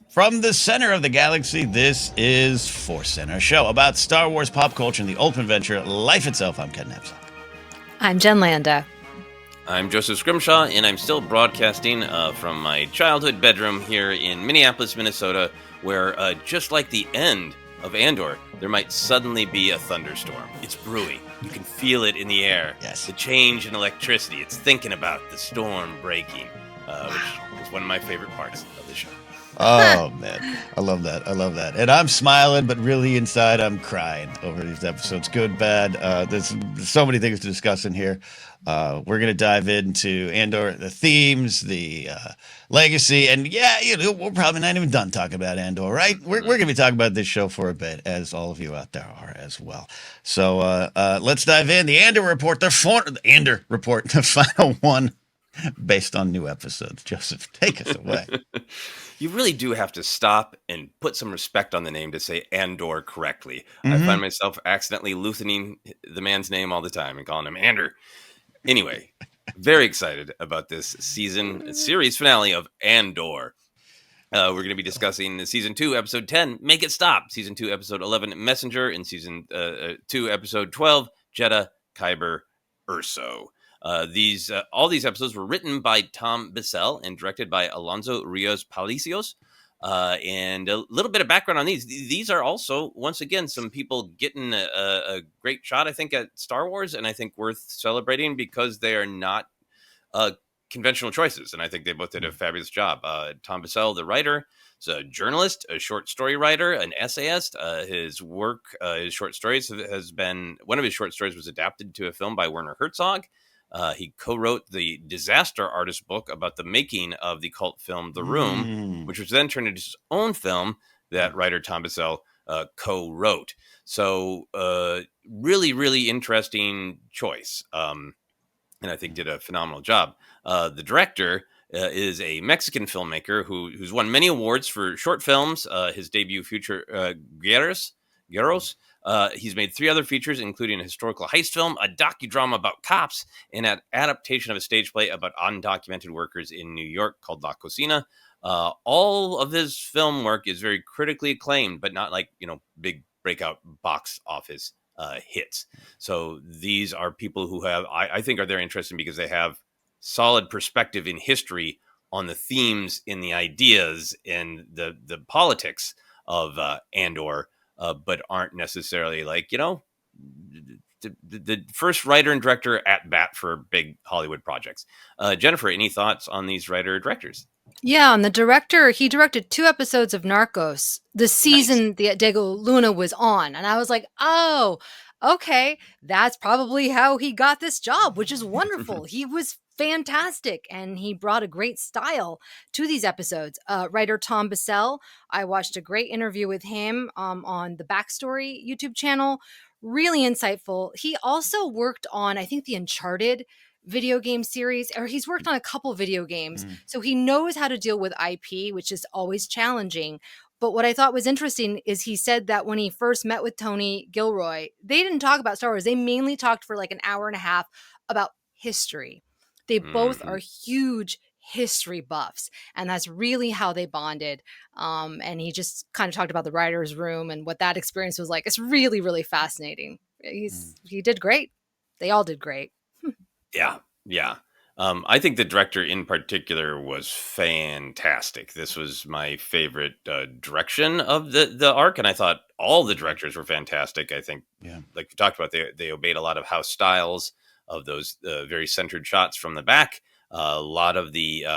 From the center of the galaxy, this is ForceCenter, a show about Star Wars pop culture and the ultimate adventure, life itself. I'm Ken Napzok. I'm Jen Landa. I'm Joseph Scrimshaw, and I'm still broadcasting from my childhood bedroom here in Minneapolis, Minnesota, where just like the end of Andor, there might suddenly be a thunderstorm. It's brewing. You can feel it in the air. Yes. The change in electricity. It's thinking about the storm breaking, which is one of my favorite parts of the show. Oh, man. I love that. I love that. And I'm smiling, but really inside I'm crying over these episodes. Good, bad. There's so many things to discuss in here. We're going to dive into Andor, the themes, the legacy. And yeah, we're probably not even done talking about Andor, right? We're going to be talking about this show for a bit, as all of you out there are as well. So let's dive in. The Andor Report, the final one based on new episodes. Joseph, take us away. You really do have to stop and put some respect on the name to say Andor correctly. Mm-hmm. I find myself accidentally loosening the man's name all the time and calling him Andor. Anyway, very excited about this series finale of Andor. We're going to be discussing Season 2, Episode 10, Make It Stop. Season 2, Episode 11, Messenger. And Season 2, Episode 12, Jedha, Kyber, Urso. All these episodes were written by Tom Bissell and directed by Alonso Rios Palacios. And a little bit of background on these. These are also, once again, some people getting a great shot, I think, at Star Wars, and I think worth celebrating because they are not conventional choices. And I think they both did a fabulous job. Tom Bissell, the writer, is a journalist, a short story writer, an essayist. His short stories one of his short stories was adapted to a film by Werner Herzog. He co-wrote the disaster artist book about the making of the cult film The Room, which was then turned into his own film that writer Tom Bissell co-wrote. So really, really interesting choice. And I think did a phenomenal job. The director is a Mexican filmmaker who's won many awards for short films. His debut feature, Guerreros. He's made 3 other features, including a historical heist film, a docudrama about cops, and an adaptation of a stage play about undocumented workers in New York called La Cocina. All of his film work is very critically acclaimed, but not like, big breakout box office hits. So these are people who I think are very interesting because they have solid perspective in history on the themes and the ideas and the politics of Andor. But aren't necessarily like, the first writer and director at bat for big Hollywood projects. Jennifer, any thoughts on these writer-directors? Yeah, and the director, he directed 2 episodes of Narcos, the season the Diego Luna was on. And I was like, oh, okay, that's probably how he got this job, which is wonderful. He was fantastic, and he brought a great style to these episodes. Writer Tom Bissell, I watched a great interview with him on the Backstory YouTube channel. Really insightful. He also worked on, I think, the Uncharted video game series, or he's worked on a couple video games. So he knows how to deal with IP, which is always challenging. But what I thought was interesting is he said that when he first met with Tony Gilroy, they didn't talk about Star Wars. They mainly talked for like an hour and a half about history. They both are huge history buffs, and that's really how they bonded. And he just kind of talked about the writer's room and what that experience was like. It's really, really fascinating. He did great. They all did great. Yeah. I think the director in particular was fantastic. This was my favorite direction of the arc, and I thought all the directors were fantastic. I think, like you talked about, they obeyed a lot of house styles of those very centered shots from the back. A lot of the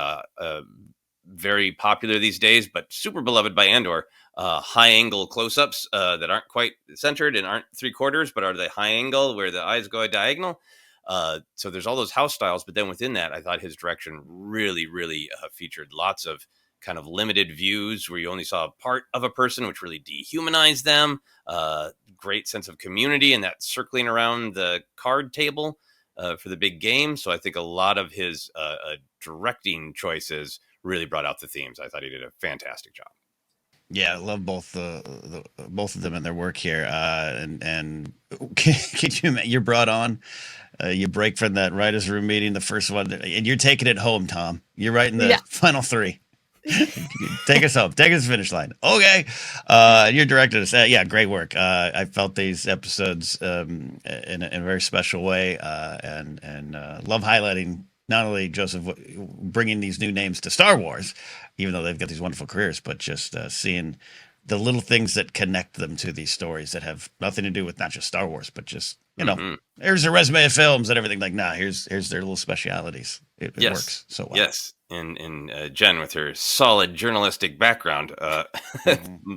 very popular these days, but super beloved by Andor, high angle close-ups that aren't quite centered and aren't 3/4, but are the high angle where the eyes go diagonal. So there's all those house styles, but then within that, I thought his direction really, really featured lots of kind of limited views where you only saw a part of a person, which really dehumanized them. Great sense of community and that circling around the card table for the big game. So I think a lot of his directing choices really brought out the themes. I thought he did a fantastic job. Yeah, I love both of them and their work here. And could you you're brought on? You break from that writers' room meeting, the first one, and you're taking it home, Tom. You're writing the final 3. Take us home. Take us to the finish line. Okay. Your director said, yeah, great work. I felt these episodes in a very special way, and love highlighting not only Joseph bringing these new names to Star Wars, even though they've got these wonderful careers, but just seeing the little things that connect them to these stories that have nothing to do with not just Star Wars, but just here's a resume of films and everything. Like, nah, here's their little specialities. It Yes. works so well. Yes. And Jen, with her solid journalistic background,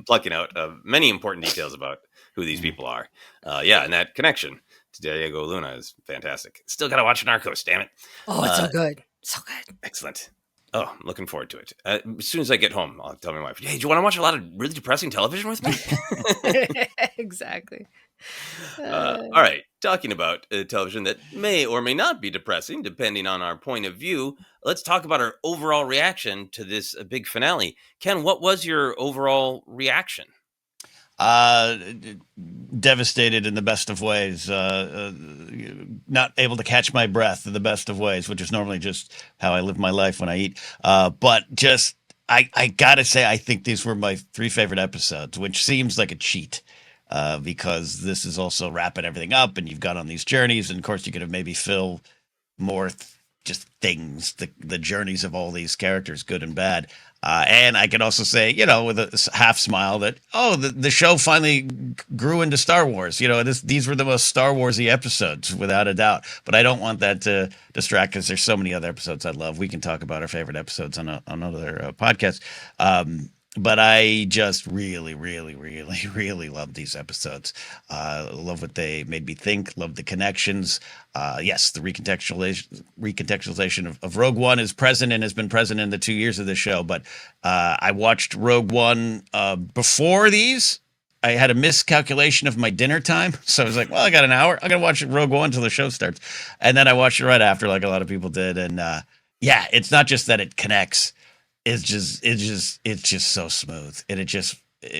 plucking out many important details about who these people are. And that connection to Diego Luna is fantastic. Still got to watch Narcos, damn it. Oh, it's so good. So good. Excellent. Oh, I'm looking forward to it. As soon as I get home, I'll tell my wife, hey, do you want to watch a lot of really depressing television with me? Exactly. All right. Talking about television that may or may not be depressing, depending on our point of view, let's talk about our overall reaction to this big finale. Ken, what was your overall reaction? Devastated in the best of ways, not able to catch my breath in the best of ways, which is normally just how I live my life when I eat. But just, I gotta say, I think these were my 3 favorite episodes, which seems like a cheat. Because this is also wrapping everything up, and you've gone on these journeys, and of course you could have maybe fill more just things, the journeys of all these characters, good and bad. And I can also say, with a half smile that, the show finally grew into Star Wars. These were the most Star Warsy episodes, without a doubt. But I don't want that to distract, because there's so many other episodes I love. We can talk about our favorite episodes on another podcast. But I just really, really, really, really love these episodes. Love what they made me think. Love the connections. Yes, the recontextualization of Rogue One is present and has been present in the 2 years of the show. But I watched Rogue One before these. I had a miscalculation of my dinner time. So I was like, well, I got an hour. I'm going to watch Rogue One until the show starts. And then I watched it right after, like a lot of people did. And it's not just that it connects. It's just so smooth, and it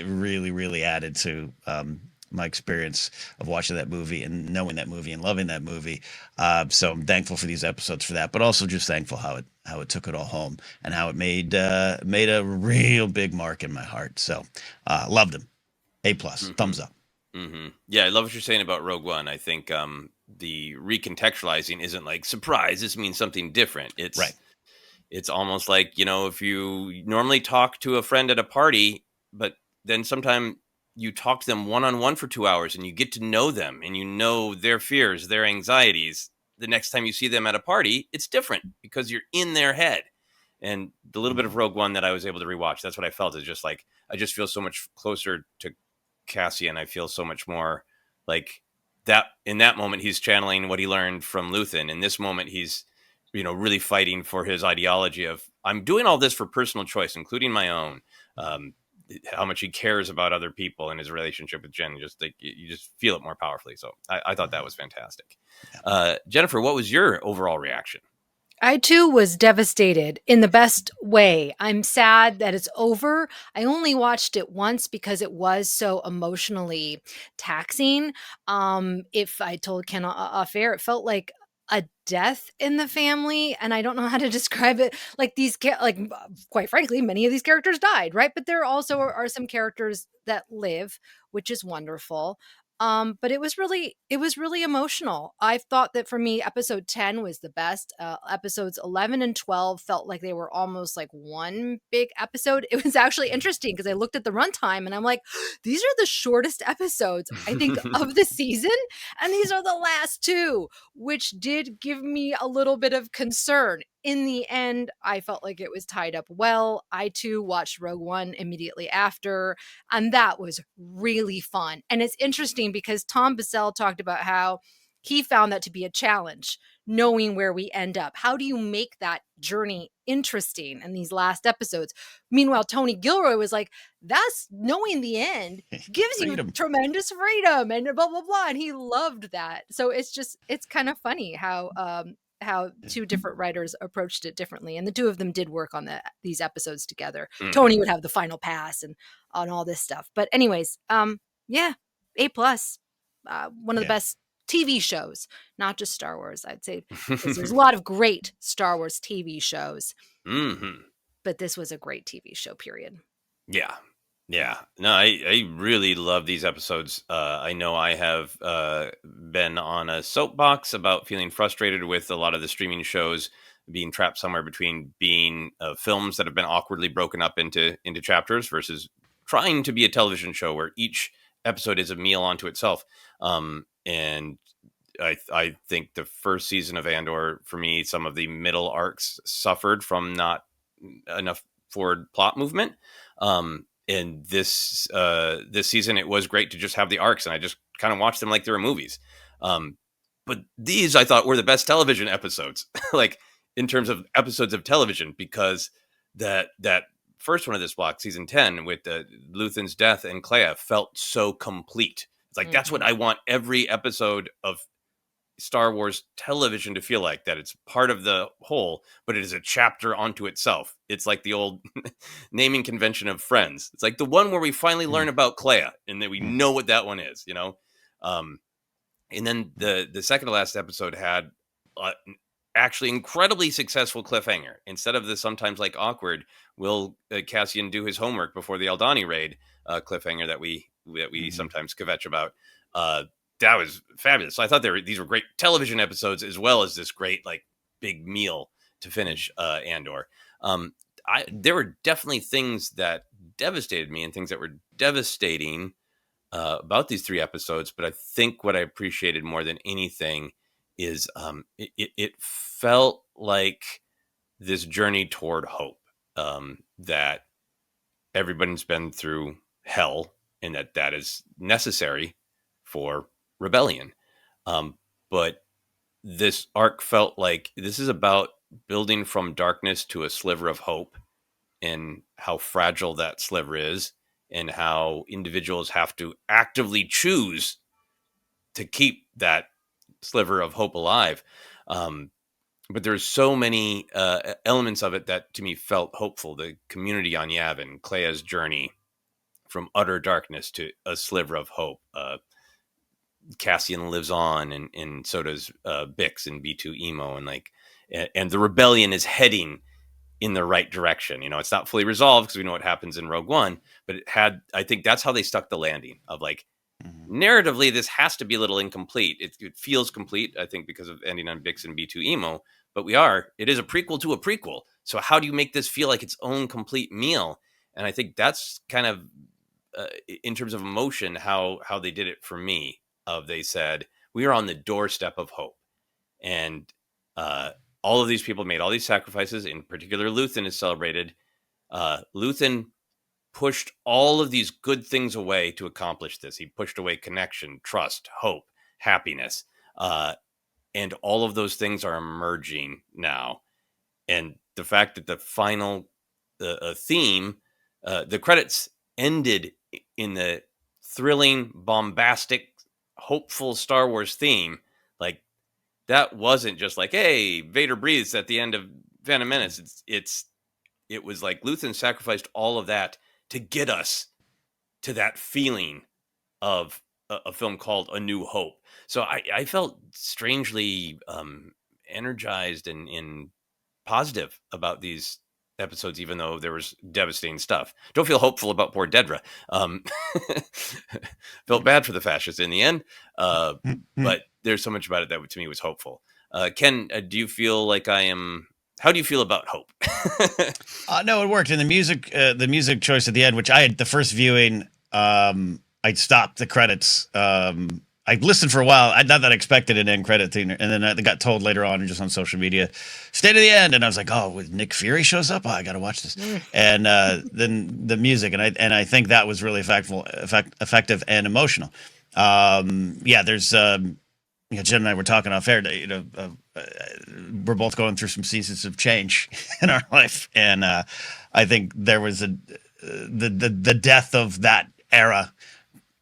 really, really added to my experience of watching that movie and knowing that movie and loving that movie. So I'm thankful for these episodes for that, but also just thankful how it took it all home and how it made a real big mark in my heart. So loved them. A+, thumbs up. Mm-hmm. Yeah, I love what you're saying about Rogue One. I think the recontextualizing isn't like, surprise, this means something different. It's right. It's almost like, if you normally talk to a friend at a party, but then sometime you talk to them one-on-one for 2 hours and you get to know them and you know their fears, their anxieties. The next time you see them at a party, it's different because you're in their head. And the little bit of Rogue One that I was able to rewatch, that's what I felt, is just like, I just feel so much closer to Cassie, and I feel so much more like that. In that moment, he's channeling what he learned from Luthen. In this moment, he's really fighting for his ideology of, I'm doing all this for personal choice, including my own. How much he cares about other people and his relationship with Jen. Just like, you just feel it more powerfully. So I thought that was fantastic. Jennifer, what was your overall reaction? I too was devastated in the best way. I'm sad that it's over. I only watched it once because it was so emotionally taxing. If I told Ken off air, it felt like a death in the family, and I don't know how to describe it. Like quite frankly, many of these characters died, right? But there also are some characters that live, which is wonderful. But it was really emotional. I thought that for me, episode 10 was the best. Episodes 11 and 12 felt like they were almost like one big episode. It was actually interesting because I looked at the runtime and I'm like, these are the shortest episodes, I think, of the season. And these are the last 2, which did give me a little bit of concern. In the end, I felt like it was tied up well. I too watched Rogue One immediately after, and that was really fun. And it's interesting because Tom Bissell talked about how he found that to be a challenge, knowing where we end up. How do you make that journey interesting in these last episodes? Meanwhile, Tony Gilroy was like, that's knowing the end gives you tremendous freedom and blah, blah, blah. And he loved that. So it's kind of funny how 2 different writers approached it differently. And the 2 of them did work on these episodes together. Mm-hmm. Tony would have the final pass and on all this stuff. But anyways, A+, one of the best TV shows, not just Star Wars, I'd say. There's a lot of great Star Wars TV shows. Mm-hmm. but this was a great TV show, period. Yeah. Yeah. No, I really love these episodes. I know I have been on a soapbox about feeling frustrated with a lot of the streaming shows being trapped somewhere between being films that have been awkwardly broken up into chapters versus trying to be a television show where each episode is a meal unto itself. And I think the first season of Andor, for me, some of the middle arcs suffered from not enough forward plot movement. And this season, it was great to just have the arcs, and I just kind of watched them like they were movies. But these I thought were the best television episodes, like in terms of episodes of television, because that first one of this block, season 10, with Luthen's death and Clea, felt so complete. It's like that's what I want every episode of Star Wars television to feel like, that it's part of the whole, but it is a chapter onto itself. It's like the old naming convention of Friends. It's like the one where we finally learn about Clea and that we know what that one is, you know? And then the second to last episode had actually incredibly successful cliffhanger. Instead of the sometimes like awkward, will Cassian do his homework before the Aldani raid cliffhanger that we sometimes kvetch about, that was fabulous. So I thought these were great television episodes, as well as this great like big meal to finish Andor. There were definitely things that devastated me and things that were devastating about these 3 episodes. But I think what I appreciated more than anything is it felt like this journey toward hope, that everybody's been through hell and that is necessary for rebellion. But this arc felt like this is about building from darkness to a sliver of hope, and how fragile that sliver is, and how individuals have to actively choose to keep that sliver of hope alive. But there's so many elements of it that to me felt hopeful. The community on Yavin, Clea's journey from utter darkness to a sliver of hope. Cassian lives on, and so does Bix and B2 Emo, and the rebellion is heading in the right direction. You know, it's not fully resolved because we know what happens in Rogue One, but I think that's how they stuck the landing of like, narratively, this has to be a little incomplete. It feels complete, I think, because of ending on Bix and B2 Emo, but it is a prequel to a prequel. So how do you make this feel like its own complete meal? And I think that's kind of, in terms of emotion, how they did it for me. They said, we are on the doorstep of hope. And all of these people made all these sacrifices. In particular, Luthen is celebrated. Luthen pushed all of these good things away to accomplish this. He pushed away connection, trust, hope, happiness. And all of those things are emerging now. And the fact that the final theme, the credits ended in the thrilling, bombastic, hopeful Star Wars theme, like that wasn't just like, hey, Vader breathes at the end of Phantom Menace. It was like Luthen sacrificed all of that to get us to that feeling of a film called A New Hope. So I felt strangely energized and positive about these episodes, even though there was devastating stuff. Don't feel hopeful about poor Dedra. Felt bad for the fascists in the end, but there's so much about it that to me was hopeful. Ken, do you feel like how do you feel about hope? No, it worked. And the music choice at the end, which I had the first viewing, I'd stopped the credits. I listened for a while. I not that I expected an end credit thing, and then I got told later on, just on social media, stay to the end. And I was like, oh, when Nick Fury shows up, I got to watch this. And then the music, and I think that was really effective and emotional. There's Jen and I were talking off air. We're both going through some seasons of change in our life, and I think there was the death of that era.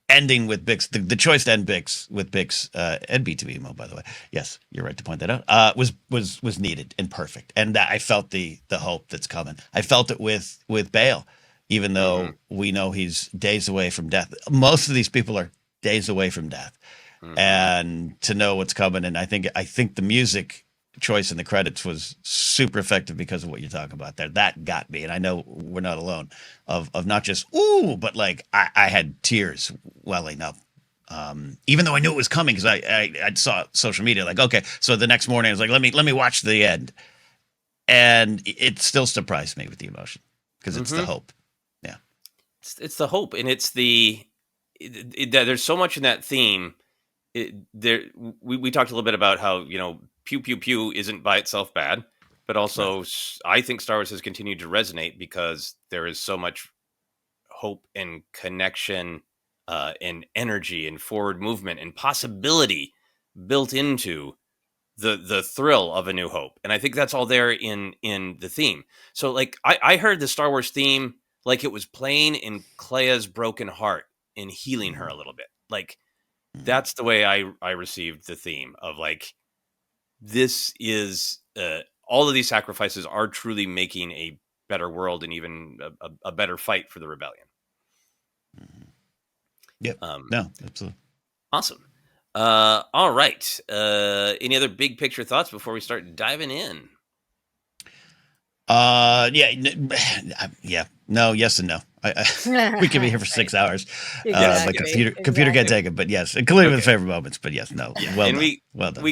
Ending with Bix, the choice to end Bix with Bix and B2 Emo, by the way. Yes, you're right to point that out. Was needed and perfect, and I felt the hope that's coming. I felt it with Bale, even though we know he's days away from death. Most of these people are days away from death, and to know what's coming. And I think the music choice in the credits was super effective because of what you're talking about there. That got me, and I know we're not alone. Of not just ooh, but like I had tears welling up. Even though I knew it was coming because I saw social media like, okay, so the next morning I was like, let me watch the end, and it still surprised me with the emotion because it's the hope. Yeah, It's the hope, and it's there's so much in that theme. We talked a little bit about how pew pew pew isn't by itself bad, but also right. I think Star Wars has continued to resonate because there is so much hope and connection, and energy and forward movement and possibility built into the thrill of A New Hope, and I think that's all there in the theme. So like I heard the Star Wars theme like it was playing in Clea's broken heart and healing her a little bit. Like that's the way I received the theme of like this is all of these sacrifices are truly making a better world and even a better fight for the rebellion. Yep. No, absolutely. Awesome. All right. Any other big picture thoughts before we start diving in? Yeah. No, yes and no. We could be here for 6 hours. Exactly. But computer can't take it. But yes, including with favorite moments. But yes, no. Yeah. Well And done. Well done.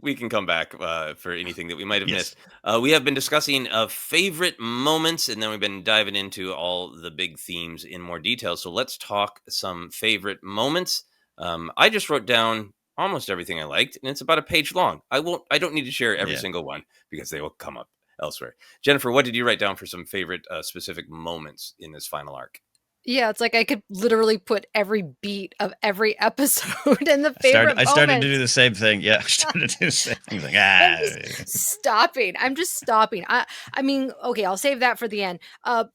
we can come back for anything that we might have Yes. missed. We have been discussing favorite moments, and then we've been diving into all the big themes in more detail. So let's talk some favorite moments. I just wrote down almost everything I liked, and it's about a page long. I don't need to share every Yeah. single one because they will come up elsewhere. Jennifer, what did you write down for some favorite specific moments in this final arc? Yeah, it's like I could literally put every beat of every episode in the favorite I started to moments. do the same thing. Yeah, I started to do the same thing. Like, I'm just stopping. I'm just stopping. I mean, okay, I'll save that for the end.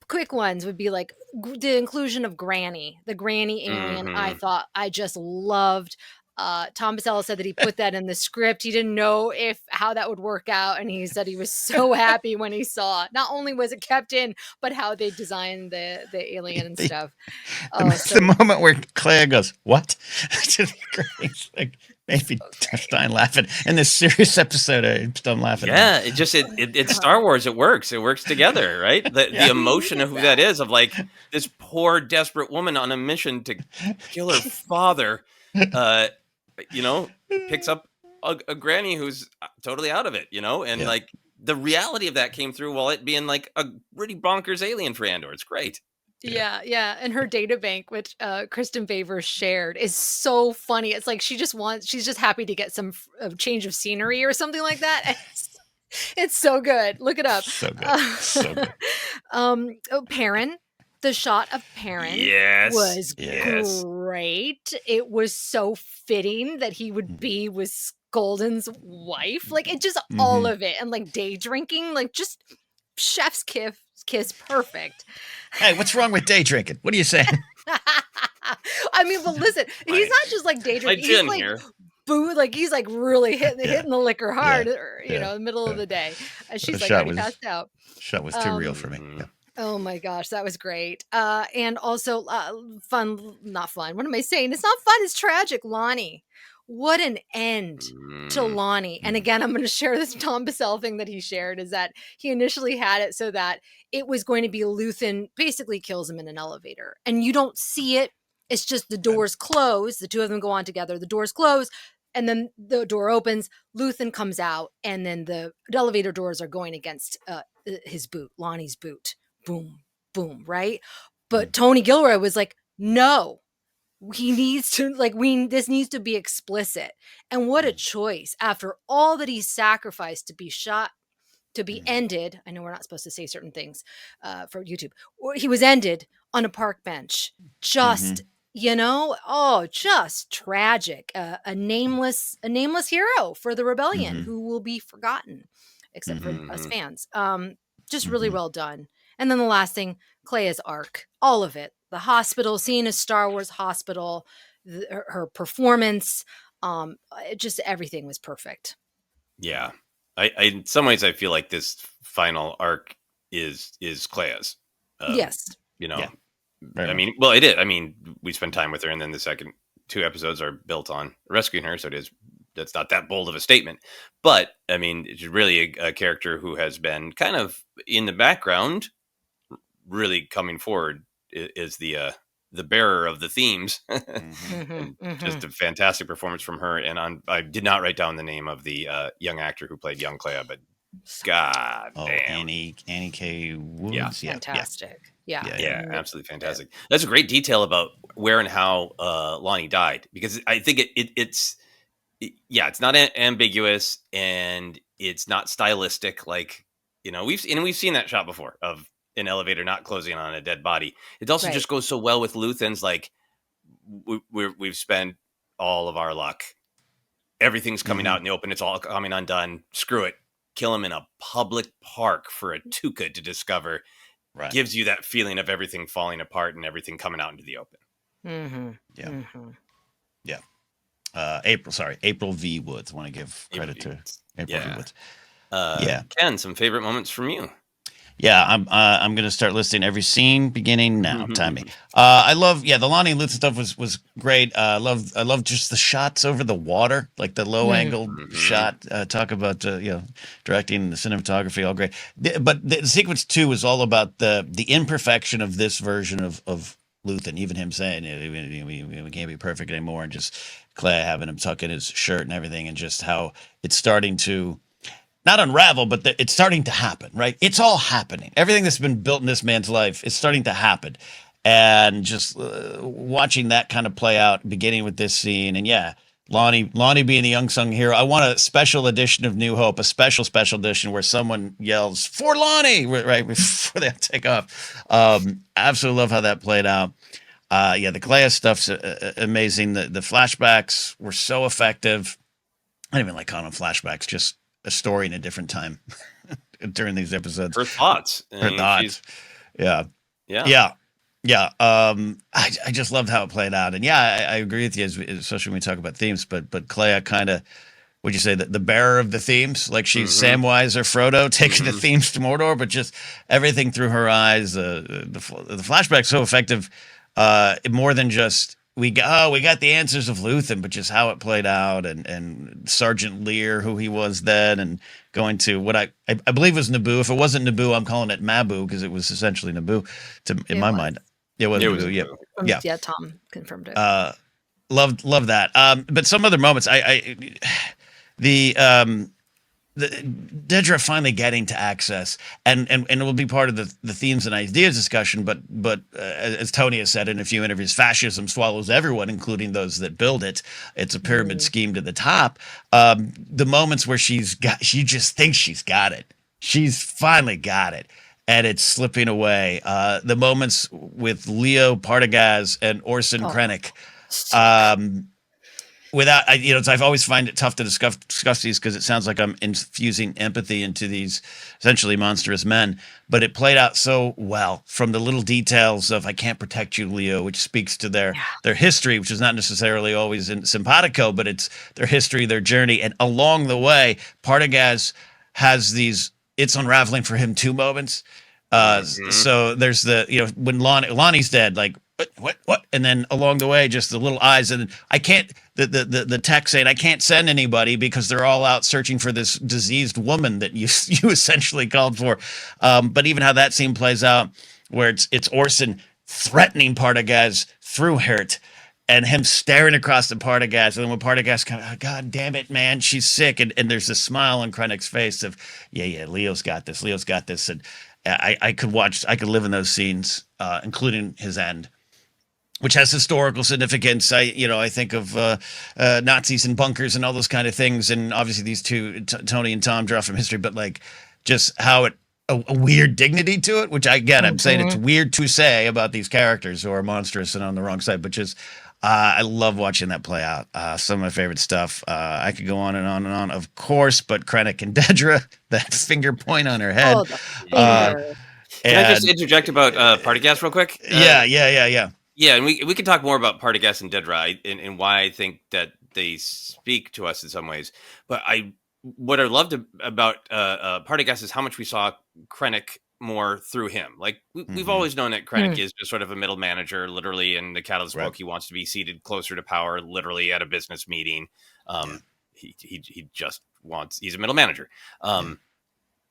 Quick ones would be like the inclusion of Granny, the Granny alien. I Mm-hmm. thought I just loved. Tom Basello said that he put that in the script. He didn't know how that would work out, and he said he was so happy when he saw. Not only was it kept in, but how they designed the alien and stuff. the moment where Clea goes, "What?" It's like maybe Stein laughing. In this serious episode, I'm still laughing. Yeah, it's Star Wars. It works. It works together, right? The emotion of who that is, of like this poor desperate woman on a mission to kill her father, picks up a granny who's totally out of it, and like the reality of that came through while it being like a really bonkers alien for Andor. It's great. Yeah. And her data bank, which Kristen Favors shared, is so funny. It's like she's just happy to get some change of scenery or something like that. It's so good. Look it up. So good. So good. Perrin. The shot of Perrin was great. It was so fitting that he would be with Golden's wife. Like it just all of it. And like day drinking, like just chef's kiss perfect. Hey, what's wrong with day drinking? What are you saying? I mean, but listen, he's not just like day drinking. He's like like he's like really hitting the liquor hard, in the middle of the day. And she's like already passed out. Shot was too real for me. Yeah. Oh my gosh, that was great. And also fun, not fun. What am I saying? It's not fun. It's tragic. Lonnie. What an end to Lonnie. And again, I'm going to share this Tom Bassell thing that he shared, is that he initially had it so that it was going to be Luthen basically kills him in an elevator. And you don't see it. It's just the doors close. The two of them go on together. The doors close. And then the door opens. Luthen comes out. And then the elevator doors are going against his boot, Lonnie's boot. Boom, boom, right? But Tony Gilroy was like, no. He needs to this needs to be explicit. And what a choice after all that he sacrificed to be shot, to be ended. I know we're not supposed to say certain things for YouTube. He was ended on a park bench. Just, just tragic. A nameless hero for the rebellion who will be forgotten, except for us fans. Just really well done. And then the last thing, Clea's arc, all of it. The hospital, seeing a Star Wars hospital, her performance, just everything was perfect. Yeah. I in some ways I feel like this final arc is Clea's. Yes. I mean, well, it is. I mean, we spend time with her, and then the second 2 episodes are built on rescuing her, so it is that's not that bold of a statement. But I mean, it's really a character who has been kind of in the background, really coming forward is the bearer of the themes. And just a fantastic performance from her. And I did not write down the name of the young actor who played young Clea, but God damn. Annie K. Woods. Yeah. Fantastic. Yeah. Yeah, absolutely fantastic. That's a great detail about where and how Lonnie died, because I think it's not ambiguous, and it's not stylistic. Like, we've seen that shot before of an elevator not closing on a dead body. It also just goes so well with Luthen's, like, we've spent all of our luck. Everything's coming out in the open. It's all coming undone. Screw it. Kill him in a public park for a Tuca to discover. Right. Gives you that feeling of everything falling apart and everything coming out into the open. Yeah. April V. Woods. I want to give credit to April V. Woods. Ken, some favorite moments from you? Yeah, I'm going to start listing every scene beginning now. Time me. I love the Lonnie and Luthen stuff was great. I love just the shots over the water, like the low angle shot. Talk about directing, the cinematography, all great. But the sequence 2 is all about the imperfection of this version of Luthen. Even him saying we can't be perfect anymore, and just Clea having him tuck in his shirt and everything, and just how it's starting to not unravel, but it's starting to happen, right? It's all happening. Everything that's been built in this man's life is starting to happen. And just watching that kind of play out, beginning with this scene. And Lonnie being the unsung hero. I want a special edition of New Hope, a special edition where someone yells, "For Lonnie!" right before they take off. Absolutely love how that played out. The Clea stuff's amazing. The flashbacks were so effective. I don't even like calling them flashbacks, just a story in a different time during these episodes. Her thoughts. Yeah. I just loved how it played out. And I agree with you, especially when we talk about themes, but Clea kind of, would you say that the bearer of the themes? Like she's Samwise or Frodo taking the themes to Mordor, but just everything through her eyes. The flashback's so effective, more than just, we got the answers of Luthen, but just how it played out, and Sergeant Lear, who he was then, and going to what I believe was Naboo. If it wasn't Naboo, I'm calling it Mabu, because it was essentially Naboo in my mind. It was Naboo. Yeah, Tom confirmed it. Love that. But some other moments, the Dedra finally getting to access, and it will be part of the themes and ideas discussion, but as Tony has said in a few interviews, fascism swallows everyone, including those that build it. It's a pyramid scheme to the top. The moments where she just thinks she's got it. She's finally got it, and it's slipping away. The moments with Leo Partagaz and Orson Krennic. I've always find it tough to discuss these, because it sounds like I'm infusing empathy into these essentially monstrous men. But it played out so well, from the little details of "I can't protect you, Leo," which speaks to their history, which is not necessarily always in simpatico, but it's their history, their journey, and along the way, Partagaz has these "it's unraveling for him too" moments. So there's when Lonnie's dead, like, what? And then along the way, just the little eyes, and I can't, the text saying, "I can't send anybody because they're all out searching for this diseased woman that you essentially called for." But even how that scene plays out, where it's Orson threatening Partagaz through Hurt, and him staring across the Partagaz, and then when Partagaz kind of, "Oh, God damn it, man, she's sick," and there's a smile on Krennic's face of, Leo's got this, and I could live in those scenes, including his end, which has historical significance. I think of Nazis and bunkers and all those kind of things, and obviously these two, Tony and Tom, draw from history, but like just how a weird dignity to it, which I'm saying it's weird to say about these characters who are monstrous and on the wrong side, but just I love watching that play out. Some of my favorite stuff. I could go on and on and on, of course, but Krennic and Dedra, that finger point on her head. Can I just interject about Partagaz real quick? Yeah. Yeah, and we can talk more about Partagaz and Dedra, and why I think that they speak to us in some ways. But what I loved about Partagaz is how much we saw Krennic more through him. Like we've always known that Krennic is just sort of a middle manager, literally, in the cat of the smoke. He wants to be seated closer to power, literally, at a business meeting. he just wants, he's a middle manager.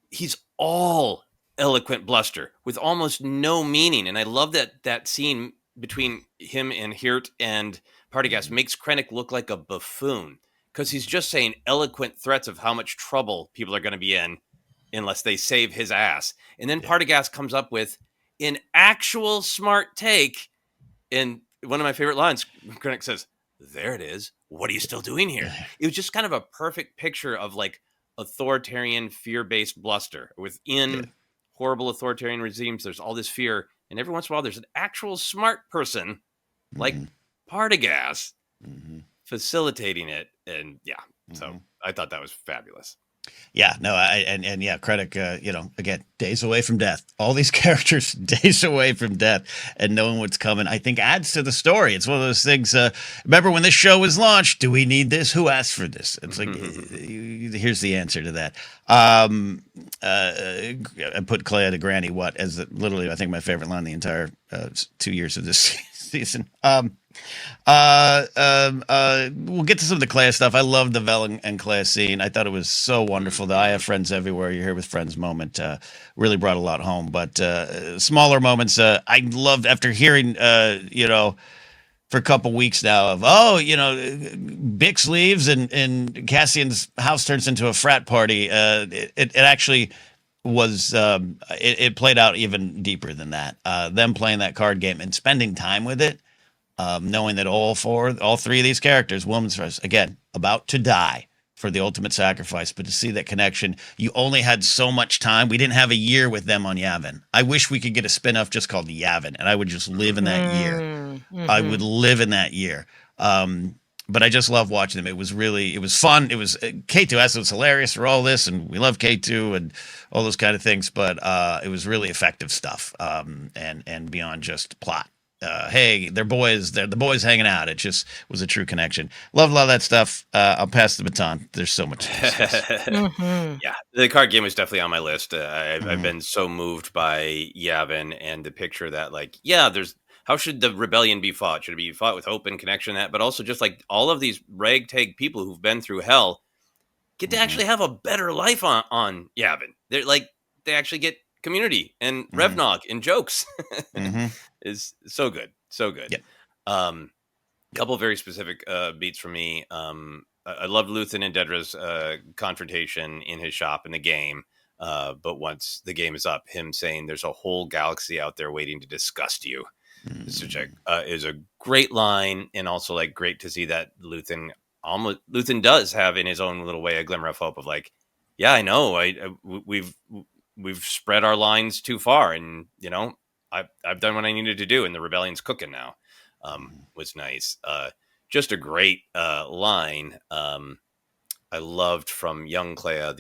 He's all eloquent bluster with almost no meaning. And I love that scene between him and Hirt and Partagas makes Krennic look like a buffoon because he's just saying eloquent threats of how much trouble people are going to be in unless they save his ass. And then Partagas comes up with an actual smart take. And one of my favorite lines, Krennic says, "There it is. What are you still doing here?" It was just kind of a perfect picture of like authoritarian, fear-based bluster. Within horrible authoritarian regimes, there's all this fear. And every once in a while, there's an actual smart person like Partagas facilitating it. And so I thought that was fabulous. Yeah, no, Krennic, again, days away from death. All these characters, days away from death, and knowing what's coming, I think adds to the story. It's one of those things. Remember when this show was launched? Do we need this? Who asked for this? It's like, here's the answer to that. I put Clea to Granny What as literally, I think, my favorite line the entire 2 years of this season. We'll get to some of the Clea stuff. I loved the Vel and Clea scene. I thought it was so wonderful. The I have friends everywhere. You're here with friends moment really brought a lot home. But smaller moments, I loved after hearing, for a couple weeks now of, Bix leaves and Cassian's house turns into a frat party. It actually was it played out even deeper than that. Them playing that card game and spending time with it. Knowing that all three of these characters, woman's first, again, about to die for the ultimate sacrifice, but to see that connection, you only had so much time. We didn't have a year with them on Yavin. I wish we could get a spin-off just called Yavin, and I would just live in that year. I would live in that year. But I just love watching them. It was fun. It was K2S was hilarious for all this, and we love K2 and all those kind of things, but it was really effective stuff, and beyond just plot. Hey, they're boys. They're the boys hanging out. It just was a true connection. Love a lot of that stuff. I'll pass the baton. There's so much. Yeah, the card game was definitely on my list. I've been so moved by Yavin and the picture that, like, there's how should the rebellion be fought? Should it be fought with hope and connection? That, but also just like all of these ragtag people who've been through hell get to actually have a better life on Yavin. They're like they actually get community and Revnog and jokes. Is so good. Yep. Couple very specific beats for me. I loved Luthen and Dedra's confrontation in his shop in the game. But once the game is up, him saying there's a whole galaxy out there waiting to disgust you. Which is a great line, and also like great to see that Luthen does have in his own little way a glimmer of hope of like, I know we've spread our lines too far, and I've done what I needed to do, and the rebellion's cooking now. Was nice. Just a great line. I loved from young Clea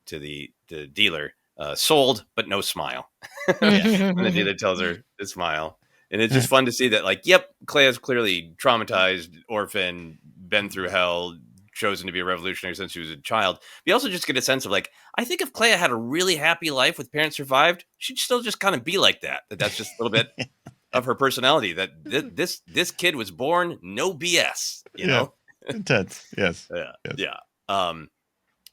to the dealer, sold but no smile. When the dealer tells her to smile, and it's just fun to see that. Like, yep, Clea's clearly traumatized, orphan, been through hell, chosen to be a revolutionary since she was a child. But you also just get a sense of like, I think if Clea had a really happy life with parents survived, she'd still just kind of be like that. That's just a little bit of her personality. That this kid was born no BS. You know, intense. Yes. Yeah.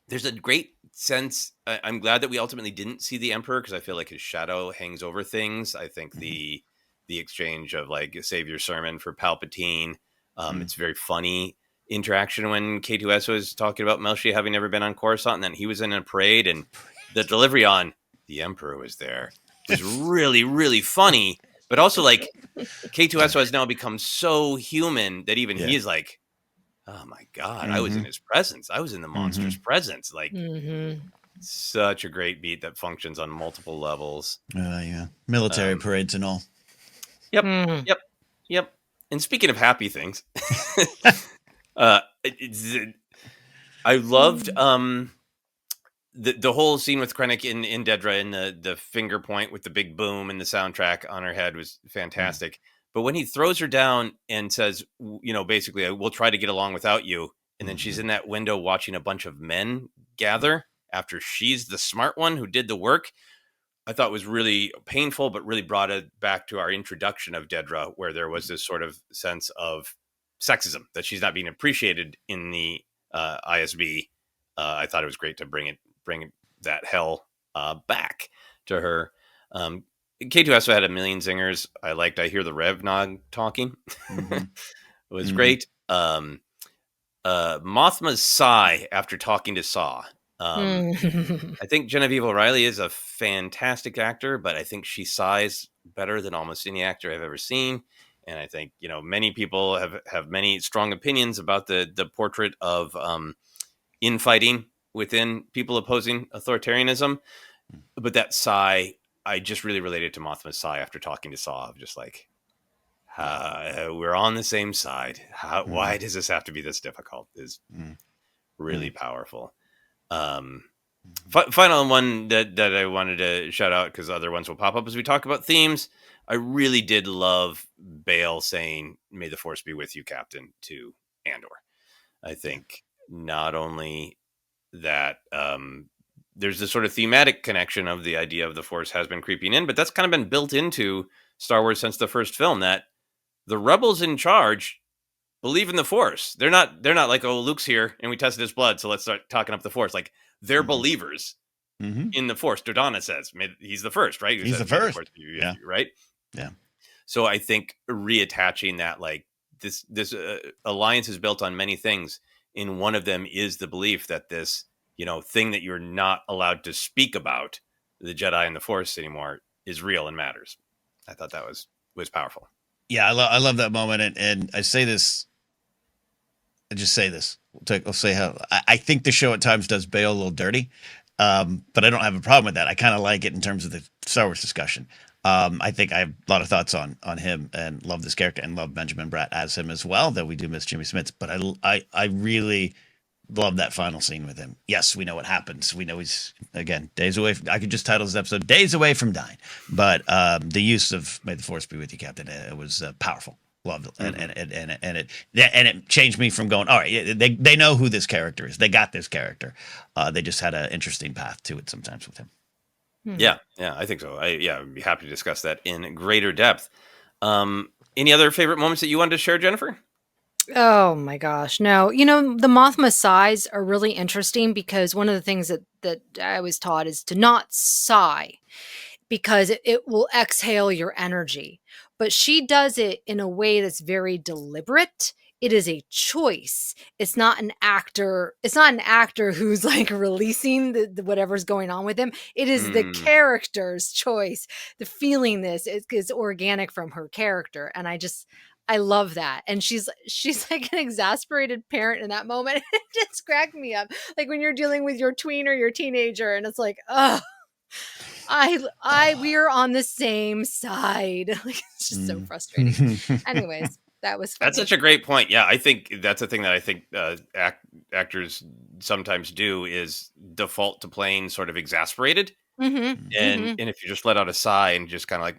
There's a great sense. I'm glad that we ultimately didn't see the Emperor because I feel like his shadow hangs over things. I think the exchange of like save your sermon for Palpatine. It's very funny interaction when K2S was talking about Melshi having never been on Coruscant, and then he was in a parade, and the delivery on the Emperor was there was really, really funny. But also like K2S has now become so human that even he is like, oh my God, I was in his presence. I was in the monster's presence. Like such a great beat that functions on multiple levels. Military parades and all. Yep. And speaking of happy things, I loved the whole scene with Krennic in Dedra and the finger point with the big boom and the soundtrack on her head was fantastic. But when he throws her down and says, basically, we'll try to get along without you. And then she's in that window watching a bunch of men gather after she's the smart one who did the work. I thought was really painful, but really brought it back to our introduction of Dedra, where there was this sort of sense of sexism, that she's not being appreciated in the ISB. I thought it was great to bring that hell back to her. K2 also had a million zingers. I hear the Revnog talking. Mm-hmm. It was Mhm. great. Mothma's sigh after talking to Saw. I think Genevieve O'Reilly is a fantastic actor, but I think she sighs better than almost any actor I've ever seen. And I think, many people have many strong opinions about the portrait of infighting within people opposing authoritarianism. But that sigh, I just really related to Mothma's sigh after talking to Saw, of just like, we're on the same side. Why does this have to be this difficult? Is really powerful. Final one that I wanted to shout out, because other ones will pop up as we talk about themes. I really did love Bale saying, "May the Force be with you, Captain," to Andor. I think not only that there's this sort of thematic connection of the idea of the Force has been creeping in, but that's kind of been built into Star Wars since the first film, that the rebels in charge believe in the Force. They're not like, oh, Luke's here and we tested his blood, so let's start talking up the Force. Like, they're believers in the Force. Dodonna says he's the first, right? He's says, the first. Yeah. Right? Yeah. So I think reattaching that, like, this alliance is built on many things. And one of them is the belief that this, thing that you're not allowed to speak about, the Jedi and the Force anymore, is real and matters. I thought that was powerful. Yeah, I love that moment, and I say this. I just say this. I'll say how I think the show at times does Bale a little dirty, but I don't have a problem with that. I kind of like it in terms of the Star Wars discussion. I think I have a lot of thoughts on him and love this character and love Benjamin Bratt as him as well. Though we do miss Jimmy Smits, but I really love that final scene with him. Yes, we know what happens. We know he's, again, days away. I could just title this episode "Days Away from Dying," but the use of "May the Force be with you, Captain" it was powerful. Loved it, and it changed me from going, all right, they know who this character is. They got this character. They just had an interesting path to it sometimes with him. Yeah, I think so. I'd be happy to discuss that in greater depth. Any other favorite moments that you wanted to share, Jennifer? Oh my gosh. No, the Mothma sighs are really interesting, because one of the things that I was taught is to not sigh, because it will exhale your energy. But she does it in a way that's very deliberate. It is a choice. It's not an actor. It's not an actor who's like releasing the whatever's going on with him. It is the character's choice. The feeling this is organic from her character. And I love that. And she's like an exasperated parent in that moment. It just cracked me up. Like when you're dealing with your tween or your teenager, and it's like, oh, we are on the same side. Like, it's just so frustrating. Anyways, that was funny. That's such a great point. Yeah, I think that's a thing that I think actors sometimes do, is default to playing sort of exasperated. And if you just let out a sigh and just kind of like,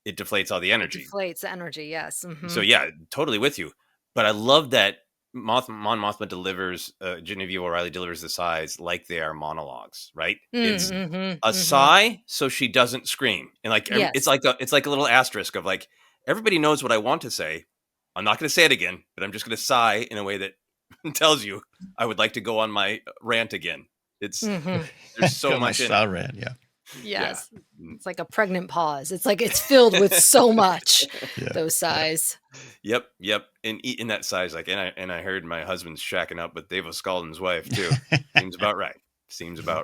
it deflates all the energy. Deflates the energy, yes. So yeah, totally with you. But I love that Mon Mothma delivers, Genevieve O'Reilly delivers the sighs like they are monologues, right? It's a sigh so she doesn't scream. And like, it's like a little asterisk of like, everybody knows what I want to say. I'm not going to say it again, but I'm just going to sigh in a way that tells you I would like to go on my rant again. It's there's so much in it. Rant, yeah. Yes. Yeah. It's like a pregnant pause. It's like it's filled with so much. Those sighs. Yep. And in that sighs, like, and I heard my husband's shacking up with Dave Scaldon's wife too. Seems about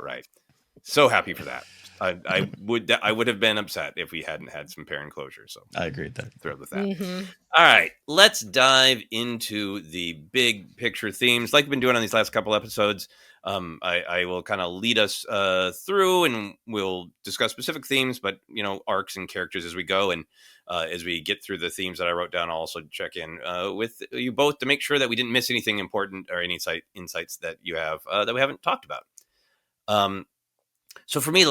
right. So happy for that. I would have been upset if we hadn't had some parent closure. So I agree with that. Thrilled with that. All right, let's dive into the big picture themes, like we've been doing on these last couple episodes. I will kind of lead us through, and we'll discuss specific themes, but arcs and characters as we go. And as we get through the themes that I wrote down, I'll also check in with you both to make sure that we didn't miss anything important or any insights that you have that we haven't talked about. So for me,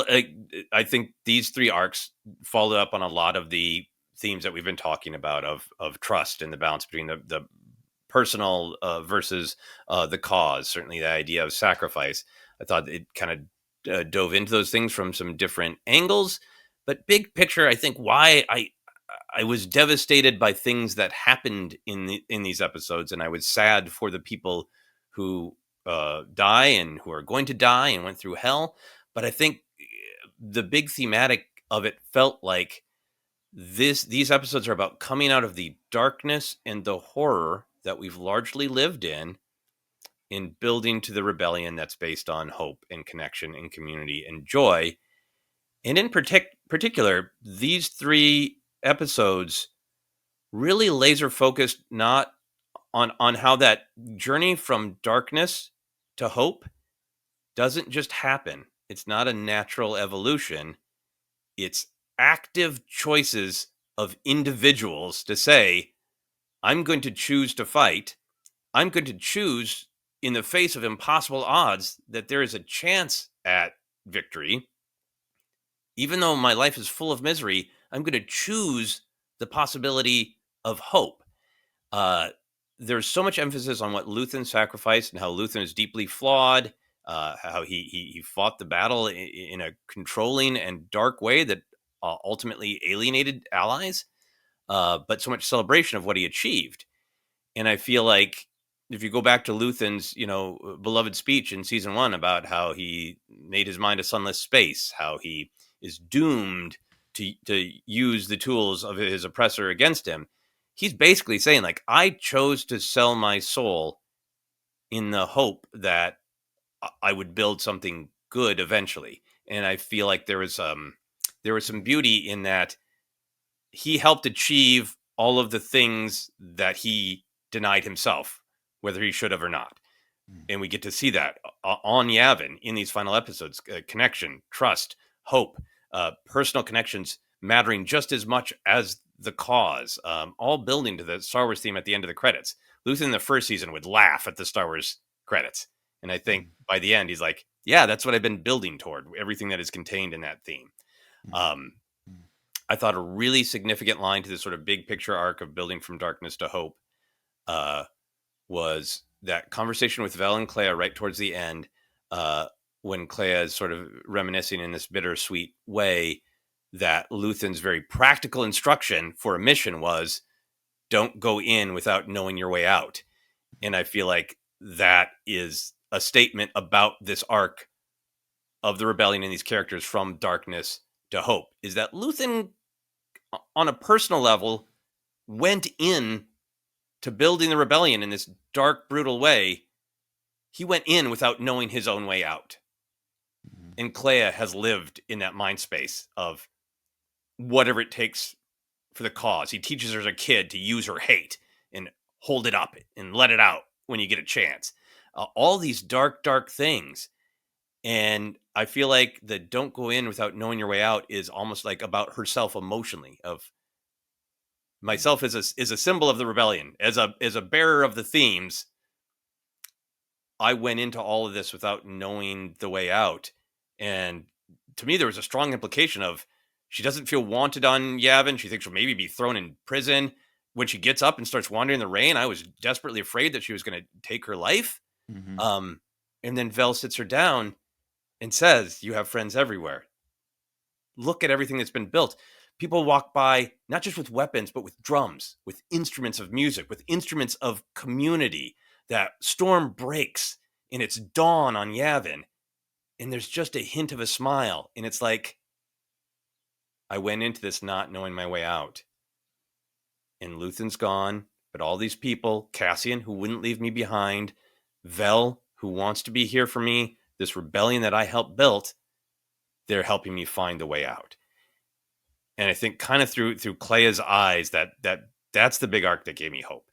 I think these three arcs followed up on a lot of the themes that we've been talking about of trust and the balance between the personal versus the cause. Certainly the idea of sacrifice. I thought it kind of dove into those things from some different angles. But big picture, I think why I was devastated by things that happened in these episodes, and I was sad for the people who die and who are going to die and went through hell. But I think the big thematic of it felt like these episodes are about coming out of the darkness and the horror that we've largely lived in building to the rebellion that's based on hope and connection and community and joy. And in particular, these 3 episodes really laser focused not on how that journey from darkness to hope doesn't just happen. It's not a natural evolution. It's active choices of individuals to say, I'm going to choose to fight. I'm going to choose, in the face of impossible odds, that there is a chance at victory. Even though my life is full of misery, I'm going to choose the possibility of hope. There's so much emphasis on what Luthen sacrificed and how Luthen is deeply flawed, how he fought the battle in a controlling and dark way that ultimately alienated allies, but so much celebration of what he achieved. And I feel like if you go back to Luthen's, beloved speech in season 1 about how he made his mind a sunless space, how he is doomed to use the tools of his oppressor against him, he's basically saying, like, I chose to sell my soul in the hope that I would build something good eventually. And I feel like there was some beauty in that he helped achieve all of the things that he denied himself, whether he should have or not. And we get to see that on Yavin in these final episodes: connection, trust, hope, personal connections mattering just as much as the cause, all building to the Star Wars theme at the end of the credits. Luthen in the first season would laugh at the Star Wars credits. And I think by the end, he's like, yeah, that's what I've been building toward, everything that is contained in that theme. I thought a really significant line to this sort of big picture arc of building from darkness to hope was that conversation with Vel and Clea right towards the end, when Clea is sort of reminiscing in this bittersweet way that Luthen's very practical instruction for a mission was, don't go in without knowing your way out. And I feel like that is a statement about this arc of the rebellion and these characters from darkness to hope, is that Luthen, on a personal level, went in to building the rebellion in this dark, brutal way. He went in without knowing his own way out. And Clea has lived in that mind space of whatever it takes for the cause. He teaches her as a kid to use her hate and hold it up and let it out when you get a chance. All these dark, dark things. And I feel like the don't go in without knowing your way out is almost like about herself emotionally, of myself is a symbol of the rebellion. As a bearer of the themes, I went into all of this without knowing the way out. And to me, there was a strong implication of she doesn't feel wanted on Yavin. She thinks she'll maybe be thrown in prison. When she gets up and starts wandering in the rain, I was desperately afraid that she was going to take her life. And then Vel sits her down and says, you have friends everywhere. Look at everything that's been built. People walk by, not just with weapons, but with drums, with instruments of music, with instruments of community. That storm breaks and it's dawn on Yavin. And there's just a hint of a smile. And it's like, I went into this not knowing my way out. And Luthen's gone, but all these people, Cassian, who wouldn't leave me behind, Vel, who wants to be here for me, this rebellion that I helped build, they're helping me find the way out. And I think kind of through Clea's eyes, that's the big arc that gave me hope.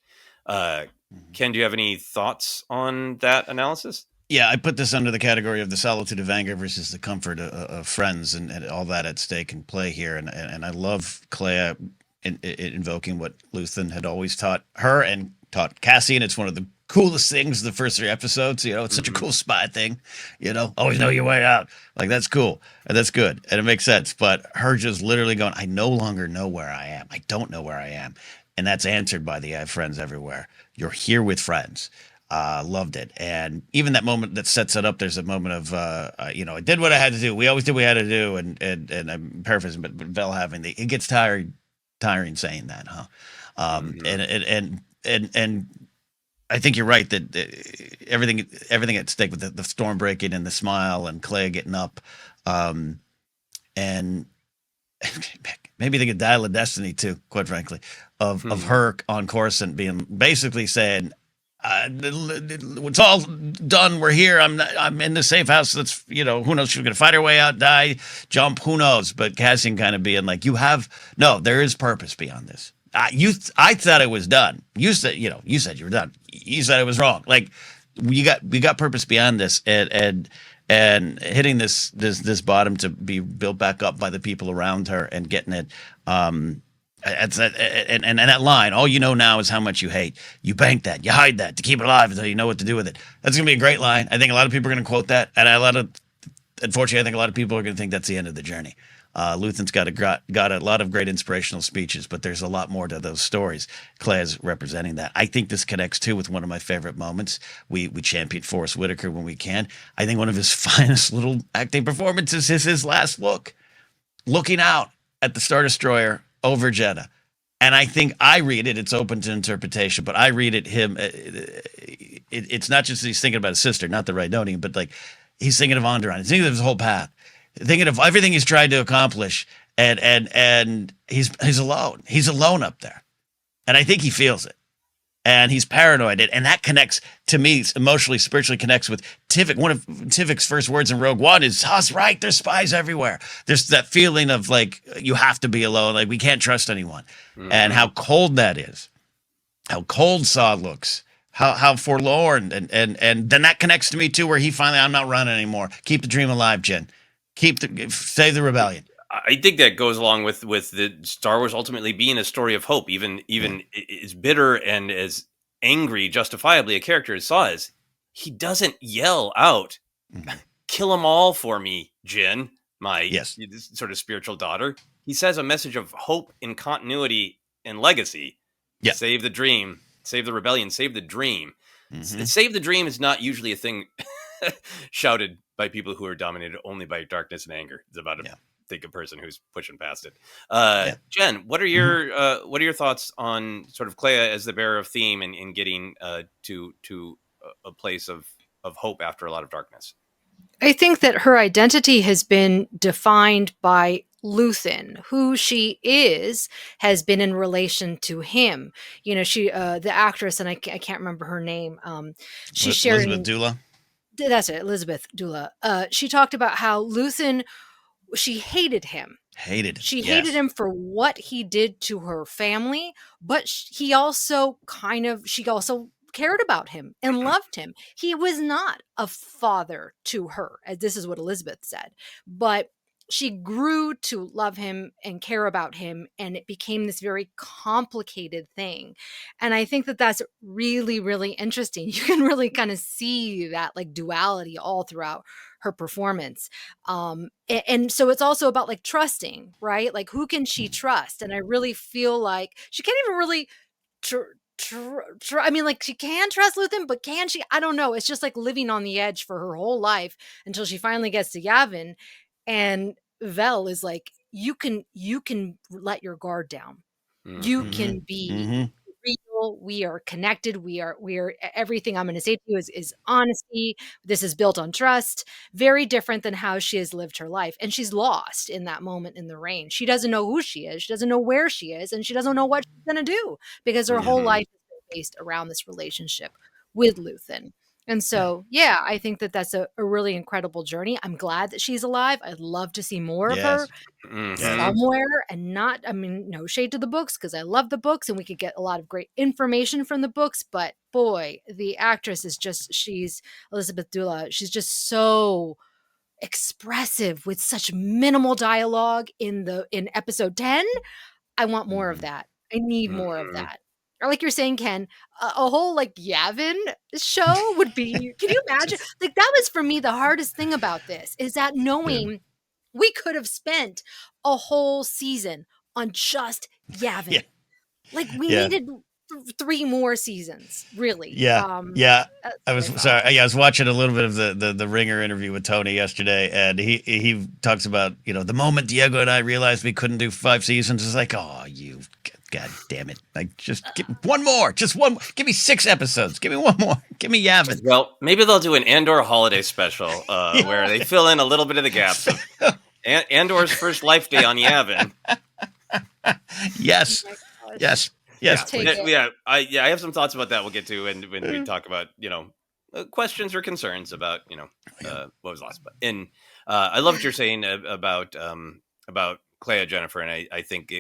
Ken, do you have any thoughts on that analysis? Yeah, I put this under the category of the solitude of anger versus the comfort of friends, and all that at stake and play here. And I love Clea invoking what Luthen had always taught her and taught Cassie, and it's one of the coolest things of the first 3 episodes. It's such a cool spy thing. Always know your way out. Like, that's cool and that's good and it makes sense. But her just literally going, I no longer know where I am. I don't know where I am, and that's answered by the I have friends everywhere. You're here with friends. Loved it. And even that moment that sets it up, there's a moment of, I did what I had to do. We always did what we had to do. And I'm paraphrasing, but Vel having it gets tiring saying that, huh? And I think you're right that everything at stake with the storm breaking and the smile and Clea getting up, and maybe they could dial a destiny too. Quite frankly, of her on Coruscant being basically saying, "It's all done. We're here. I'm in the safe house. Let's who knows? She's gonna fight her way out, die, jump. Who knows?" But Cassian kind of being like, there is purpose beyond this. I thought it was done. You said you were done. You said it was wrong. Like we got purpose beyond this, and hitting this bottom to be built back up by the people around her and getting it. And that line, all you know now is how much you hate. You bank that, you hide that to keep it alive until you know what to do with it. That's gonna be a great line. I think a lot of people are gonna quote that, and unfortunately, I think a lot of people are gonna think that's the end of the journey. Luthen's got a lot of great inspirational speeches, but there's a lot more to those stories. Clea's representing that. I think this connects too with one of my favorite moments. We champion Forrest Whitaker when we can. I think one of his finest little acting performances is his last looking out at the Star Destroyer over Jeddah. And I think I read it. It's open to interpretation, but I read it him. It's not just that he's thinking about his sister, not the Rhydonian, but like he's thinking of Andor. He's thinking of his whole path. Thinking of everything he's tried to accomplish, and he's alone. He's alone up there, and I think he feels it, and he's paranoid. And that connects to me emotionally, spiritually connects with Tivik. One of Tivik's first words in Rogue One is, "Us, right? There's spies everywhere." There's that feeling of like you have to be alone, like we can't trust anyone, and how cold that is, how cold Saw looks. How forlorn, and then that connects to me too, where he finally, I'm not running anymore. Keep the dream alive, Jen. Save the rebellion. I think that goes along with the Star Wars ultimately being a story of hope. Even as bitter and as angry, justifiably, a character as Saw is, he doesn't yell out, "Kill them all for me, Jin, my sort of spiritual daughter." He says a message of hope and continuity and legacy. Yeah. Save the dream, save the rebellion, save the dream. Save the dream is not usually a thing shouted by people who are dominated only by darkness and anger. It's about a person who's pushing past it. Jen, what are your thoughts on sort of Clea as the bearer of theme and getting to a place of hope after a lot of darkness? I think that her identity has been defined by Luthen. Who she is has been in relation to him. She, the actress, and I can't remember her name. She shared Elizabeth Dula. That's it, Elizabeth Dula. She talked about how Luthen, she hated him. She hated him for what he did to her family, but she also cared about him and loved him. He was not a father to her, as this is what Elizabeth said, but she grew to love him and care about him, and it became this very complicated thing. And I think that that's really, really interesting. You can really kind of see that like duality all throughout her performance. And so it's also about like trusting, right? Like who can she trust? And I really feel like she can't even really I mean, like she can trust Luthen, but can she? I don't know. It's just like living on the edge for her whole life until she finally gets to Yavin. And Vel is like, you can let your guard down. You can be real. We are connected. We are everything I'm going to say to you is honesty. This is built on trust. Very different than how she has lived her life. And she's lost in that moment in the rain. She doesn't know who she is. She doesn't know where she is. And she doesn't know what she's going to do because her whole life is based around this relationship with Luthen. And so, I think that that's a really incredible journey. I'm glad that she's alive. I'd love to see more of her somewhere, and no shade to the books because I love the books and we could get a lot of great information from the books. But boy, the actress is she's Elizabeth Dula. She's just so expressive with such minimal dialogue in episode 10. I want more of that. I need more of that. Or like you're saying, Ken, a whole like Yavin show would be, can you imagine? Like that was for me the hardest thing about this is that knowing we could have spent a whole season on just Yavin. Like we needed 3 more seasons, really. Yeah, yeah. I was thought. sorry. Yeah, I was watching a little bit of the Ringer interview with Tony yesterday, and he talks about the moment Diego and I realized we couldn't do 5 seasons. It's like, oh, you, God damn it! Like, just give one more, just one. Give me 6 episodes. Give me one more. Give me Yavin. Well, maybe they'll do an Andor holiday special Yeah. where they fill in a little bit of the gaps of Andor's first life day on Yavin. Yes, Oh my gosh. yes, Yeah, yes. Take Please. it. I have some thoughts about that. We'll get to when we talk about questions or concerns about what was lost. But I love what you're saying about Clea Jennifer, and I think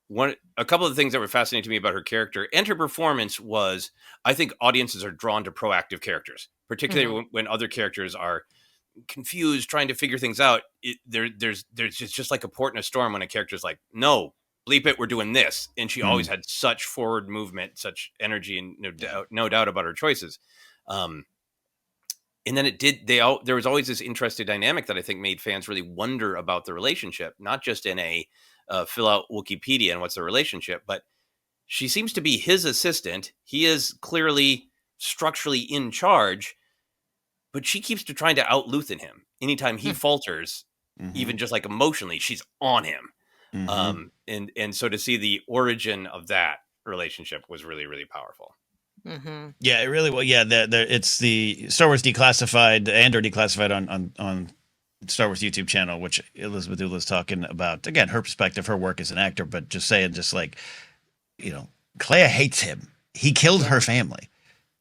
a couple of the things that were fascinating to me about her character and her performance was I think audiences are drawn to proactive characters, particularly when other characters are confused, trying to figure things out. There's just like a port in a storm when a character's like, no, bleep it, we're doing this. And she always had such forward movement, such energy, and no doubt about her choices. And then there was always this interesting dynamic that I think made fans really wonder about the relationship, not just in a fill out Wikipedia and what's the relationship, but she seems to be his assistant. He is clearly structurally in charge, but she keeps trying to out-Luthen him. Anytime he falters, even just like emotionally, she's on him. And so to see the origin of that relationship was really, really powerful. Yeah, it really. Well, yeah, it's the Star Wars Declassified, Andor Declassified on Star Wars YouTube channel, which Elizabeth Ula's talking about. Again, her perspective, her work as an actor, but just saying, just like, Clea hates him. He killed her family.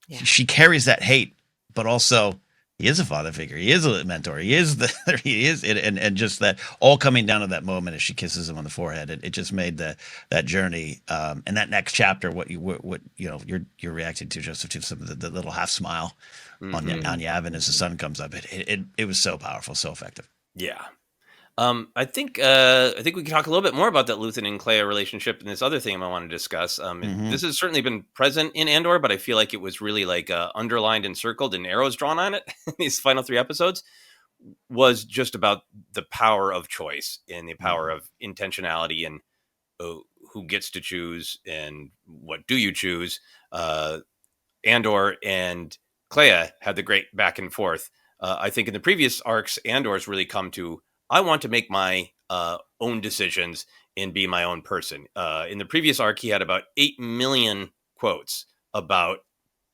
Yeah. She carries that hate, but also he is a father figure. He is a mentor. He is and just that all coming down to that moment as she kisses him on the forehead. It just made that journey and that next chapter. What you're reacting to, Joseph, to some of the little half smile on Yavin as the sun comes up. It was so powerful, so effective. Yeah. I think we can talk a little bit more about that Luthen and Clea relationship and this other thing I want to discuss. This has certainly been present in Andor, but I feel like it was really like underlined and circled and arrows drawn on it. These final 3 episodes was just about the power of choice and the power of intentionality and who gets to choose and what do you choose. Andor and Clea had the great back and forth. I think in the previous arcs, Andor's really come to, I want to make my own decisions and be my own person. In the previous arc, he had about 8 million quotes about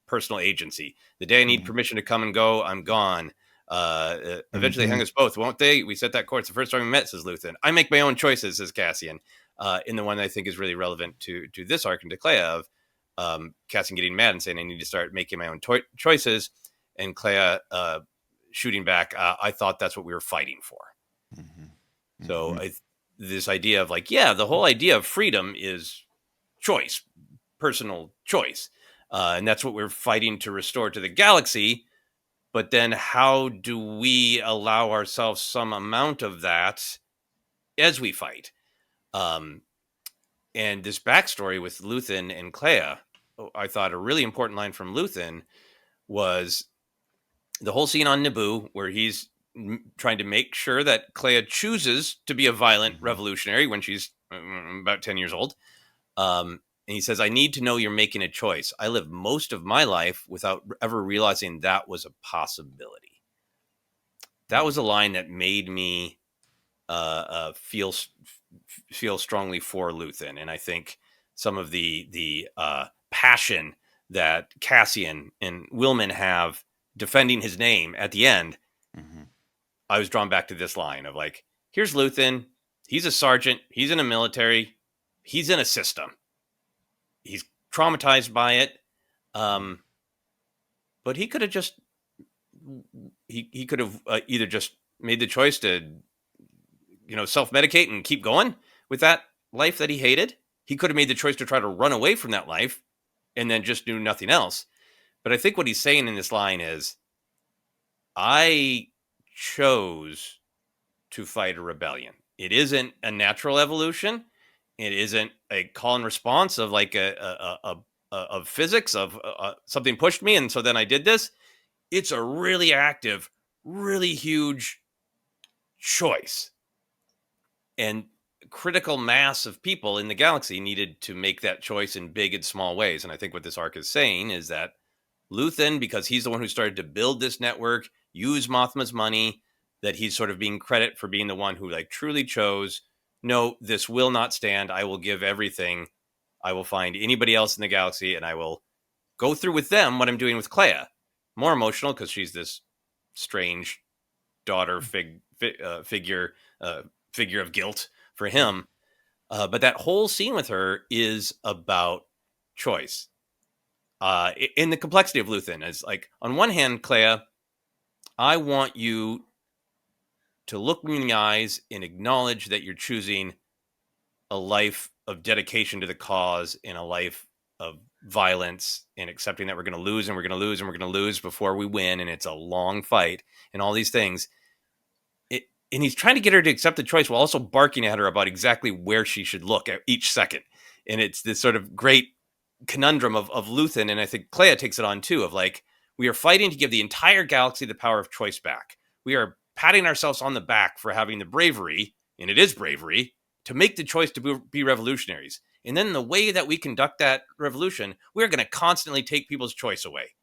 personal agency. The day I need permission to come and go, I'm gone. Eventually they hang us both, won't they? We set that course the first time we met, says Luthen. I make my own choices, says Cassian. In the one that I think is really relevant to this arc and to Clea of Cassian getting mad and saying, I need to start making my own choices. And Clea shooting back, I thought that's what we were fighting for. So this idea of like, the whole idea of freedom is choice, personal choice. And that's what we're fighting to restore to the galaxy. But then how do we allow ourselves some amount of that as we fight? And this backstory with Luthen and Clea, I thought a really important line from Luthen was the whole scene on Naboo where he's trying to make sure that Clea chooses to be a violent revolutionary when she's about 10 years old. And he says, I need to know you're making a choice. I lived most of my life without ever realizing that was a possibility. That was a line that made me feel strongly for Luthen. And I think some of the passion that Cassian and Willman have defending his name at the end, I was drawn back to this line of like, here's Luthen. He's a sergeant. He's in a military. He's in a system. He's traumatized by it. But he could have just, he could have either just made the choice to, self-medicate and keep going with that life that he hated. He could have made the choice to try to run away from that life and then just do nothing else. But I think what he's saying in this line is, I chose to fight a rebellion. It isn't a natural evolution. It isn't a call and response of like of physics of something pushed me. And so then I did this. It's a really active, really huge choice. And critical mass of people in the galaxy needed to make that choice in big and small ways. And I think what this arc is saying is that Luthen, because he's the one who started to build this network, use Mothma's money, that he's sort of being credit for being the one who like truly chose, no, this will not stand. I will give everything. I will find anybody else in the galaxy and I will go through with them what I'm doing with Clea. More emotional because she's this strange daughter figure of guilt for him. But that whole scene with her is about choice. In the complexity of Luthen, is like, on one hand, Clea, I want you to look me in the eyes and acknowledge that you're choosing a life of dedication to the cause and a life of violence, and accepting that we're going to lose and we're going to lose and we're going to lose before we win. And it's a long fight and all these things. And he's trying to get her to accept the choice while also barking at her about exactly where she should look at each second. And it's this sort of great conundrum of Luthen. And I think Clea takes it on too, of like, we are fighting to give the entire galaxy the power of choice back. We are patting ourselves on the back for having the bravery, and it is bravery, to make the choice to be revolutionaries. And then the way that we conduct that revolution, we're going to constantly take people's choice away.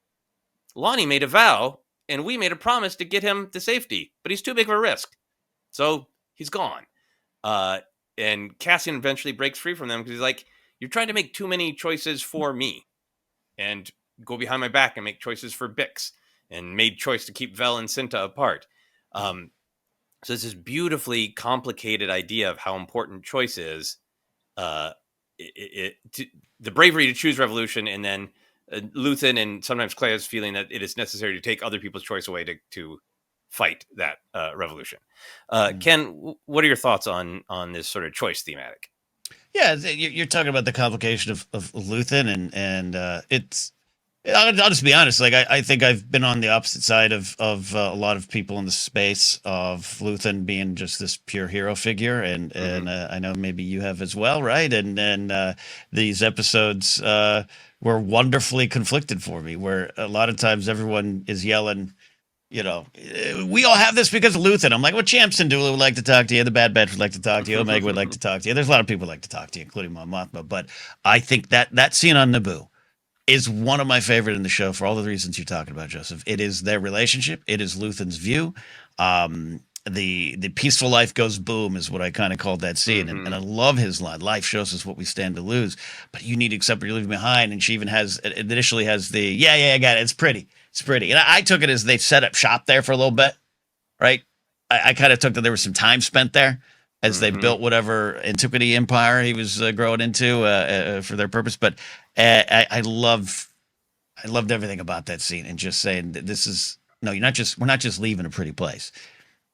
Lonnie made a vow, and we made a promise to get him to safety, but he's too big of a risk. So he's gone. And Cassian eventually breaks free from them because he's like, you're trying to make too many choices for me and go behind my back and make choices for Bix, and made choice to keep Vel and Cinta apart. So it's this beautifully complicated idea of how important choice is. The bravery to choose revolution, and then Luthen and sometimes Clea's feeling that it is necessary to take other people's choice away to fight that revolution. Ken, what are your thoughts on this sort of choice thematic? Yeah, you're talking about the complication of Luthen, and it's. I'll just be honest. Like I think I've been on the opposite side of a lot of people in the space of Luthen being just this pure hero figure, and I know maybe you have as well, right? And these episodes were wonderfully conflicted for me, where a lot of times everyone is yelling, you know, we all have this because of Luthen. I'm like, well, Champ Syndulla would like to talk to you. The Bad Batch would like to talk to you. Omega would like to talk to you. There's a lot of people who like to talk to you, including Mon Mothma. But I think that scene on Naboo is one of my favorite in the show for all the reasons you're talking about, Joseph. It is their relationship. It is Luthen's view. The peaceful life goes boom is what I kind of called that scene. And I love his line. Life shows us what we stand to lose, but you need to accept what you're leaving behind. And she even initially has the, yeah, I got it. It's pretty. It's pretty. And I took it as they set up shop there for a little bit, right? I kind of took that there was some time spent there as they built whatever antiquity empire he was growing into for their purpose. But I loved everything about that scene, and just saying that we're not just leaving a pretty place.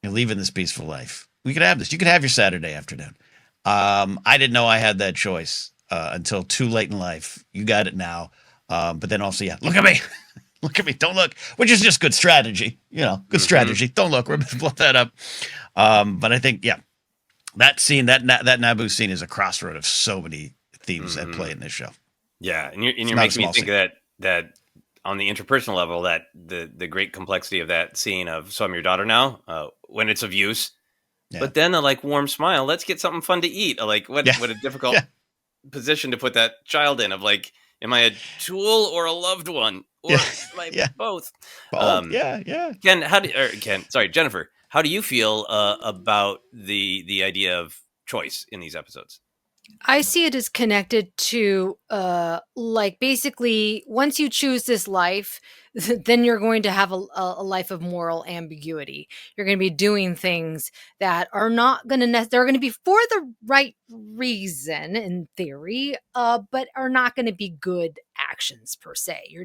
You're leaving this peaceful life. We could have this. You could have your Saturday afternoon. I didn't know I had that choice until too late in life. You got it now. But then also, yeah, look at me. Look at me. Don't look, which is just good strategy. Good strategy. Don't look. We're going to blow that up. But I think, yeah, that scene, that Naboo scene is a crossroad of so many themes that play in this show. Yeah, and you're making me think of that on the interpersonal level, that the great complexity of that scene of, so I'm your daughter now, when it's of use, but then a like warm smile, let's get something fun to eat. Like what a difficult position to put that child in, of like, am I a tool or a loved one, or am I both? Jennifer, how do you feel about the idea of choice in these episodes? I see it as connected to like, basically, once you choose this life, then you're going to have a life of moral ambiguity. You're going to be doing things that are not going to they're going to be for the right reason in theory, but are not going to be good actions per se.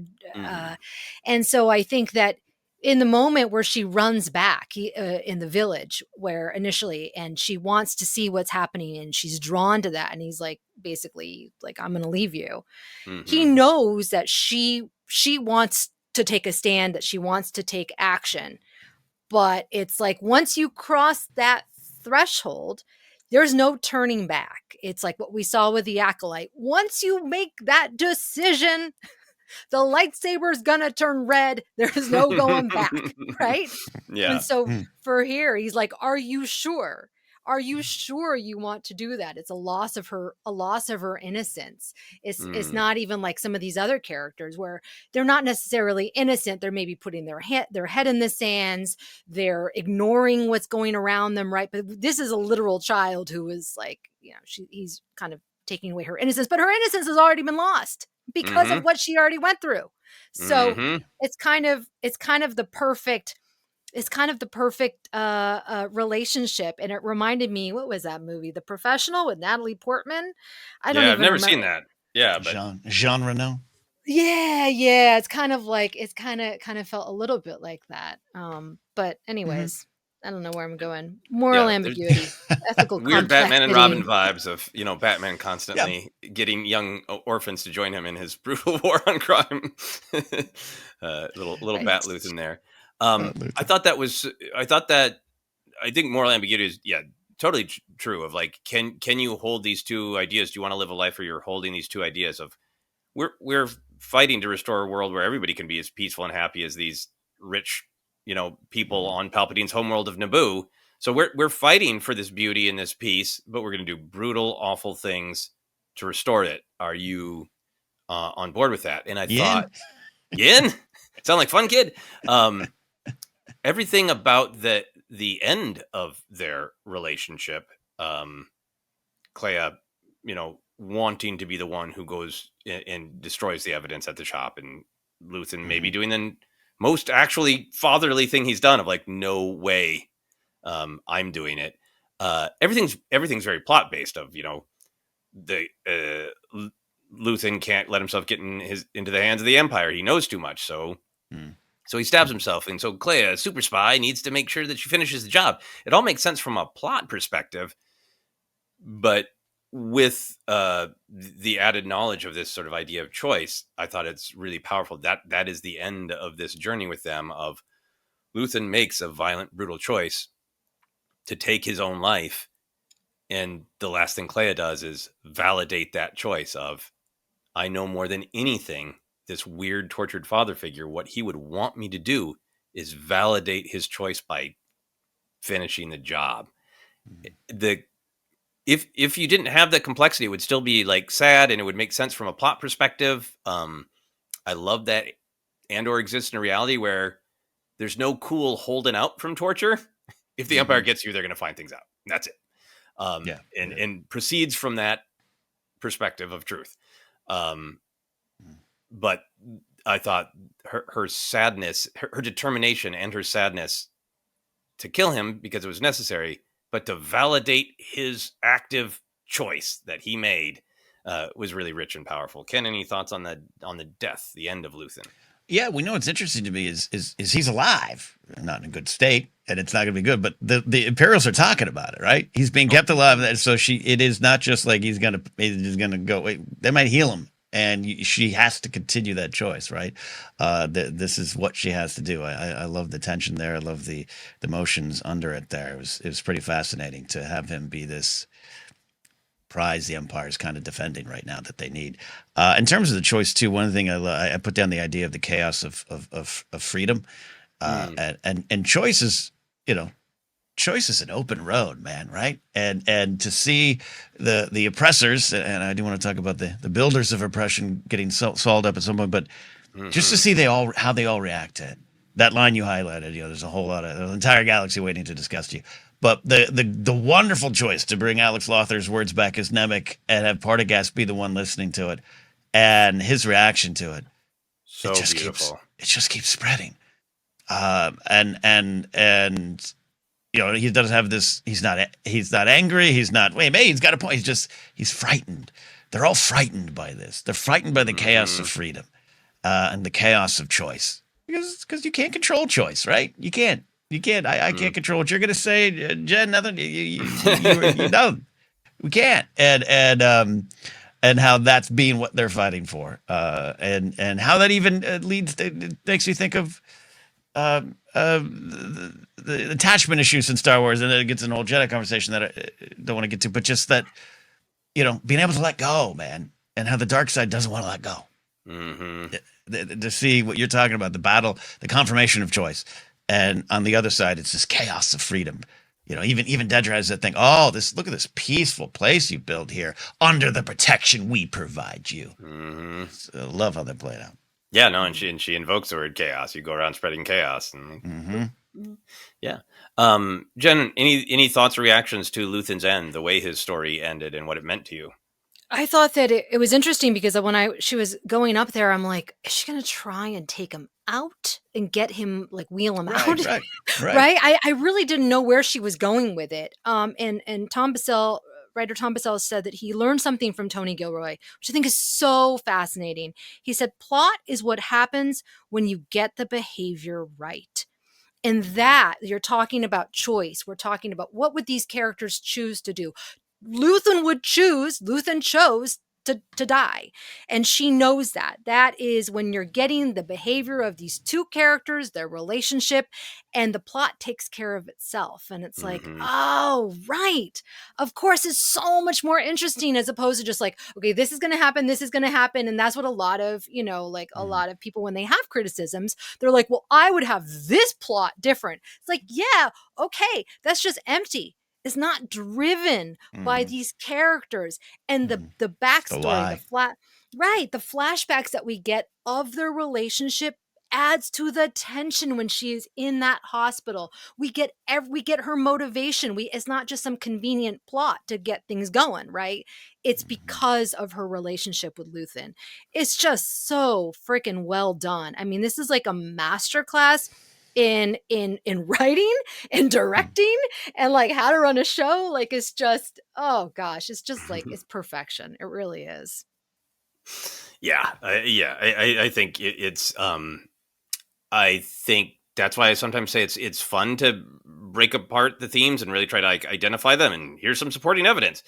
And so I think that in the moment where she runs back in the village where initially, and she wants to see what's happening, and she's drawn to that, and he's like, basically like, I'm going to leave you. He knows that she wants to take a stand, that she wants to take action. But it's like, once you cross that threshold, there's no turning back. It's like what we saw with the Acolyte. Once you make that decision, the lightsaber's gonna turn red. There's no going back, right? Yeah. And so for here, he's like, are you sure? are you sure you want to do that? It's a loss of her innocence. It's not even like some of these other characters where they're not necessarily innocent. They're maybe putting their head in the sands. They're ignoring what's going around them, right? But this is a literal child who is like, he's kind of taking away her innocence, but her innocence has already been lost because of what she already went through. So it's kind of the perfect relationship. And it reminded me, what was that movie? The Professional with Natalie Portman. I've never seen that. Yeah, but Jean Reno. Yeah. It's kind of felt a little bit like that. But anyways, I don't know where I'm going. Moral ambiguity, ethical weird complexity. Batman and Robin vibes of Batman constantly getting young orphans to join him in his brutal war on crime. Little Bat Luth in there. I think moral ambiguity is totally true. Of like, can you hold these two ideas? Do you want to live a life where you're holding these two ideas of we're fighting to restore a world where everybody can be as peaceful and happy as these rich people on Palpatine's homeworld of Naboo. So we're fighting for this beauty and this peace, but we're going to do brutal, awful things to restore it. Are you on board with that? And I thought, Yin, sound like fun, kid. Everything about the end of their relationship, Clea, wanting to be the one who goes and destroys the evidence at the shop, and Luthen maybe doing the most actually fatherly thing he's done of like, no way, I'm doing it. Everything's very plot based of, the Luthen can't let himself get into the hands of the Empire. He knows too much. So he stabs himself. And so Clea, a super spy, needs to make sure that she finishes the job. It all makes sense from a plot perspective, but with the added knowledge of this sort of idea of choice, I thought it's really powerful. That is the end of this journey with them of Luthen makes a violent, brutal choice to take his own life. And the last thing Clea does is validate that choice of, I know more than anything, this weird, tortured father figure, what he would want me to do is validate his choice by finishing the job. If you didn't have that complexity, it would still be like sad and it would make sense from a plot perspective. I love that Andor exists in a reality where there's no cool holding out from torture. If the Empire gets you, they're going to find things out. That's it. And proceeds from that perspective of truth. But I thought her sadness, her determination and her sadness to kill him because it was necessary, but to validate his active choice that he made was really rich and powerful. Ken, any thoughts on the death, the end of Luthen? Yeah, we know what's interesting to me is he's alive, not in a good state, and it's not going to be good. But the Imperials are talking about it, right? He's being kept alive, so it is not just like he's gonna go. Wait, they might heal him, and she has to continue that choice, right? This is what she has to do. I love the tension there. I love the emotions under it. There, it was pretty fascinating to have him be this prize the Empire is kind of defending right now that they need. In terms of the choice too, one thing I put down the idea of the chaos of freedom, and choice is, choice is an open road, man, right? And to see the oppressors, and I do want to talk about the builders of oppression getting swallowed up at some point, but just to see how they all react to it. That line you highlighted, there's a whole lot of the entire galaxy waiting to discuss you. But the wonderful choice to bring Alex Lothar's words back as Nemec and have Partagast be the one listening to it, and his reaction to it, so beautiful. It just keeps spreading, and he doesn't have this. He's not angry. He's not. Wait, he's got a point. He's frightened. They're all frightened by this. They're frightened by the chaos of freedom, and the chaos of choice, because you can't control choice, right? You can't. I can't control what you're going to say, Jen. Nothing. You don't. We can't. And how that's being what they're fighting for. And how that even makes you think of the attachment issues in Star Wars, and then it gets an old Jedi conversation that I don't want to get to, but just that, being able to let go, man, and how the dark side doesn't want to let go. To see what you're talking about, the battle, the confirmation of choice. And on the other side, it's this chaos of freedom. even Dedra has that thing. Oh, look at this peaceful place you built here under the protection we provide you. Mm-hmm. So I love how they play it out. Yeah, no, and she invokes the word chaos. You go around spreading chaos, and yeah. Jen, any thoughts or reactions to Luthen's end, the way his story ended, and what it meant to you? I thought that it was interesting because when she was going up there, I'm like, is she going to try and take him out and get him, like, wheel him out? Right. Right? I really didn't know where she was going with it. And Tom Bissell, writer Tom Bissell, said that he learned something from Tony Gilroy, which I think is so fascinating. He said, plot is what happens when you get the behavior right. And that you're talking about choice. We're talking about what would these characters choose to do. Luthen chose to die. And she knows that. That is when you're getting the behavior of these two characters, their relationship, and the plot takes care of itself. And it's like, oh, right. Of course, it's so much more interesting as opposed to just like, okay, this is going to happen, this is going to happen. And that's what a lot of, a lot of people, when they have criticisms, they're like, well, I would have this plot different. It's like, yeah, okay, that's just empty. Is not driven by these characters and the backstory, the flashbacks that we get of their relationship adds to the tension when she is in that hospital. We get her motivation. It's not just some convenient plot to get things going, right? It's because of her relationship with Luthen. It's just so freaking well done. I mean, this is like a masterclass in writing and directing and like how to run a show. Like, it's just, oh gosh, it's just like, it's perfection. It really is. I think it's I think that's why I sometimes say it's fun to break apart the themes and really try to like identify them, and here's some supporting evidence.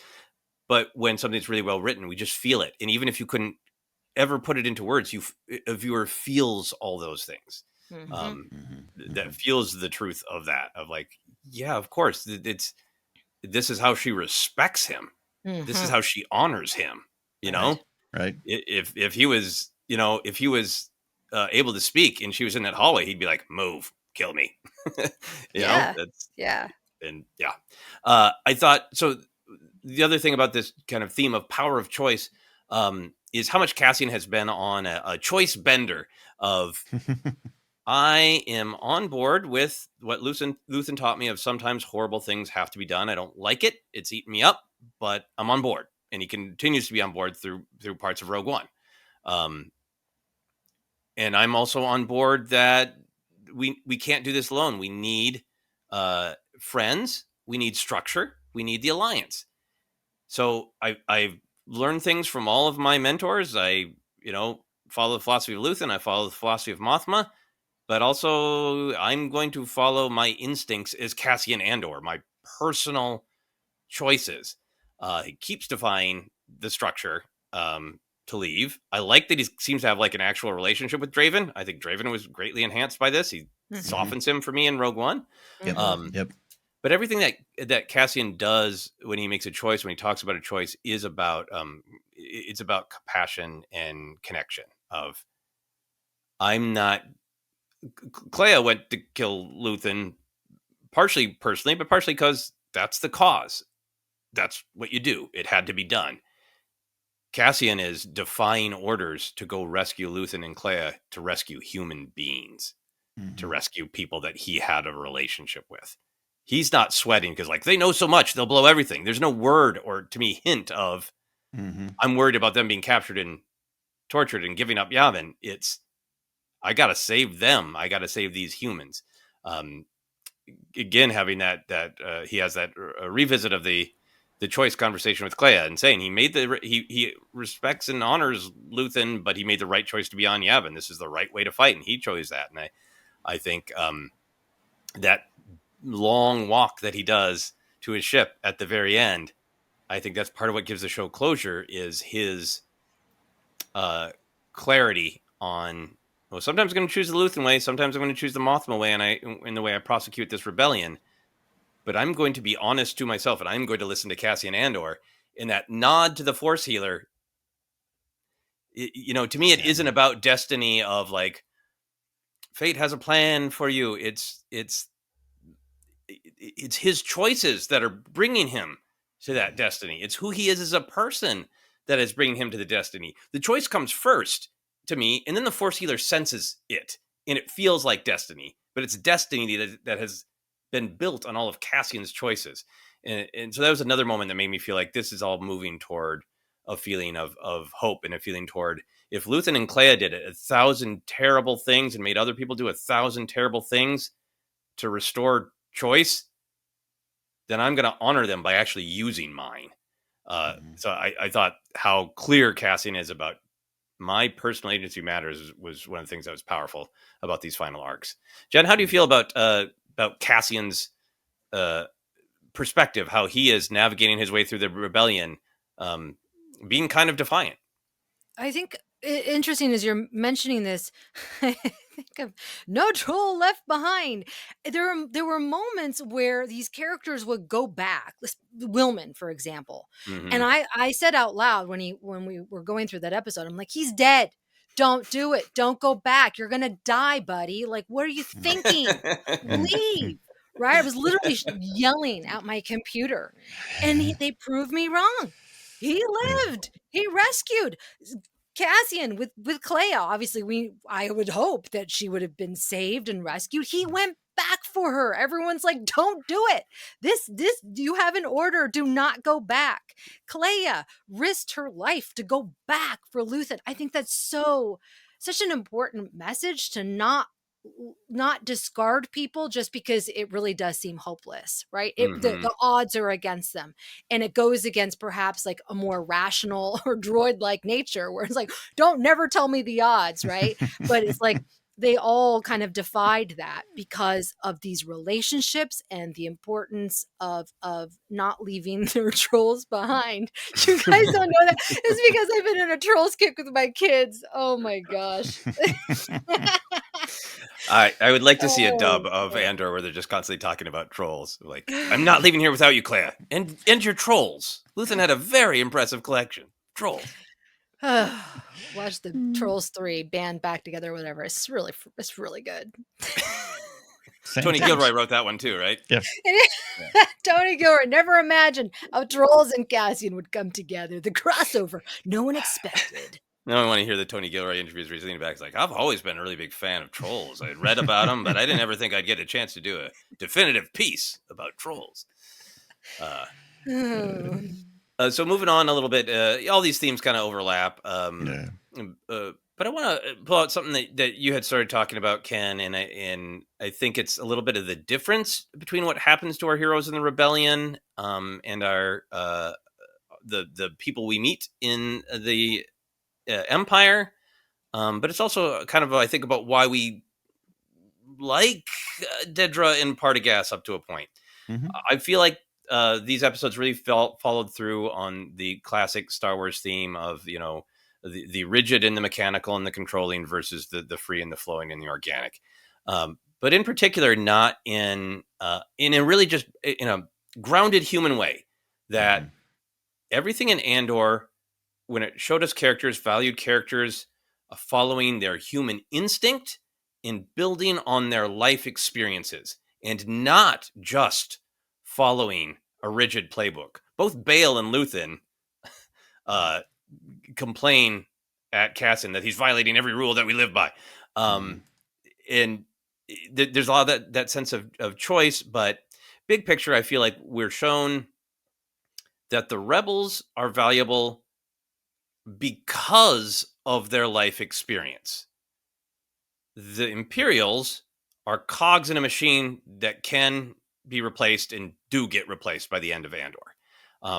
But when something's really well written, we just feel it. And even if you couldn't ever put it into words, a viewer feels all those things. That feels the truth of that, of like, yeah, of course, this is how she respects him. This is how she honors him, know? Right. If he was, if he was able to speak and she was in that hallway, he'd be like, move, kill me. you know? And I thought, so the other thing about this kind of theme of power of choice is how much Cassian has been on a choice bender of I am on board with what Luthen taught me of sometimes horrible things have to be done. I don't like it. It's eaten me up, but I'm on board. And he continues to be on board through parts of Rogue One. And I'm also on board that we can't do this alone. We need friends. We need structure. We need the alliance. So I've learned things from all of my mentors. I follow the philosophy of Luthen. I follow the philosophy of Mothma. But also, I'm going to follow my instincts as Cassian Andor, my personal choices. He keeps defying the structure to leave. I like that he seems to have like an actual relationship with Draven. I think Draven was greatly enhanced by this. He softens him for me in Rogue One. Yep. But everything that Cassian does when he makes a choice, when he talks about a choice, is about it's about compassion and connection. Of I'm not. Clea went to kill Luthen partially personally, but partially because that's the cause. That's what you do. It had to be done. Cassian is defying orders to go rescue Luthen and Clea, to rescue human beings, to rescue people that he had a relationship with. He's not sweating because, like, they know so much, they'll blow everything. There's no word or, to me, hint of, I'm worried about them being captured and tortured and giving up Yavin. It's, I got to save them. I got to save these humans. Again, having that he has that revisit of the choice conversation with Clea and saying he respects and honors Luthen, but he made the right choice to be on Yavin. This is the right way to fight, and he chose that. And I think that long walk that he does to his ship at the very end, I think that's part of what gives the show closure, is his clarity on, well, sometimes I'm going to choose the Luthen way, sometimes I'm going to choose the Mothma way, and in the way I prosecute this rebellion. But I'm going to be honest to myself, and I'm going to listen to Cassian Andor. In that nod to the Force healer, to me, it isn't about destiny of like, fate has a plan for you. It's it's his choices that are bringing him to that destiny. It's who he is as a person that is bringing him to the destiny. The choice comes first to me, and then the Force healer senses it, and it feels like destiny, but it's destiny that has been built on all of Cassian's choices. And so that was another moment that made me feel like this is all moving toward a feeling of hope, and a feeling toward, if Luthen and Clea did it 1,000 terrible things and made other people do 1,000 terrible things to restore choice, then I'm going to honor them by actually using mine. So I thought how clear Cassian is about my personal agency matters was one of the things that was powerful about these final arcs. Jen, how do you feel about Cassian's perspective, how he is navigating his way through the rebellion, being kind of defiant? I think interesting as you're mentioning this, I think of No Troll Left Behind. There were moments where these characters would go back. Wilman, for example, and I said out loud when we were going through that episode, I'm like, he's dead. Don't do it. Don't go back. You're gonna die, buddy. Like, what are you thinking? Leave. Right? I was literally yelling at my computer, and they proved me wrong. He lived. He rescued Cassian with Clea. Obviously, I would hope that she would have been saved and rescued. He went back for her. Everyone's like, don't do it. This you have an order. Do not go back. Clea risked her life to go back for Luthen. I think that's such an important message, to not discard people just because it really does seem hopeless, right? The odds are against them, and it goes against perhaps like a more rational or droid like nature, where it's like, don't never tell me the odds, right? But it's like they all kind of defied that because of these relationships and the importance of not leaving their trolls behind. You guys don't know that. It's because I've been in a trolls kick with my kids. Oh my gosh. I would like to see a dub of Andor where they're just constantly talking about trolls. Like, I'm not leaving here without you, Clea. And your trolls. Luthen had a very impressive collection. Trolls. Watch the Trolls 3 band back together, whatever. It's really good. Tony Gilroy wrote that one too, right? Yep. Tony Gilroy never imagined how Trolls and Cassian would come together. The crossover no one expected. Now I want to hear the Tony Gilroy interviews where he's leaning back. He's like, I've always been a really big fan of trolls. I'd read about them, but I didn't ever think I'd get a chance to do a definitive piece about trolls. So moving on a little bit, all these themes kind of overlap. But I want to pull out something that you had started talking about, Ken, and I think it's a little bit of the difference between what happens to our heroes in the rebellion and our the people we meet in the Empire. But it's also kind of, I think, about why we like Dedra and Partagas up to a point. I feel like these episodes really followed through on the classic Star Wars theme of, you know, the rigid and the mechanical and the controlling versus the free and the flowing and the organic. But in particular, not in a really just in a grounded human way, that everything in Andor, when it showed us characters, valued characters, following their human instinct and building on their life experiences, and not just following a rigid playbook. Both Bail and Luthen complain at Cassian that he's violating every rule that we live by. And there's a lot of that sense of choice, but big picture, I feel like we're shown that the rebels are valuable because of their life experience. The Imperials are cogs in a machine that can be replaced and do get replaced by the end of Andor.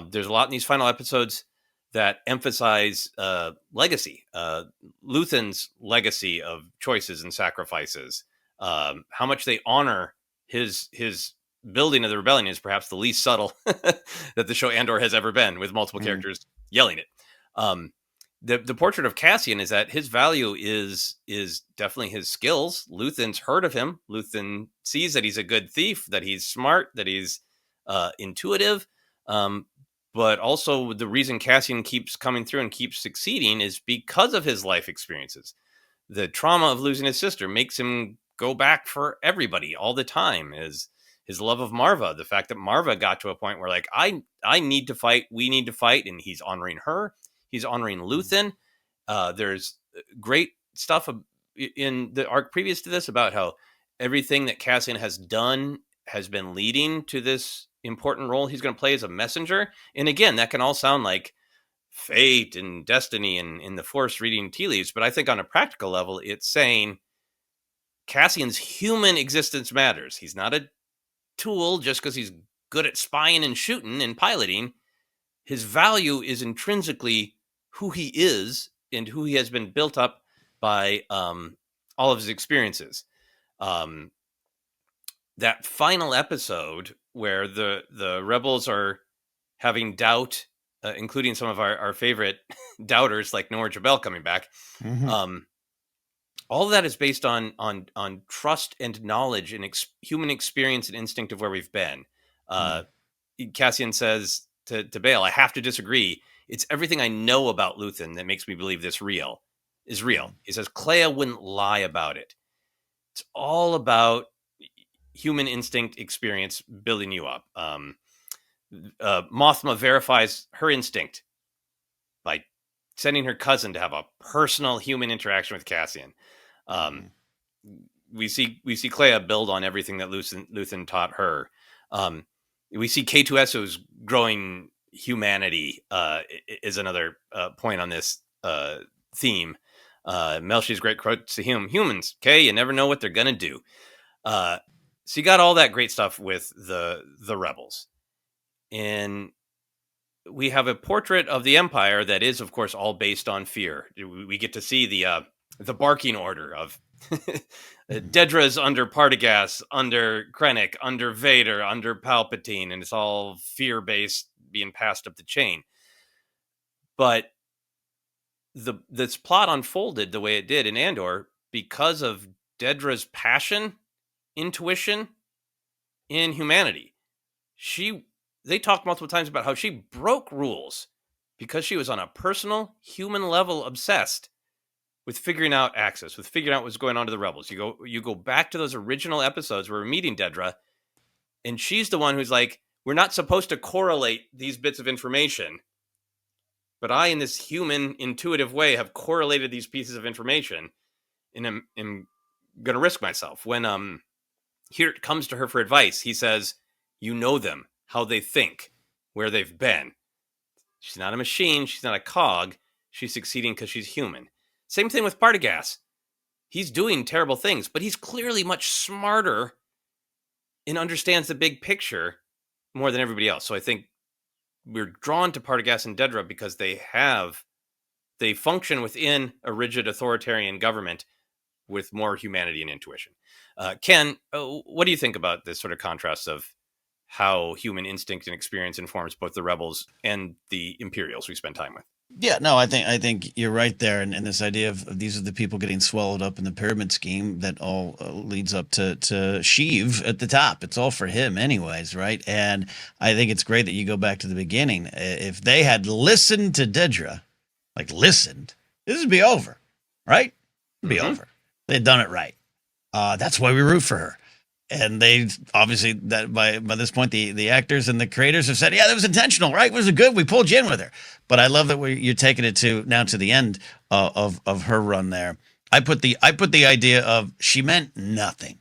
There's a lot in these final episodes that emphasize legacy, Luthen's legacy of choices and sacrifices. How much they honor his building of the rebellion is perhaps the least subtle that the show Andor has ever been, with multiple characters yelling it. The portrait of Cassian is that his value is definitely his skills. Luthen's heard of him. Luthen sees that he's a good thief, that he's smart, that he's intuitive. But also the reason Cassian keeps coming through and keeps succeeding is because of his life experiences. The trauma of losing his sister makes him go back for everybody all the time. his love of Marva, the fact that Marva got to a point where like I need to fight, we need to fight, and he's honoring her, he's honoring Luthen. There's great stuff in the arc previous to this about how everything that Cassian has done has been leading to this important role he's going to play as a messenger. And again, that can all sound like fate and destiny and in the Force reading tea leaves, but I think on a practical level, it's saying Cassian's human existence matters. He's not a tool just because he's good at spying and shooting and piloting. His value is intrinsically who he is and who he has been built up by all of his experiences. That final episode where the rebels are having doubt, including some of our favorite doubters like Nora Jabel coming back. Mm-hmm. All of that is based on trust and knowledge and human experience and instinct of where we've been. Cassian says to Bail, I have to disagree. It's everything I know about Luthen that makes me believe this is real. He says Clea wouldn't lie about it. It's all about human instinct experience building you up. Mothma verifies her instinct by sending her cousin to have a personal human interaction with Cassian. We see Clea build on everything that Luthen taught her. We see K2SO's growing humanity is another point on this theme. Melshi's great quote to him: "Humans, K, you never know what they're gonna do." So you got all that great stuff with the rebels, and we have a portrait of the Empire that is, of course, all based on fear. We get to see the barking order of Dedra's under Partagas, under Krennic, under Vader, under Palpatine, and it's all fear-based being passed up the chain. But this plot unfolded the way it did in Andor because of Dedra's passion, intuition, and humanity. They talked multiple times about how she broke rules because she was on a personal, human level obsessed with figuring out Axis, with figuring out what's going on to the rebels. You go back to those original episodes where we're meeting Dedra, and she's the one who's like, we're not supposed to correlate these bits of information, but I, in this human, intuitive way, have correlated these pieces of information, and am going to risk myself. When here it comes to her for advice, he says, you know them, how they think, where they've been. She's not a machine. She's not a cog. She's succeeding because she's human. Same thing with Partagas. He's doing terrible things, but he's clearly much smarter and understands the big picture more than everybody else. So I think we're drawn to Partagas and Dedra because they function within a rigid authoritarian government with more humanity and intuition. Ken, what do you think about this sort of contrast of how human instinct and experience informs both the rebels and the Imperials we spend time with? Yeah, no, I think you're right there, and this idea of these are the people getting swallowed up in the pyramid scheme that all leads up to Sheev at the top. It's all for him, anyways, right? And I think it's great that you go back to the beginning. If they had listened to Dedra, this would be over, right? It'd be over. They'd done it right. That's why we root for her. And they obviously that by this point the actors and the creators have said, yeah, that was intentional, right? Was it good? We pulled you in with her. But I love that you're taking it to the end of her run there. I put the idea of she meant nothing.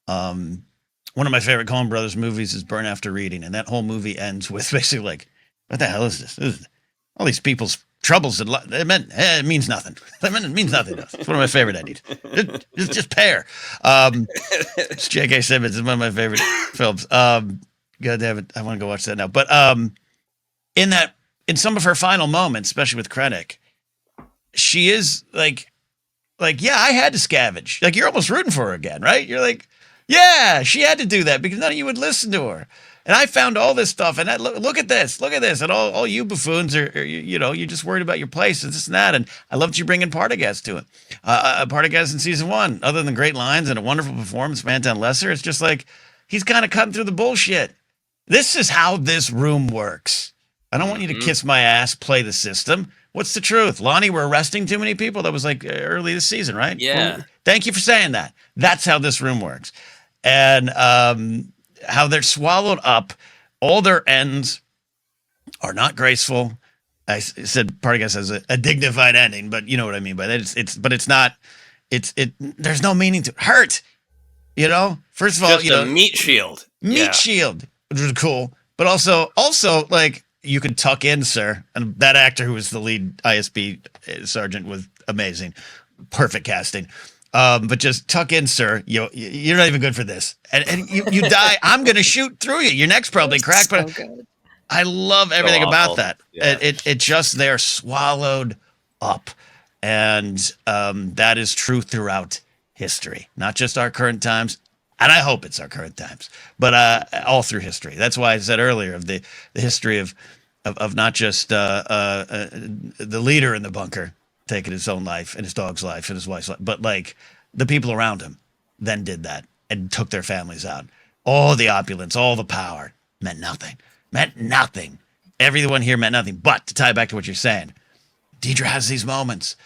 One of my favorite Coen Brothers movies is Burn After Reading, and that whole movie ends with basically like, what the hell is this? All these people's troubles it means nothing. It means nothing to us. It's one of my favorite endings. Just pair. It's J.K. Simmons is one of my favorite films. God damn it, I want to go watch that now. But in some of her final moments, especially with Krennic, she is like, yeah, I had to scavenge. Like, you're almost rooting for her again, right? You're like, yeah, she had to do that because none of you would listen to her. And I found all this stuff, and look at this, and all you buffoons are you're just worried about your place and this and that. And I love that you bring in Partagas to it. Partagas in season 1, other than great lines and a wonderful performance from Anton Lesser, it's just like he's kind of cutting through the bullshit. This is how this room works. I don't want you to kiss my ass, play the system. What's the truth? Lonnie, we're arresting too many people. That was like early this season, right? Yeah. Well, thank you for saying that. That's how this room works. And how they're swallowed up. All their ends are not graceful. Said Partagas has a dignified ending, but you know what I mean by that. But it's not. There's no meaning to it. Hurt. First of all, Just a meat shield. meat shield, which was cool, but also like you could tuck in, sir, and that actor who was the lead ISB sergeant was amazing, perfect casting. But just tuck in, sir. You're not even good for this, and you die. I'm gonna shoot through you. Your neck's probably cracked, So but good. I love everything about that. Yeah. It just they're swallowed up, and that is true throughout history, not just our current times. And I hope it's our current times, but all through history. That's why I said earlier of the history of not just the leader in the bunker taking his own life and his dog's life and his wife's life, but like the people around him then did that and took their families out. All the opulence, all the power meant nothing. Meant nothing. Everyone here meant nothing. But to tie back to what you're saying, Deidre has these moments.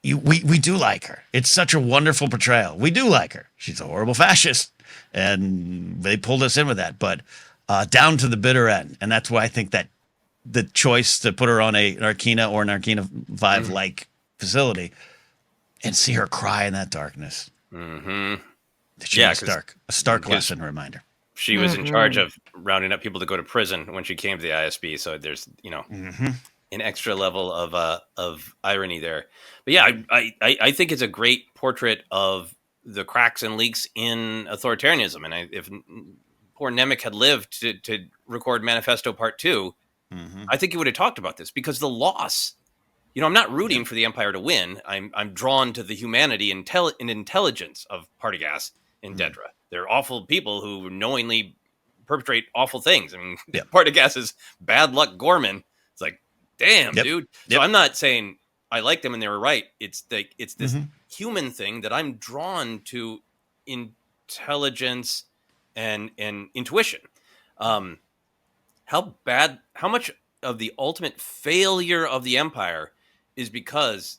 We do like her. It's such a wonderful portrayal. We do like her. She's a horrible fascist, and they pulled us in with that. But down to the bitter end, and that's why I think that the choice to put her on an Narkina or an Narkina 5 like facility and see her cry in that darkness. Mm-hmm. Yeah, a stark lesson reminder. She was in charge of rounding up people to go to prison when she came to the ISB. So there's, an extra level of irony there. But yeah, I think it's a great portrait of the cracks and leaks in authoritarianism. And if poor Nemec had lived to record Manifesto Part 2, I think he would have talked about this, because the loss, I'm not rooting for the Empire to win. I'm drawn to the humanity and intelligence of Partagas and Dedra. They're awful people who knowingly perpetrate awful things. I mean, Partagas is bad luck Gorman. It's like, damn, dude. So I'm not saying I like them and they were right. It's this human thing that I'm drawn to, intelligence and intuition. How much of the ultimate failure of the Empire is because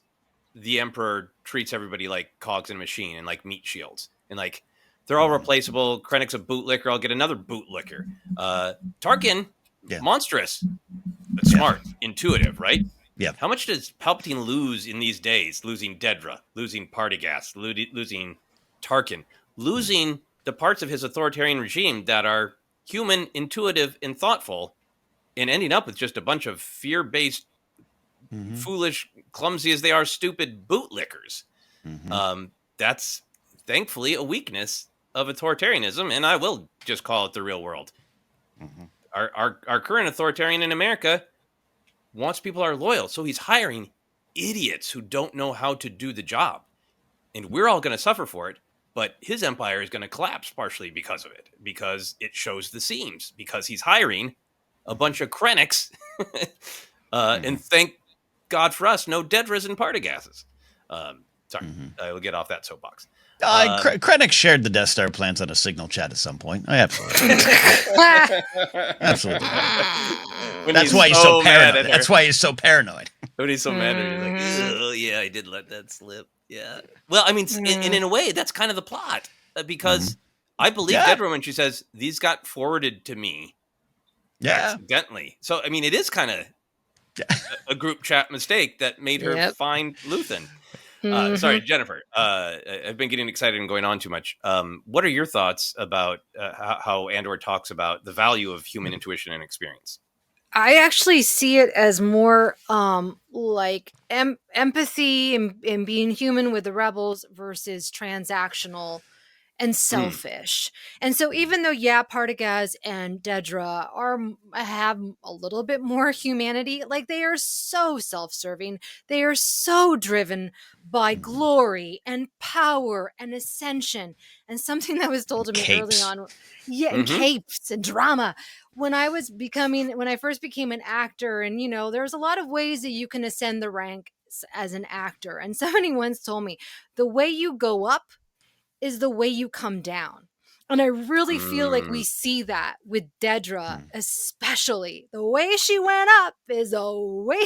the Emperor treats everybody like cogs in a machine and like meat shields, and like they're all replaceable. Krennic's a bootlicker. I'll get another bootlicker. Tarkin, monstrous, but smart, intuitive, right? Yeah. How much does Palpatine lose in these days? Losing Dedra, losing Partagas, losing Tarkin, losing the parts of his authoritarian regime that are human, intuitive, and thoughtful, and ending up with just a bunch of fear-based, foolish, clumsy as they are, stupid bootlickers. That's thankfully a weakness of authoritarianism, and I will just call it the real world. Our current authoritarian in America wants people are loyal, so he's hiring idiots who don't know how to do the job, and we're all going to suffer for it. But his empire is going to collapse partially because of it, because it shows the seams, because he's hiring a bunch of Krennics, and thank God for us, no Dedras and Partagasses. Sorry, I will get off that soapbox. Krennic shared the Death Star plans on a signal chat at some point. I absolutely, absolutely. That's why he's so paranoid. That's why he's so paranoid. When he's so mad at her, he's like, "Oh yeah, I did let that slip." Yeah. Well, I mean, in a way, that's kind of the plot, because I believe Dedra when she says these got forwarded to me accidentally. So I mean, it is kind of a group chat mistake that made her find Luthen. Sorry, Jennifer. I've been getting excited and going on too much. What are your thoughts about how Andor talks about the value of human intuition and experience? I actually see it as more like empathy and being human with the rebels versus transactional and selfish. And so even though Partagas and Dedra have a little bit more humanity, like they are so self-serving, they are so driven by glory and power and ascension. And something that was told to me early on, and capes and drama. When I first became an actor, and there's a lot of ways that you can ascend the ranks as an actor. And somebody once told me, the way you go up is the way you come down. And I really feel like we see that with Dedra, especially. The way she went up is the way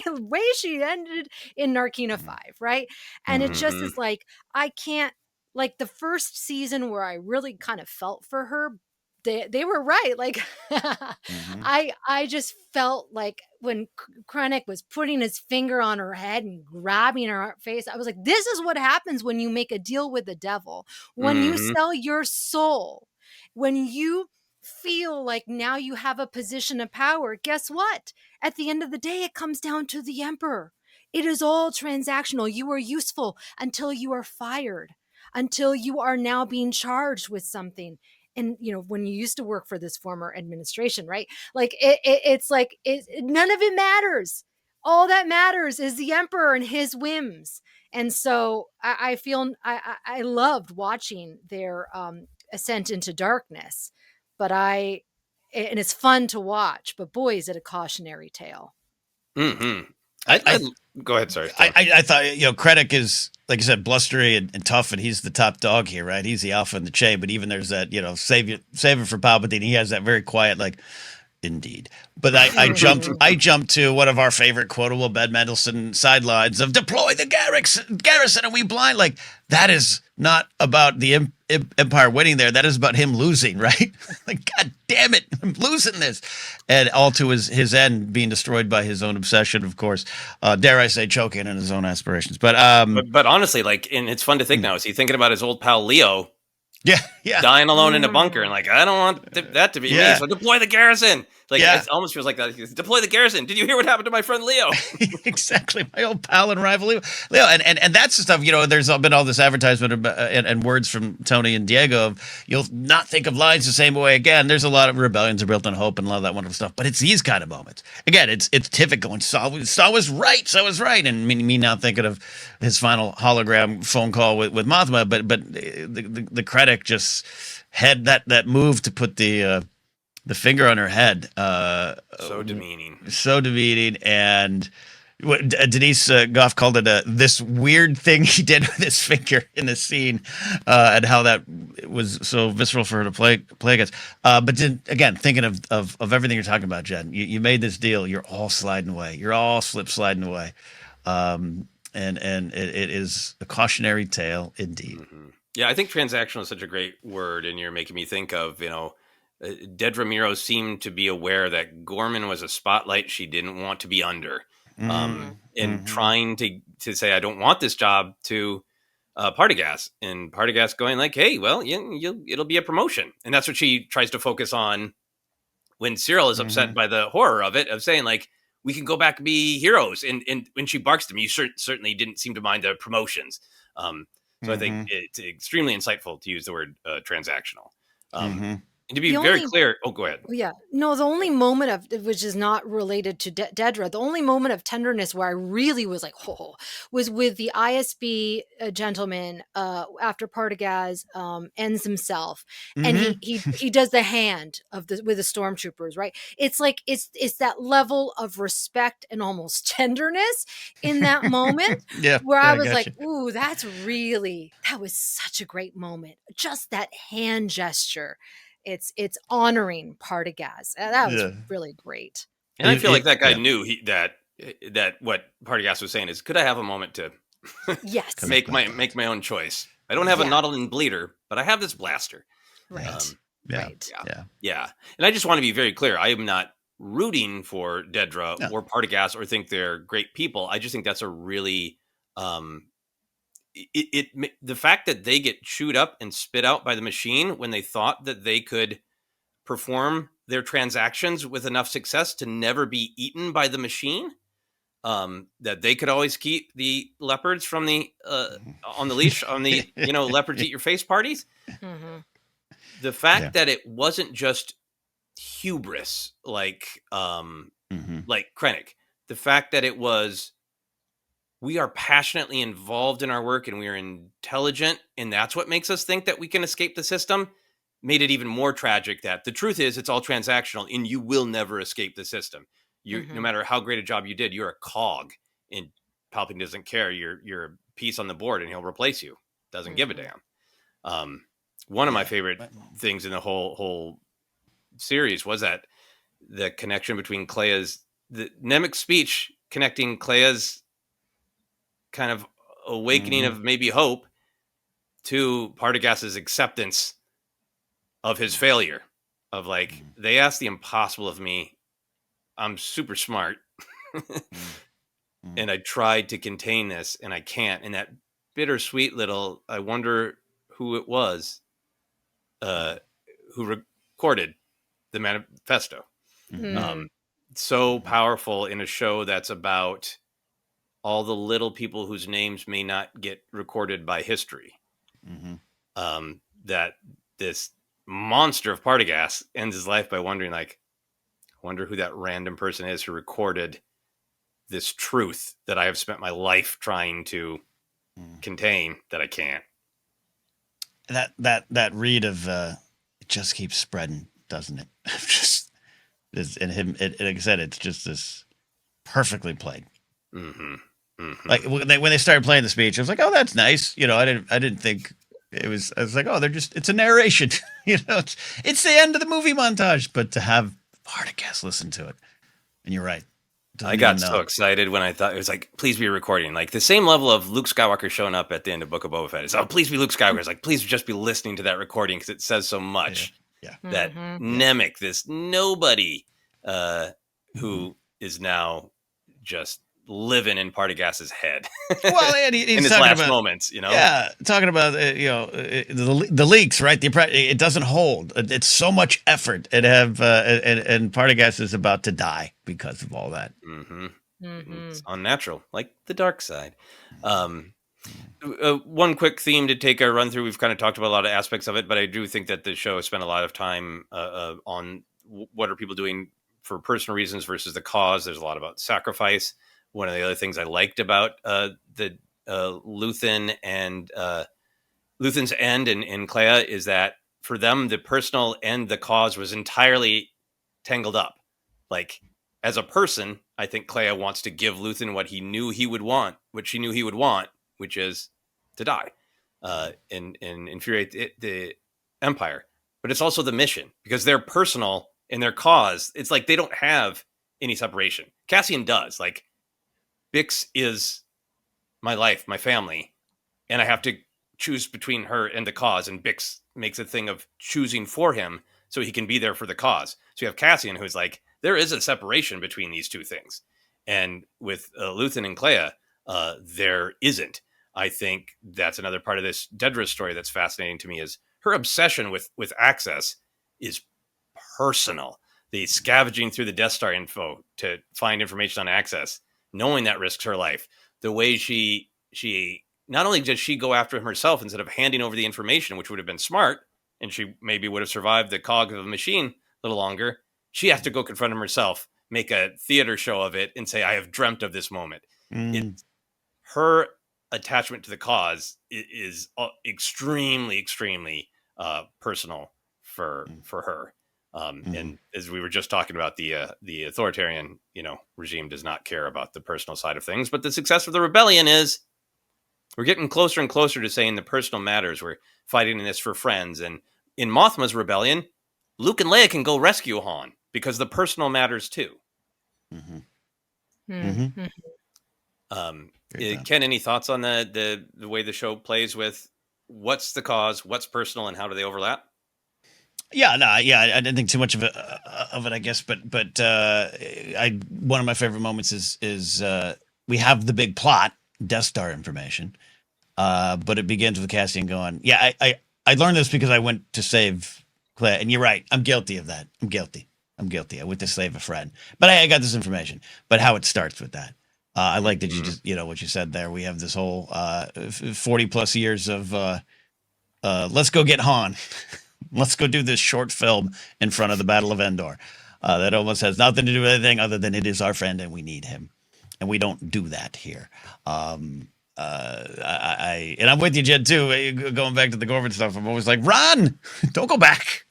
she ended in Narkina 5, right? And it just is like, I can't, like the first season where I really kind of felt for her, they were right. Like Mm-hmm. I just felt like when Krennic was putting his finger on her head and grabbing her face, I was like, this is what happens when you make a deal with the devil. When you Mm-hmm. sell your soul, when you feel like now you have a position of power, guess what? At the end of the day, it comes down to the emperor. It is all transactional. You are useful until you are fired, until you are now being charged with something. And when you used to work for this former administration, right? Like it's like none of it matters. All that matters is the emperor and his whims. And so I feel I loved watching their ascent into darkness, but and it's fun to watch, but boy, is it a cautionary tale. Mm-hmm. I Go ahead. Sorry. I thought Krennic is, like I said, blustery and tough, and he's the top dog here, right? He's the alpha in the chain. But even there's that save it for Palpatine. He has that very quiet like. Indeed. But I jumped to one of our favorite quotable Ben Mendelsohn sidelines of deploy the garrison and we blind. Like, that is not about the Empire winning there. That is about him losing, right? Like, God damn it, I'm losing this. And all to his end, being destroyed by his own obsession, of course. Dare I say, choking in his own aspirations. But honestly, like, and it's fun to think now, is he thinking about his old pal Leo yeah. dying alone in a bunker and like, I don't want that to be me, so deploy the garrison. Like, it almost feels like that. Deploy the garrison. Did you hear what happened to my friend Leo? Exactly, my old pal and rival Leo. And that's the stuff. There's been all this advertisement and words from Tony and Diego of you'll not think of lines the same way again. There's a lot of rebellions are built on hope and a lot of that wonderful stuff. But it's these kind of moments. Again, it's typical. And Saul was right. So was right. And me now thinking of his final hologram phone call with Mothma. But the Krennic just had that move to put the finger on her head. So demeaning. And what Denise Goff called it this weird thing he did with his finger in the scene, and how that was so visceral for her to play against. But then, again, thinking of everything you're talking about, Jen, you made this deal. You're all sliding away. You're all sliding away. And it is a cautionary tale indeed. Mm-hmm. Yeah, I think transactional is such a great word, and you're making me think of, Dedra Meero seemed to be aware that Gorman was a spotlight she didn't want to be under, and trying to say, I don't want this job to Partagas, and Partagas going like, hey, well, it'll be a promotion. And that's what she tries to focus on when Cyril is upset by the horror of it, of saying like, we can go back and be heroes. And when she barks them, you certainly didn't seem to mind the promotions. So I think it's extremely insightful to use the word transactional. And to be very clear, go ahead. Yeah, no, the only moment of, which is not related to Dedra, the only moment of tenderness where I really was like, was with the ISB gentleman after Partagaz ends himself, and he does the hand with the stormtroopers, right? It's like it's that level of respect and almost tenderness in that moment, where I was like, ooh, that was such a great moment. Just that hand gesture. It's honoring Partagaz. That was really great. And I feel like that guy knew that what Partagaz was saying is, could I have a moment to make my own choice? I don't have a Nautilin bleeder, but I have this blaster. Right. Yeah. And I just want to be very clear. I am not rooting for Dedra or Partagaz or think they're great people. I just think that's a really the fact that they get chewed up and spit out by the machine when they thought that they could perform their transactions with enough success to never be eaten by the machine, that they could always keep the leopards from the on the leash on the leopards eat your face parties. The fact that it wasn't just hubris like Krennic, the fact that it was, we are passionately involved in our work and we are intelligent, and that's what makes us think that we can escape the system, made it even more tragic that the truth is it's all transactional and you will never escape the system. No matter how great a job you did, you're a cog, and Palpatine doesn't care. You're a piece on the board and he'll replace you. Doesn't give a damn. One of my favorite things in the whole series was that the connection between the Nemec speech connecting Clea's kind of awakening of maybe hope to Partagaz's acceptance of his failure. of like, they asked the impossible of me. I'm super smart. And I tried to contain this and I can't. And that bittersweet little, I wonder who it was who recorded the manifesto. So powerful in a show that's about all the little people whose names may not get recorded by history. That this monster of Partagas ends his life by wondering, like, I wonder who that random person is who recorded this truth that I have spent my life trying to contain that I can't. That read of it just keeps spreading, doesn't it? Just and him. Like I said, it's just this perfectly played. Like when they started playing the speech, I was like, oh, that's nice. You know, I didn't think it was. I was like, oh, it's a narration. You know, it's the end of the movie montage. But to have Partagas listen to it, and you're right. I got so excited when I thought it was like, please be recording. Like the same level of Luke Skywalker showing up at the end of Book of Boba Fett. It's, oh, please be Luke Skywalker. It's like, please just be listening to that recording because it says so much. That Nemec, this nobody who is now just living in Partagas's head. Well, and he's in his talking last about, moments, you know? Yeah, talking about, the leaks, right? It doesn't hold. It's so much effort. And Partagas is about to die because of all that. It's unnatural, like the dark side. One quick theme to take a run through. We've kind of talked about a lot of aspects of it, but I do think that the show has spent a lot of time on what are people doing for personal reasons versus the cause. There's a lot about sacrifice. One of the other things I liked about the Luthen's end in Clea is that for them, the personal and the cause was entirely tangled up. Like, as a person, I think Clea wants to give Luthen what she knew he would want, which is to die and infuriate the Empire. But it's also the mission, because they're personal in their cause. It's like they don't have any separation. Cassian does. Like, Bix is my life, my family, and I have to choose between her and the cause. And Bix makes a thing of choosing for him so he can be there for the cause. So you have Cassian, who's like, there is a separation between these two things. And with Luthen and Clea, there isn't. I think that's another part of this Dedra story that's fascinating to me, is her obsession with access is personal. The scavenging through the Death Star info to find information on access, knowing that risks her life. The way she not only does she go after him herself instead of handing over the information, which would have been smart, and she maybe would have survived the cog of a machine a little longer, she has to go confront him herself, make a theater show of it, and say, I have dreamt of this moment. Her attachment to the cause is extremely, extremely personal for her. And as we were just talking about, the authoritarian, regime does not care about the personal side of things, but the success of the rebellion is we're getting closer and closer to saying the personal matters. We're fighting in this for friends. And in Mothma's rebellion, Luke and Leia can go rescue Han because the personal matters too. Ken, any thoughts on the way the show plays with what's the cause, what's personal, and how do they overlap? I didn't think too much of it, I guess. But one of my favorite moments is we have the big plot, Death Star information, but it begins with Cassian going, I learned this because I went to save Clea, and you're right, I'm guilty of that. I'm guilty. I went to save a friend, but I got this information. But how it starts with that, I like that you just what you said there. We have this whole 40 plus years of let's go get Han. Let's go do this short film in front of the Battle of Andor. That almost has nothing to do with anything other than it is our friend and we need him. And we don't do that here. And I'm with you, Jed, too. Going back to the Gorman stuff, I'm always like, run! Don't go back.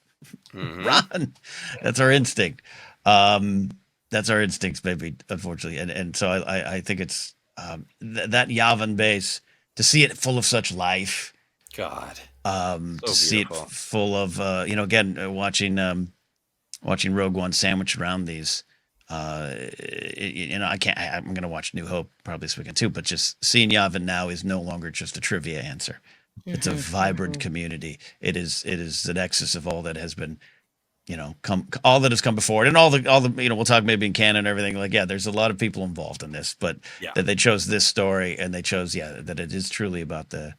Run! That's our instinct. That's our instincts, baby, unfortunately. And so I think it's that Yavin base, to see it full of such life. God. To see it full of again watching Rogue One sandwiched around these I'm gonna watch New Hope probably this weekend too, but just seeing Yavin now is no longer just a trivia answer. It's a vibrant community. It is the nexus of all that has been come all that has come before it, and all the we'll talk maybe in canon and everything. Like, yeah, there's a lot of people involved in this, but Yeah. that they chose this story, and they chose that it is truly about the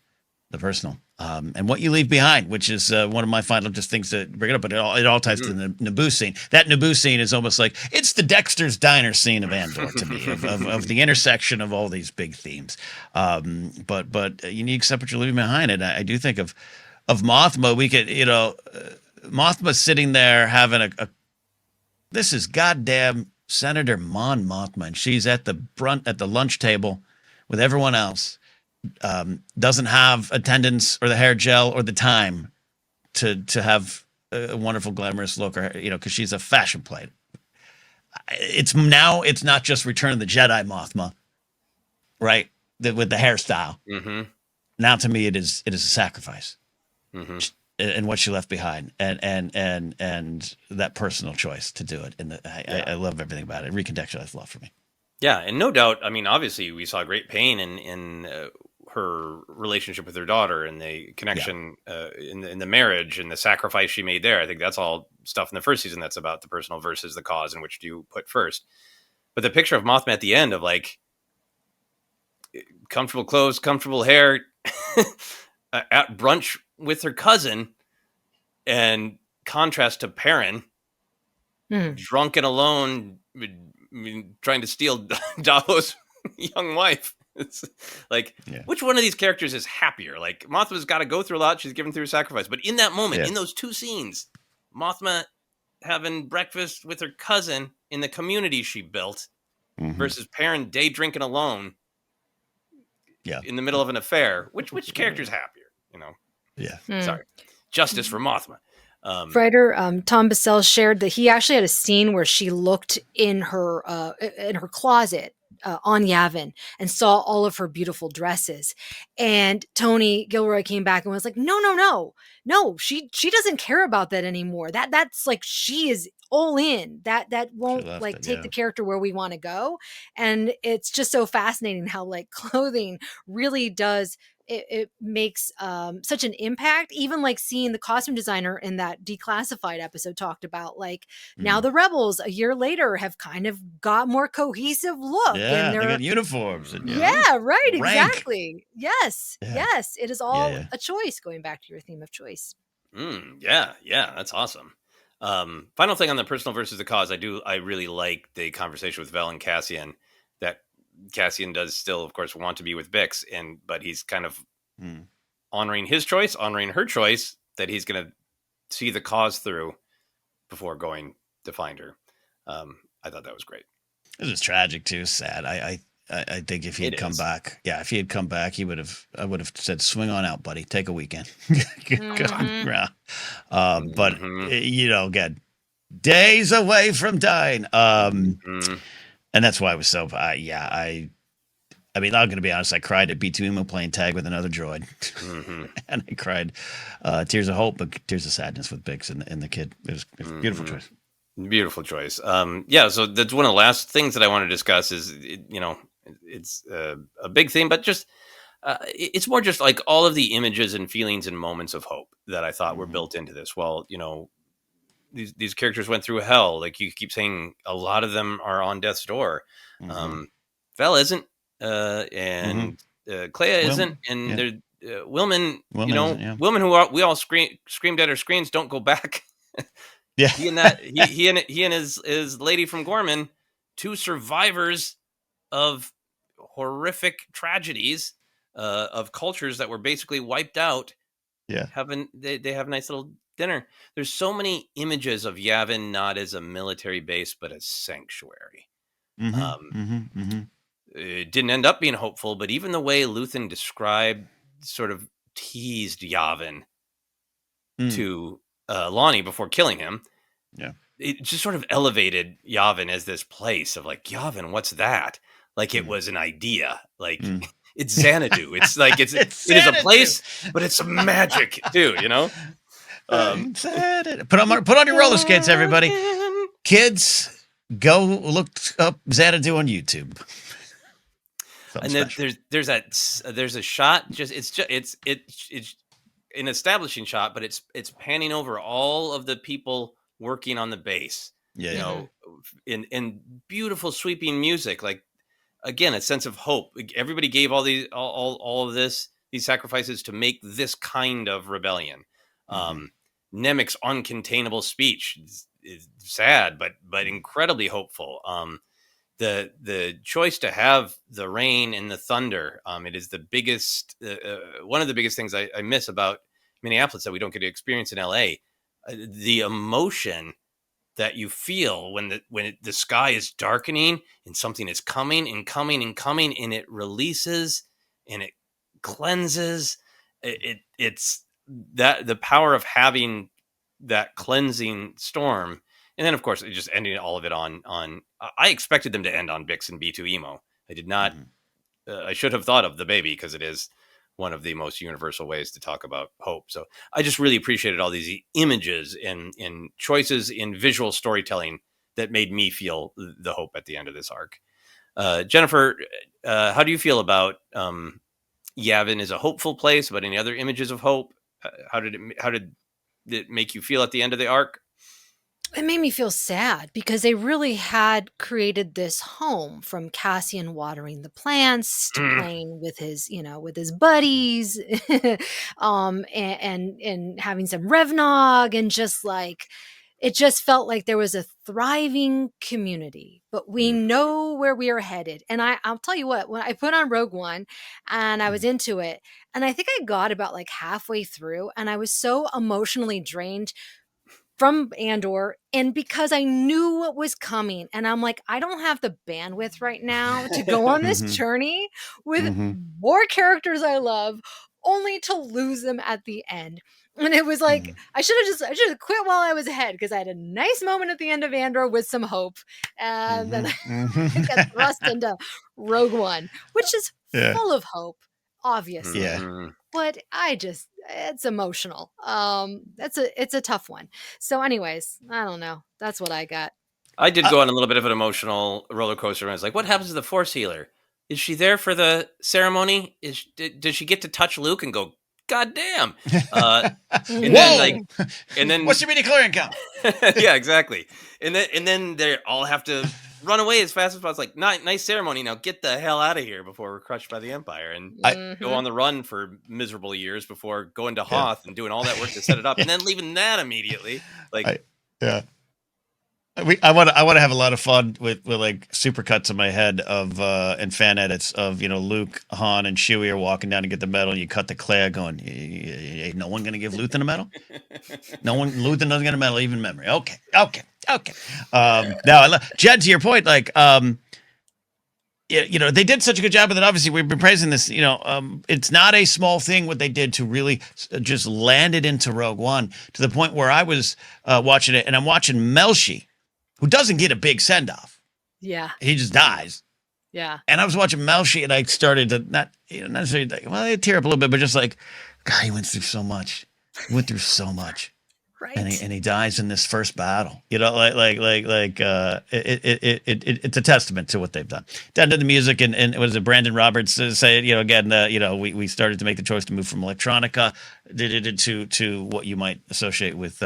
personal, and what you leave behind, which is one of my final just things to bring it up. But it all ties to the Naboo scene. That Naboo scene is almost like it's the Dexter's Diner scene of Andor to me, of the intersection of all these big themes. But unique stuff what you're leaving behind, and I do think of Mothma. We could, Mothma sitting there having a this is goddamn Senator Mon Mothma, and she's at the lunch table with everyone else. Doesn't have attendance or the hair gel or the time to have a wonderful glamorous look, or because she's a fashion plate. It's not just Return of the Jedi Mothma, right? With the hairstyle. Mm-hmm. Now to me it is a sacrifice. Mm-hmm. And what she left behind, and that personal choice to do it. And I love everything about it. Recontextualized love for me. Yeah, and no doubt. I mean, obviously, we saw great pain in her relationship with her daughter, and the connection in the marriage, and the sacrifice she made there. I think that's all stuff in the first season that's about the personal versus the cause, and which do you put first. But the picture of Mothma at the end of like comfortable clothes, comfortable hair, at brunch with her cousin, and contrast to Perrin, drunk and alone, trying to steal Davos' young wife. It's like, which one of these characters is happier? Like, Mothma's got to go through a lot. She's given through a sacrifice. But in that moment, in those two scenes, Mothma having breakfast with her cousin in the community she built versus Perrin day drinking alone in the middle of an affair. Which character's happier? Sorry. Justice for Mothma. Writer Tom Bissell shared that he actually had a scene where she looked in her closet on Yavin and saw all of her beautiful dresses, and Tony Gilroy came back and was like, no, she doesn't care about that anymore. That's like, she is all in. That won't take the character where we want to go. And it's just so fascinating how like clothing really does. It makes such an impact. Even like seeing the costume designer in that Declassified episode talked about like now the Rebels a year later have kind of got more cohesive look. Yeah, they got uniforms. And, right, rank. Exactly. Yes, yes. It is all a choice. Going back to your theme of choice. Yeah, that's awesome. Final thing on the personal versus the cause. I really like the conversation with Vel and Cassian. That Cassian does still, of course, want to be with Bix, but he's kind of honoring his choice, honoring her choice, that he's going to see the cause through before going to find her. I thought that was great. It was tragic too, sad. I think if he had come back, I would have said, "Swing on out, buddy. Take a weekend." But again, days away from dying. And that's why I was so. I mean, I'm going to be honest. I cried at B2EMO playing tag with another droid, and I cried tears of hope, but tears of sadness with Bix and the kid. It was a beautiful choice. Beautiful choice. So that's one of the last things that I want to discuss. Is it's a big thing, but just it's more just like all of the images and feelings and moments of hope that I thought were built into this. Well, these characters went through hell. Like you keep saying, a lot of them are on death's door. Vel isn't, and Clea isn't, and Wilman, Wilman, who we all screamed at her screens, don't go back. He and his lady from Gorman, two survivors of horrific tragedies of cultures that were basically wiped out. They have a nice little dinner. There's so many images of Yavin not as a military base but as sanctuary. It didn't end up being hopeful, but even the way Luthen described, sort of teased Yavin to Lonnie before killing him, it just sort of elevated Yavin as this place of like, Yavin, what's that? Like it was an idea. Like it's Xanadu. It's like it is a place, but it's magic too. Put on your roller skates, everybody. Kids, go look up Xanadu on YouTube. And then there's a shot. It's an establishing shot, but it's panning over all of the people working on the bass, Yeah, you yeah. know, in beautiful sweeping music, like again, a sense of hope. Everybody gave all of these sacrifices to make this kind of rebellion. Mhm. Nemec's uncontainable speech is sad, but incredibly hopeful. The choice to have the rain and the thunder, it is the biggest one of the biggest things I miss about Minneapolis that we don't get to experience in LA. The emotion that you feel when the sky is darkening and something is coming and coming and coming, and it releases and it cleanses. It's that the power of having that cleansing storm. And then of course just ending all of it on I expected them to end on Bix and B2 emo. I did not. Mhm. I should have thought of the baby, because it is one of the most universal ways to talk about hope. So I just really appreciated all these images and choices in visual storytelling that made me feel the hope at the end of this arc. Jennifer, how do you feel about Yavin is a hopeful place, but any other images of hope? How did it make you feel at the end of the arc? It made me feel sad because they really had created this home, from Cassian watering the plants to Mm. playing with his, with his buddies, and having some Revnog, and just like it just felt like there was a thriving community. But we Mm. know where we are headed. And I'll tell you what, when I put on Rogue One and I was into it, and I think I got about like halfway through, and I was so emotionally drained from Andor, and because I knew what was coming, and I'm like, I don't have the bandwidth right now to go on this Mhm. journey with Mhm. more characters I love, only to lose them at the end. And it was like Mhm. I should have quit while I was ahead, because I had a nice moment at the end of Andor with some hope, and then Mhm. I got Mhm. thrust into Rogue One, which is Yeah. full of hope, Yeah. obviously. Mhm. But it's emotional. It's a tough one. So anyways, I don't know. That's what I got. I did Uh, go on a little bit of an emotional roller coaster. I was like, what happens to the Force healer? Is she there for the ceremony? Does she get to touch Luke and go, God damn? Uh, and then like, Whoa! Mhm. and What's then, your midi chlorian count? yeah, exactly. And then they all have to run away as fast as possible. It's like, nice ceremony. Now get the hell out of here before we're crushed by the Empire, and I go Mhm. on the run for miserable years before going to yeah. Hoth and doing all that work to set it up, and then leaving that immediately. Like, I yeah. I want to have a lot of fun with like supercuts in my head of and fan edits of Luke, Han, and Chewie are walking down to get the medal. And you cut to Clea going, "Ain't no one gonna give Luthen a medal. No one. Luthen doesn't get a medal, even memory. Okay, okay, okay." Now Jed, to your point, like they did such a good job with it. Obviously, we've been praising this. It's not a small thing what they did to really just land it into Rogue One, to the point where I was watching it, and I'm watching Melshi, who doesn't get a big send off. Yeah. He just dies. Yeah. And I was watching Melshi, and I started to not necessarily like, well, I tear up a little bit, but just like, God, he went through so much. He went through so much. And he Right. and he dies in this first battle. It's a testament to what they've done. Down to the music, and was it Brandon Roberts say it, again, we started to make the choice to move from electronica to what you might associate with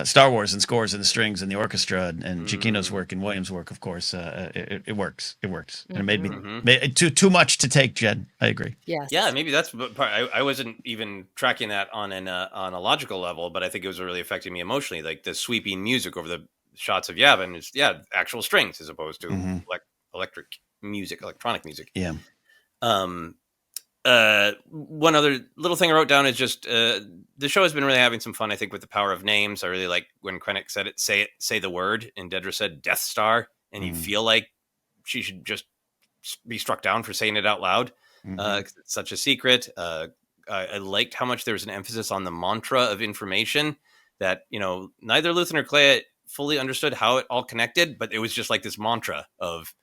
Star Wars and scores and the strings and the orchestra, and Giacchino's work and Williams' work, of course. It works. It works. And it Mhm. made it too much to take, Jen. I agree. yeah, Yes. maybe that's what part. I wasn't even tracking that on a logical level, but I think it was really affecting me emotionally. Like the sweeping music over the shots of Yavin is, actual strings as opposed to Mm-hmm. electric music, electronic music. Yeah. Um, one other little thing I wrote down is just the show has been really having some fun, I think, with the power of names. I really like when Krennic said it, say the word, and Dedra said Death Star, and you feel like she should just be struck down for saying it out loud. 'Cause it's such a secret. I liked how much there was an emphasis on the mantra of information that, neither Luthen or Clea fully understood how it all connected, but it was just like this mantra of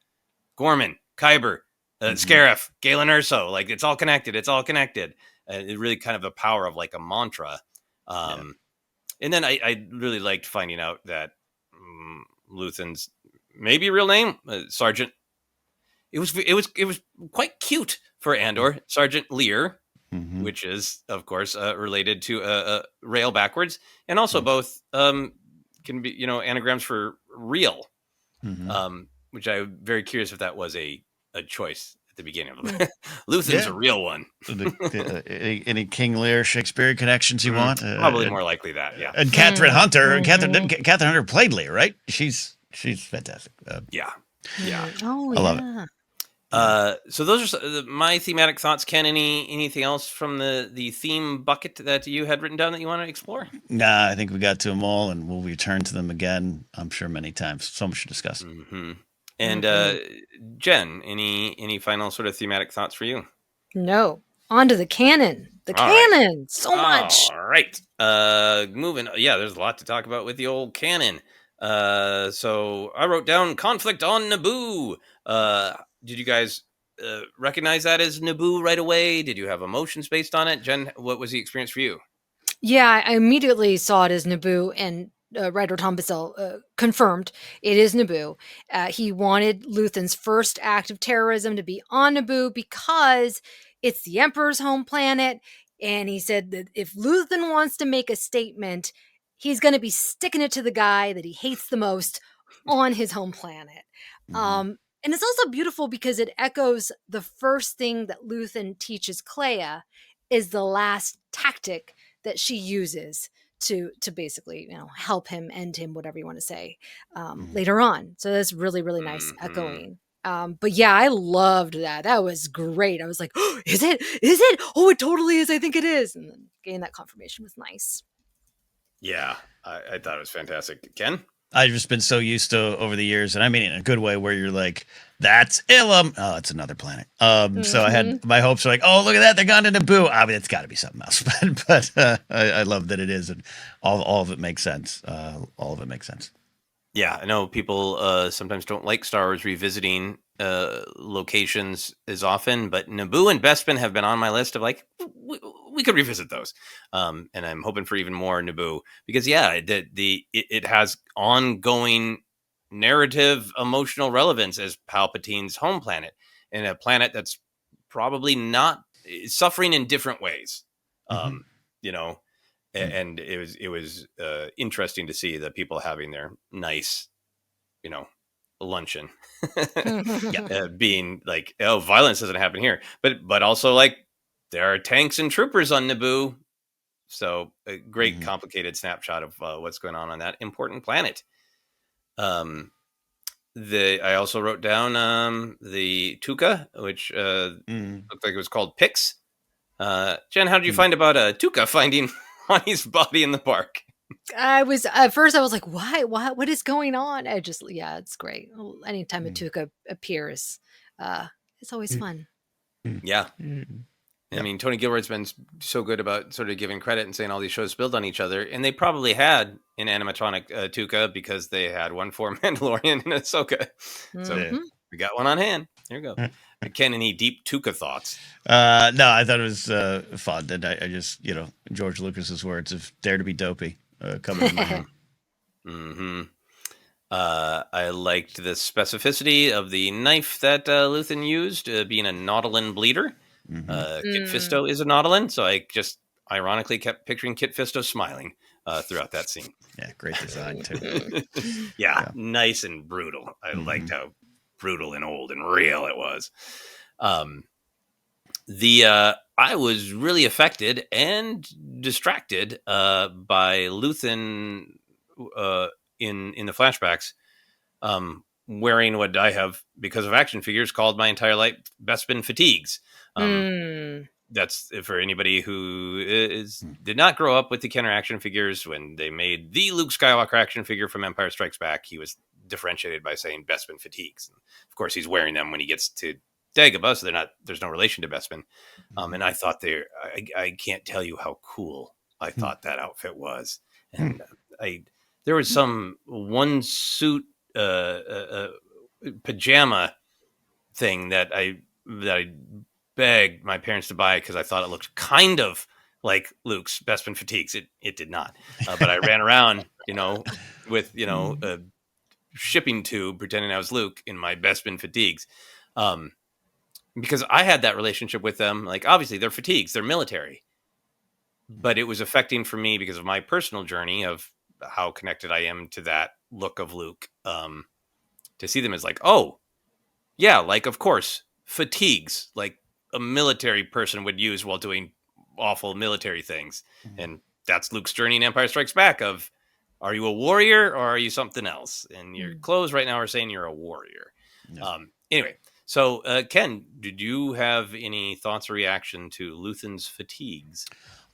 Gorman, Kyber, Scarif, Galen Urso. Like, it's all connected. It's all connected. It really kind of a power of like a mantra. And then I really liked finding out that Luthen's maybe real name, Sergeant. It was quite cute for Andor, Sergeant Lear, Mm-hmm. which is of course related to rail backwards, and also both can be, anagrams for real. Mhm. Which I'm very curious if that was a choice at the beginning. Mm. Luthen's Yeah. a real one. Any King Lear Shakespeare connections you want? Probably more likely that. Yeah. And Catherine Hunter. Mhm. Catherine Hunter played Lear, right? She's fantastic. Yeah. Yeah. Oh I love it. yeah. Yeah. So those are my thematic thoughts. Ken, anything else from the theme bucket that you had written down that you want to explore? Nah, I think we got to them all, and we'll return to them again. I'm sure many times. So much to discuss. Mm-hmm. And Mhm. Jen, any final sort of thematic thoughts for you? No. On to the canon. The All right. canon. So much. All right. Moving. Yeah, there's a lot to talk about with the old canon. So I wrote down conflict on Naboo. Did you guys recognize that as Naboo right away? Did you have emotions based on it? Jen, what was the experience for you? Yeah, I immediately saw it as Naboo, and writer Tom Bissell confirmed it is Naboo. He wanted Luthen's first act of terrorism to be on Naboo because it's the Emperor's home planet, and he said that if Luthen wants to make a statement, he's going to be sticking it to the guy that he hates the most on his home planet. Mhm. And it's also beautiful because it echoes the first thing that Luthen teaches Clea is the last tactic that she uses to basically help him, end him, whatever you want to say, Mhm. later on. So that's really really nice Mm-hmm. echoing. But yeah, I loved that. That was great. I was like, oh, is it? Is it? Oh, it totally is. I think it is. And then getting that confirmation was nice. Yeah, I thought it was fantastic. Ken? I've just been so used to over the years, and I mean it in a good way, where you're like, "That's Ilum." Oh, it's another planet. So I Hmm. had my hopes were like, "Oh, look at that, they're gone to Naboo." I mean, it's got to be something else, but I love that it is, and all of it makes sense. All of it makes sense. Yeah, I know people sometimes don't like Star Wars revisiting locations as often, but Naboo and Bespin have been on my list of like we could revisit those, and I'm hoping for even more Naboo because yeah, it has ongoing narrative emotional relevance as Palpatine's home planet and a planet that's probably not suffering in different ways, Mm-hmm. um, you know, Mm-hmm. and it was interesting to see the people having their nice, you know, luncheon, Yeah. being like, oh, violence doesn't happen here, but also like there are tanks and troopers on Naboo, so a great Mm-hmm. complicated snapshot of what's going on that important planet. Um, the I also wrote down the Tuca, which Mm-hmm. looked like it was called Pix. Jen, how did you Mm-hmm. find about Tuca finding Honey's body in the park? I was at first I was like, why? What is going on? I just yeah, it's great. Anytime a Tuca appears, uh, it's always fun. Yeah. Mm-hmm. I Yeah. mean, Tony Gilroy's been so good about sort of giving credit and saying all these shows build on each other, and they probably had an animatronic Tuca because they had one for Mandalorian and Ahsoka. So Yeah. Hmm. we got one on hand. Here we go. Ken, any deep Tuca thoughts? No, I thought it was fun, and I just George Lucas's words of "dare to be dopey" coming to my Mm-hmm. head. Mm-hmm. I liked the specificity of the knife that Luthen used, being a Nautolan bleeder. Mm-hmm. Kit Mm. Fisto is a Nautolan, so I just ironically kept picturing Kit Fisto smiling throughout that scene. Yeah, great design too. Yeah, Yeah. nice and brutal. I liked Mm-hmm. how brutal and old and real it was. Um, the I was really affected and distracted by Luthen uh, in the flashbacks, wearing what I have because of action figures called my entire life Bespin fatigues. Um, Mm. that's for anybody who did not grow up with the Kenner action figures. When they made the Luke Skywalker action figure from Empire Strikes Back, he was differentiated by saying Bespin fatigues. And of course, he's wearing them when he gets to Dagobah, so there's no relation to Bespin. Mm-hmm. And I thought I can't tell you how cool I thought that outfit was. And I there was some one suit pajama thing that I begged my parents to buy because I thought it looked kind of like Luke's Bespin fatigues. It did not, but I ran around, with a shipping tube pretending I was Luke in my Bespin fatigues, um, because I had that relationship with them. Like obviously they're fatigues, they're military, but it was affecting for me because of my personal journey of how connected I am to that look of Luke. To see them as like, oh, yeah, like, of course, fatigues, like a military person would use while doing awful military things. And that's Luke's journey in Empire Strikes Back of, are you a warrior or are you something else? And your clothes right now are saying you're a warrior. No. Anyway, so Ken, did you have any thoughts or reaction to Luthen's fatigues?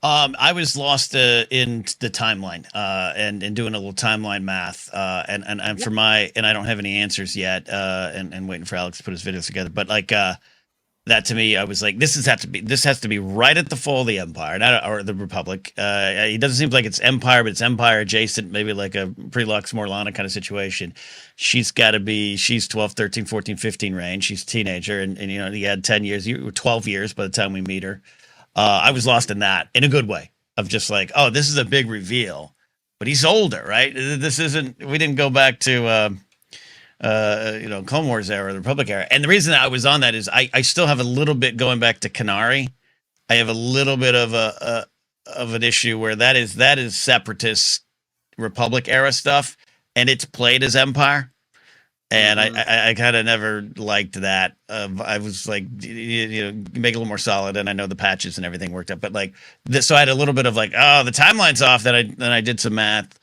I was lost in the timeline and doing a little timeline math and for my and I don't have any answers yet and waiting for Alex to put his videos together. But like that to me, I was like, this has to be right at the fall of the Empire, not or the Republic. It doesn't seem like it's Empire, but it's Empire adjacent, maybe like a pre-Lux Morlana kind of situation. She's 12, 13, 14, 15 range. She's a teenager, and you know, you had 10 years, 12 years by the time we meet her. I was lost in that in a good way of just like, oh, this is a big reveal, but he's older, right? This isn't, we didn't go back to, Clone Wars era, the Republic era. And the reason that I was on that is I still have a little bit going back to Canary. I have a little bit of of an issue where that is separatist Republic era stuff, and it's played as Empire. And I kind of never liked that. I was like, you know, make it a little more solid. And I know the patches and everything worked out, but like this, so I had a little bit of like, oh, the timeline's off. Then I did some math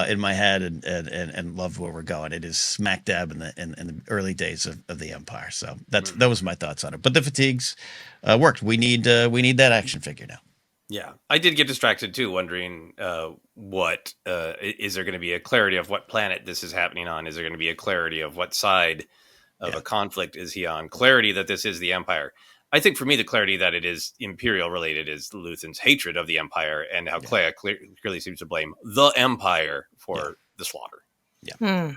in my head and loved where we're going. It is smack dab in the early days of the Empire. So that was my thoughts on it. But the fatigues worked. We need that action figure now. Yeah, I did get distracted too, wondering what is there going to be a clarity of what planet this is happening on? Is there going to be a clarity of what side of a conflict is he on? Clarity that this is the Empire. I think for me, the clarity that it is Imperial related is Luthen's hatred of the Empire and how Clea clearly seems to blame the Empire for the slaughter. Yeah.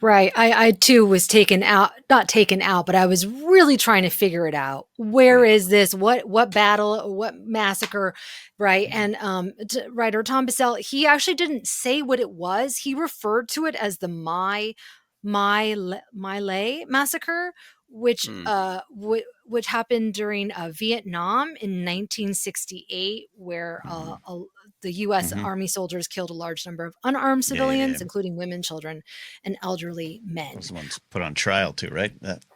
Right. I too was not taken out, but I was really trying to figure it out. Where is this? What battle? What massacre? Right. And writer Tom Bissell, he actually didn't say what it was. He referred to it as the Lay massacre, which which happened during Vietnam in 1968, where the U.S. Army soldiers killed a large number of unarmed civilians, including women, children, and elderly men. Those ones put on trial too, right?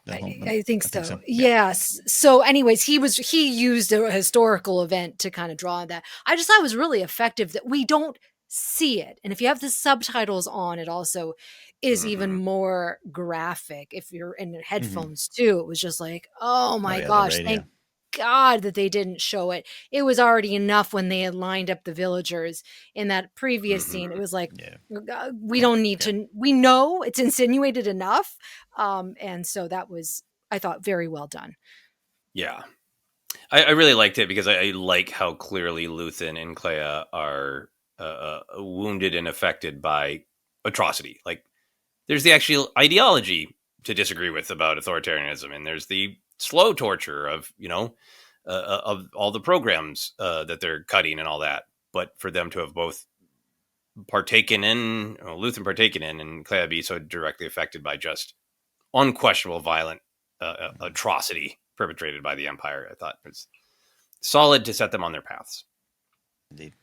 I think so. Yes. So, anyways, he used a historical event to kind of draw on that. I just thought it was really effective that we don't see it, and if you have the subtitles on, it also is even more graphic. If you're in headphones too, it was just like, oh my gosh, thank God that they didn't show it. It was already enough when they had lined up the villagers in that previous scene. It was like, we don't need to, we know it's insinuated enough. And so that was, I thought, very well done. Yeah. I really liked it because I like how clearly Luthen and Clea are wounded and affected by atrocity. Like, there's the actual ideology to disagree with about authoritarianism, and there's the slow torture of, of all the programs that they're cutting and all that. But for them to have both partaken in, Luthen partaken in, and Clea be so directly affected by just unquestionable violent atrocity perpetrated by the Empire, I thought it was solid to set them on their paths. Indeed.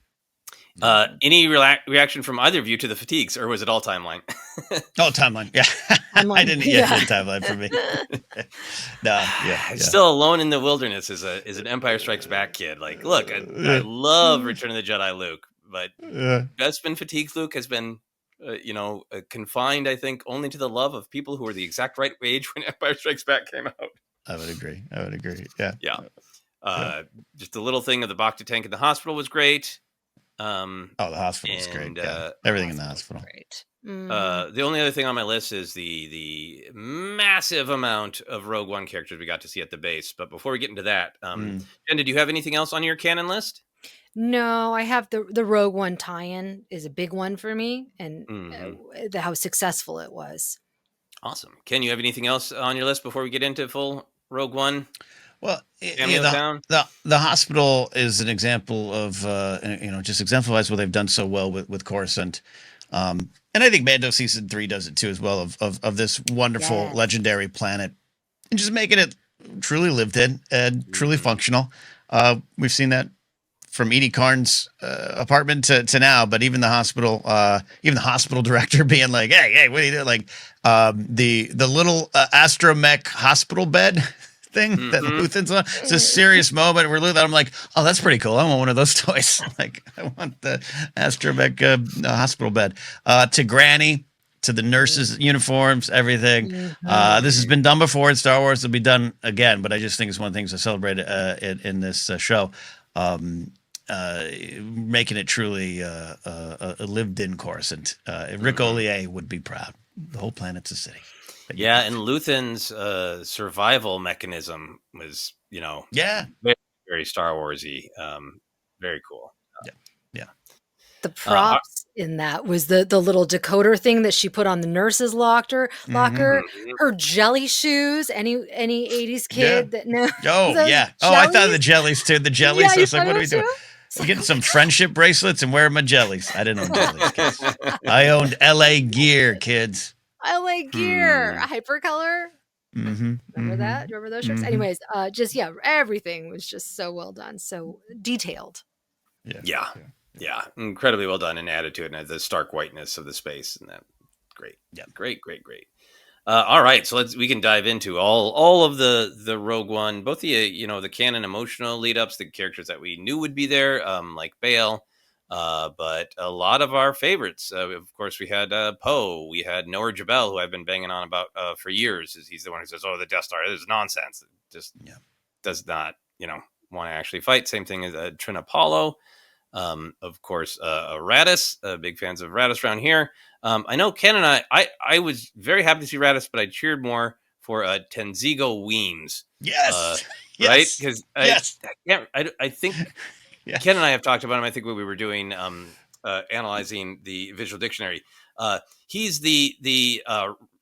Any reaction from either of you to the fatigues, or was it all timeline? Timeline. Yeah. I didn't get the timeline for me. Still alone in the wilderness is an Empire Strikes Back kid. Like, look, I love Return of the Jedi Luke, but Bespin fatigues Luke has been, confined, I think, only to the love of people who were the exact right age when Empire Strikes Back came out. I would agree. Yeah. Yeah. Just the little thing of the Bacta tank in the hospital was great. The hospital was great. Everything in the hospital. Great. The only other thing on my list is the massive amount of Rogue One characters we got to see at the base. But before we get into that, Jen, did you have anything else on your canon list? No, I have the Rogue One tie-in is a big one for me, and how successful it was. Awesome. Ken, you have anything else on your list before we get into full Rogue One? Well, the hospital is an example of, just exemplifies what they've done so well with Coruscant. And I think Mando Season 3 does it too as well, of this wonderful, legendary planet, and just making it truly lived in and truly functional. We've seen that from Edie Carnes' apartment to now, but even the hospital director being like, hey, what are you doing? Like the little astromech hospital bed thing that Luthen's on. It's a serious moment. We're looking at. I'm like, oh, that's pretty cool. I want one of those toys. Like, I want the astromech hospital bed. To Granny, to the nurses' uniforms, everything. This has been done before in Star Wars. It'll be done again, but I just think it's one of the things I celebrate in this show. Making it truly a lived-in Coruscant. Rick Ollier would be proud. The whole planet's a city. Yeah, and Luthen's survival mechanism was, very, very Star Warsy. Very cool. Yeah. The props in that was the little decoder thing that she put on the nurse's locker, her jelly shoes. Any 80s kid that knows. Oh, yeah. Oh, I thought of the jellies too. The jellies. I was like, what are we doing? I'm getting some friendship bracelets and wearing my jellies. I didn't own jellies, kids. I owned LA Gear, kids. LA Gear, Hypercolor. Remember that? Do you remember those shirts? Anyways, everything was just so well done, so detailed. Yeah, incredibly well done and added to it, and the stark whiteness of the space, and that great. All right, so we can dive into all of the Rogue One, both the canon emotional lead ups, the characters that we knew would be there, like Bail, but a lot of our favorites. Of course, we had Poe, we had Noah Jabel, who I've been banging on about for years. He's the one who says, "Oh, the Death Star, this is nonsense." It just does not, want to actually fight. Same thing as Trin Apollo. Of course, Radis, big fans of Radis around here. I know Ken and I was very happy to see Radis, but I cheered more for Tenzigo Weems. Yes. Right? Because I think Ken and I have talked about him. I think when we were doing analyzing the visual dictionary, he's the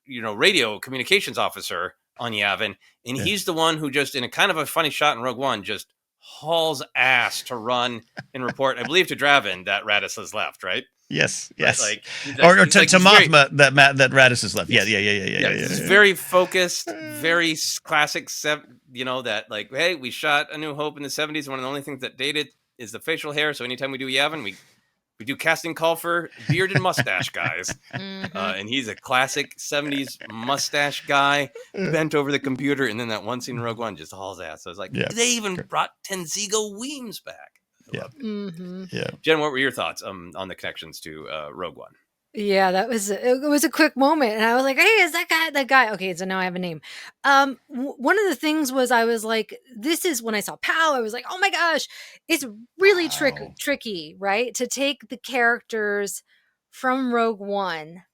radio communications officer on Yavin, and he's the one who just, in a kind of a funny shot in Rogue One, just hauls ass to run and report, I believe, to Draven that Radis has left, right? Yes. Or to Mothma that Radis has left. Yeah. He's very focused, very classic. That like, hey, we shot A New Hope in the 70s. One of the only things that dated is the facial hair. So anytime we do Yavin, we do casting call for beard and mustache guys. And he's a classic 70s mustache guy, bent over the computer. And then that one scene in Rogue One just hauls ass. So I was like, they even brought Tenzigo Weems back. Jen, what were your thoughts on the connections to Rogue One? Yeah, it was a quick moment, and I was like, "Hey, is that guy?" Okay, so now I have a name. One of the things was I was like, "This is when I saw Pow." I was like, "Oh my gosh, it's really tricky, right? To take the characters from Rogue One,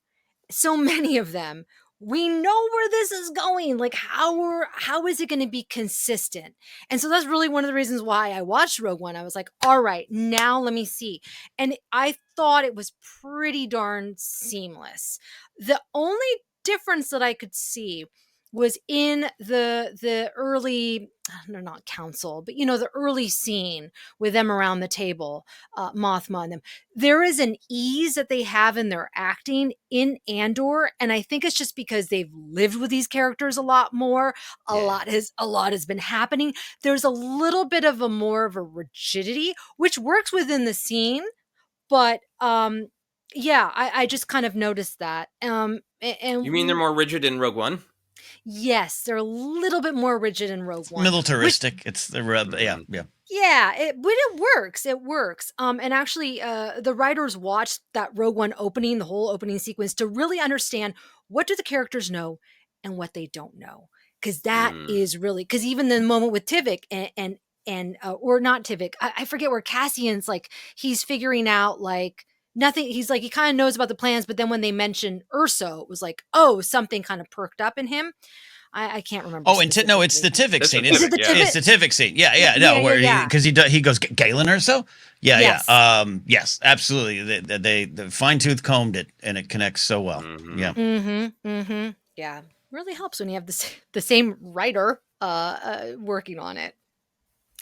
so many of them. We know where this is going. Like, how is it going to be consistent?" And so that's really one of the reasons why I watched Rogue One. I was like, all right, now let me see. And I thought it was pretty darn seamless. The only difference that I could see was in the early, they're not council, but the early scene with them around the table, Mothma and them. There is an ease that they have in their acting in Andor, and I think it's just because they've lived with these characters a lot more. A lot has been happening. There's a little bit of a more of a rigidity, which works within the scene, but I just kind of noticed that. And you mean they're more rigid in Rogue One? Yes, they're a little bit more rigid in Rogue One. Militaristic. It's the but it works. It works. And actually, the writers watched that Rogue One opening, the whole opening sequence, to really understand what do the characters know and what they don't know, because that is really, because even the moment with Tivik and or not Tivik, I forget, where Cassian's like, he's figuring out like nothing. He's like, he kind of knows about the plans, but then when they mentioned Urso, it was like, oh, something kind of perked up in him. I can't remember. Oh, it's the Tivik scene. Is it the Tivik? It's the Tivik scene. Because he goes Galen Urso. Yes, absolutely. They fine tooth combed it, and it connects so well. Yeah, really helps when you have the same writer working on it.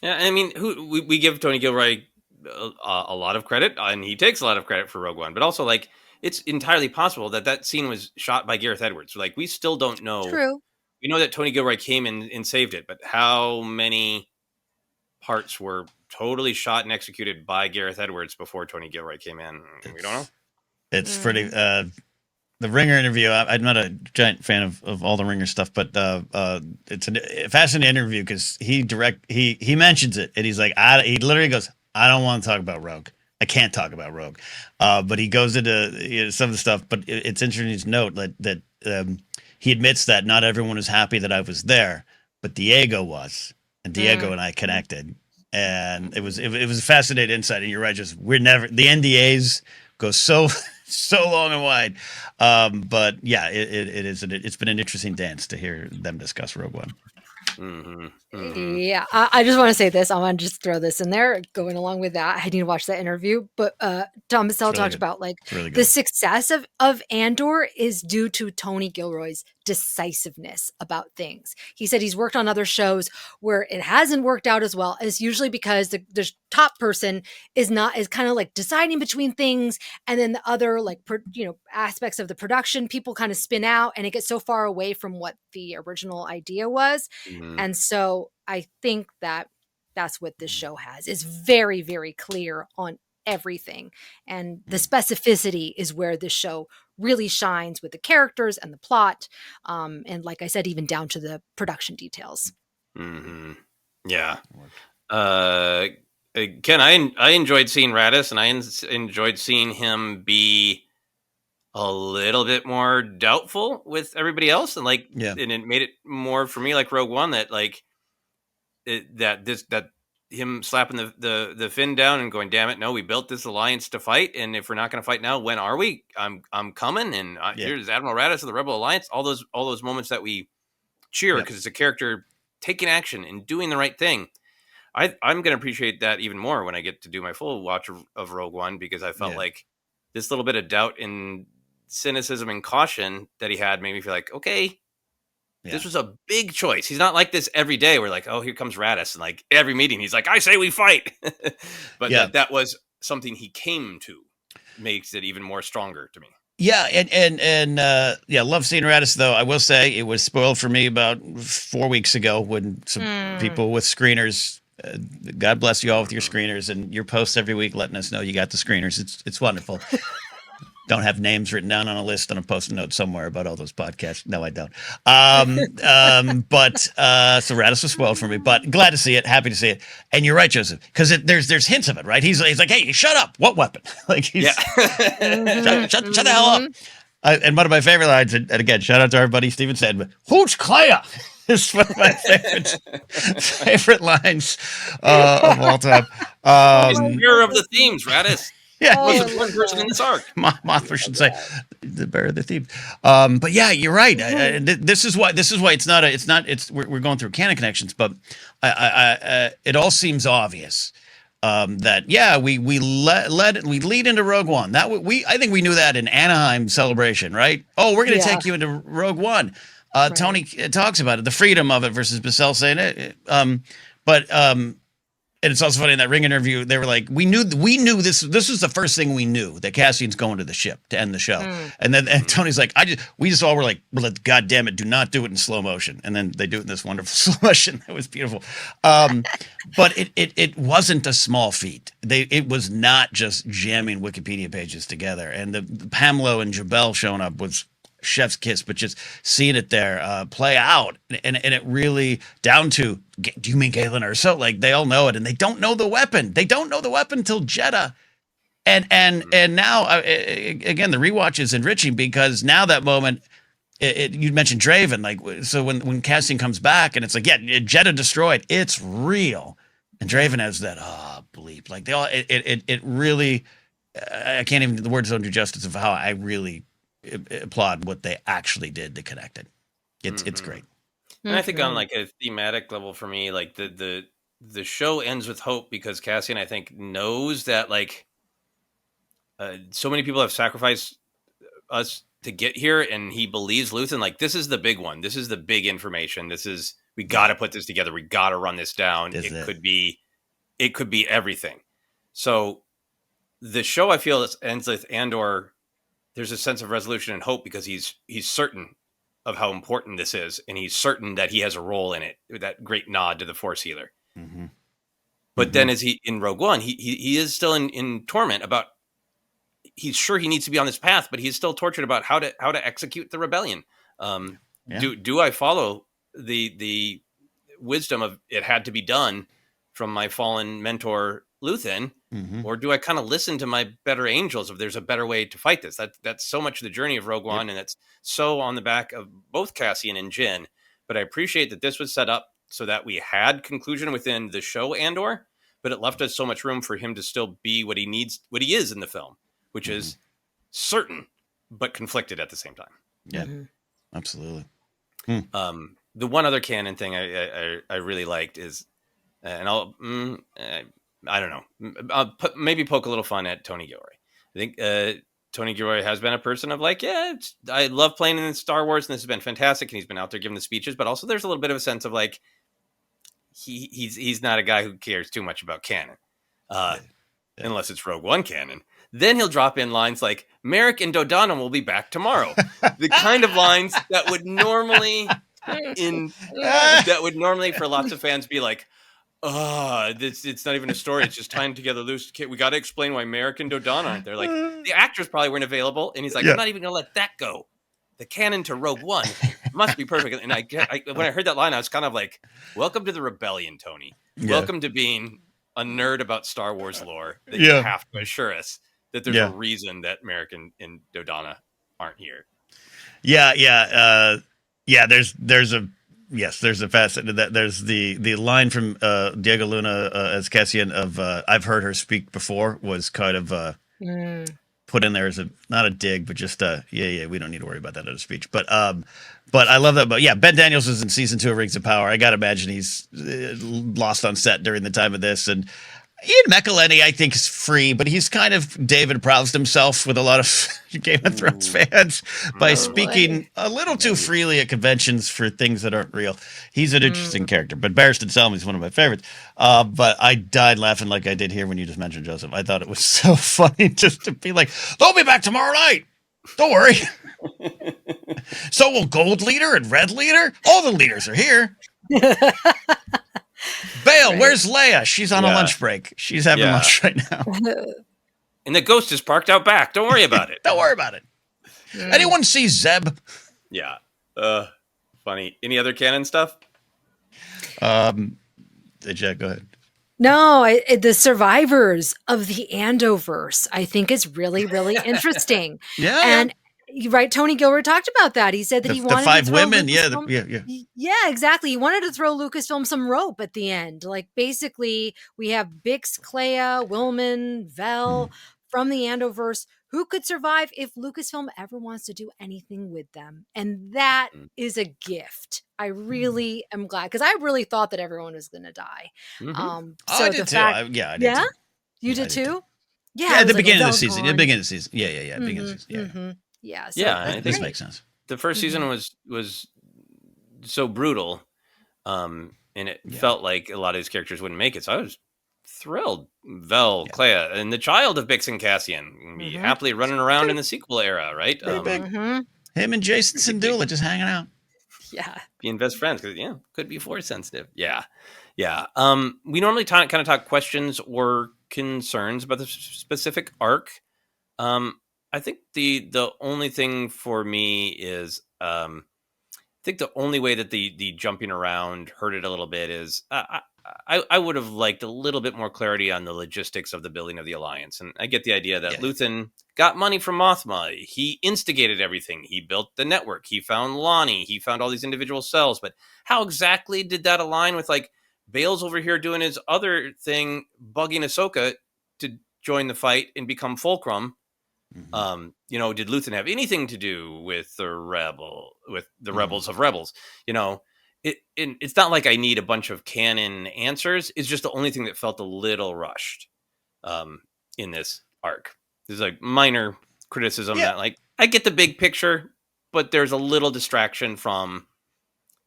Yeah, I mean, we give Tony Gilroy a lot of credit, and he takes a lot of credit for Rogue One, but also like it's entirely possible that scene was shot by Gareth Edwards. Like, we still don't know. True. We know that Tony Gilroy came in and saved it, but how many parts were totally shot and executed by Gareth Edwards before Tony Gilroy came in. We don't know. It's pretty. The Ringer interview. I'm not a giant fan of all the Ringer stuff, but it's a fascinating interview because he mentions it and he's like, he literally goes, "I don't want to talk about Rogue. I can't talk about Rogue," but he goes into some of the stuff. But it's interesting to note that he admits that not everyone was happy that I was there, but Diego was, and Diego and I connected, and it was a fascinating insight. And you're right, just the NDAs go so long and wide, but yeah, it's been an interesting dance to hear them discuss Rogue One. Yeah, I just want to say this. I want to just throw this in there. Going along with that, I need to watch that interview. But Tom Bissell talked about like the success of Andor is due to Tony Gilroy's decisiveness about things. He said he's worked on other shows where it hasn't worked out as well. It's usually because the top person is kind of like deciding between things, and then the other like aspects of the production people kind of spin out, and it gets so far away from what the original idea was. And so I think that's what this show has. It's very, very clear on everything. And the specificity is where this show really shines with the characters and the plot. And like I said, even down to the production details. Yeah. Ken, I enjoyed seeing Radis, and I enjoyed seeing him be a little bit more doubtful with everybody else, and and it made it more for me like Rogue One that that him slapping the Finn down and going, damn it, no, we built this alliance to fight, and if we're not going to fight now, when are we? I'm coming, and here's Admiral Radis of the Rebel Alliance. All those moments that we cheer because it's a character taking action and doing the right thing. I'm going to appreciate that even more when I get to do my full watch of Rogue One, because I felt like this little bit of doubt and cynicism and caution that he had made me feel like, okay, this was a big choice. He's not like this every day. We're like, oh, here comes Radis, and like every meeting he's like, I say we fight. But that was something he came to, makes it even more stronger to me. Yeah, and love seeing Radis, though. I will say it was spoiled for me about 4 weeks ago when some people with screeners, God bless you all with your screeners and your posts every week letting us know you got the screeners. It's wonderful. Don't have names written down on a list on a post-it note somewhere about all those podcasts. No, I don't. But so Radis was spoiled for me, but glad to see it. Happy to see it. And you're right, Joseph, because there's hints of it, right? He's like, hey, shut up. What weapon? Like, he's shut the hell up. And one of my favorite lines, and again, shout out to our buddy Steven Sandman, who's Clea? Is one of my favorite lines of all time. He's the bearer of the themes, Radis. Yeah, most important person in this arc. Mothra should say the bearer of the theme. But yeah, you're right. This is why we're going through canon connections, but it all seems obvious that we lead into Rogue One. I think we knew that in Anaheim Celebration, right? Oh, we're going to take you into Rogue One. Tony talks about it, the freedom of it versus Bissell saying it. And it's also funny in that Ring interview, they were like, we knew this was the first thing we knew, that Cassian's going to the ship to end the show. And then Tony's like, we just all were like, well, God damn it, do not do it in slow motion. And then they do it in this wonderful slow motion. It was beautiful. But it wasn't a small feat. It was not just jamming Wikipedia pages together. And the Pamelo and Jabel showing up was chef's kiss, but just seeing it there play out, and it really down to, do you mean Galen or so? Like, they all know it, and they don't know the weapon. They don't know the weapon till Jeddah, and now again the rewatch is enriching because now that moment. You mentioned Draven, like, so when Cassian comes back and it's like, Jeddah destroyed, it's real, and Draven has that bleep, like they all it really, I can't even, the words don't do justice of how I really applaud what they actually did to connect it. It's great. And I think on like a thematic level for me, like the show ends with hope because Cassian, I think, knows that like so many people have sacrificed us to get here, and he believes Luthen, like, this is the big one. This is the big information. We got to put this together. We got to run this down. It could be everything. So the show, I feel, ends with Andor. There's a sense of resolution and hope because he's certain of how important this is, and he's certain that he has a role in it. That great nod to the Force healer. But then as he in Rogue One, he is still in torment about he's sure he needs to be on this path, but he's still tortured about how to execute the rebellion. Do I follow the wisdom of it had to be done from my fallen mentor Luthen, or do I kind of listen to my better angels if there's a better way to fight this? That's so much the journey of Rogue One, and that's so on the back of both Cassian and Jyn. But I appreciate that this was set up so that we had conclusion within the show Andor, but it left us so much room for him to still be what he is in the film, which is certain but conflicted at the same time. Yeah, absolutely. The one other canon thing I really liked is, and I don't know, I'll maybe poke a little fun at Tony Gilroy. I think Tony Gilroy has been a person of like, I love playing in Star Wars, and this has been fantastic, and he's been out there giving the speeches, but also there's a little bit of a sense of like, he's not a guy who cares too much about canon, unless it's Rogue One canon. Then he'll drop in lines like, Merrick and Dodonna will be back tomorrow. The kind of lines that would normally for lots of fans be like, it's not even a story. It's just tying together loose. We got to explain why Merrick and Dodonna aren't there. Like, the actors probably weren't available. And he's like, I'm not even going to let that go. The canon to Rogue One must be perfect. And when I heard that line, I was kind of like, welcome to the rebellion, Tony. Welcome to being a nerd about Star Wars lore that you have to assure us that there's a reason that Merrick and Dodonna aren't here. There's a facet that there's the line from Diego Luna as Cassian of I've heard her speak before was kind of put in there as not a dig, but just we don't need to worry about that at a speech. But I love that. But yeah, Ben Daniels is in season 2 of Rings of Power. I gotta imagine he's lost on set during the time of this. And Ian McElhenney, I think, is free, but he's kind of David Proust himself with a lot of Game of Thrones fans by speaking a little too freely at conventions for things that aren't real. He's an interesting character, but Barristan Selmy is one of my favorites. But I died laughing like I did here when you just mentioned Joseph. I thought it was so funny just to be like, they'll be back tomorrow night. Don't worry. So will Gold Leader and Red Leader? All the leaders are here. Bail, where's Leia? She's on a lunch break. She's having lunch right now. And the ghost is parked out back. Don't worry about it. Don't worry about it. Anyone see Zeb? Yeah. Funny. Any other canon stuff? Jack, go ahead. No, the survivors of the Andoverse, I think, is really, really interesting. And right, Tony Gilroy talked about that. He said that he wanted the 5 to throw women. Lucasfilm, yeah, exactly. He wanted to throw Lucasfilm some rope at the end. Like, basically, we have Bix, Clea, Willman, Vel from the Andoverse who could survive if Lucasfilm ever wants to do anything with them. And that is a gift. I really am glad, because I really thought that everyone was going to die. I did too. I did too. You did too? Yeah, at the beginning of the season. At the beginning of the season. Yeah. Beginning of the season. Yeah. So I think this makes sense. The first season was so brutal, and it felt like a lot of these characters wouldn't make it. So I was thrilled. Vel, Clea, and the child of Bix and Cassian be happily running around in the sequel era, right? Him and Jason Syndulla just hanging out. Yeah, being best friends, because could be force sensitive. Yeah. We normally kind of talk questions or concerns about the specific arc. I think the only thing for me is I think the only way that the jumping around hurt it a little bit is I would have liked a little bit more clarity on the logistics of the building of the Alliance. And I get the idea that Luthen got money from Mothma. He instigated everything. He built the network. He found Lonnie. He found all these individual cells. But how exactly did that align with, like, Bale's over here doing his other thing, bugging Ahsoka to join the fight and become Fulcrum? Did Luthen have anything to do with the rebels of rebels? It's not like I need a bunch of canon answers. It's just the only thing that felt a little rushed in this arc. There's like minor criticism that, like, I get the big picture, but there's a little distraction from,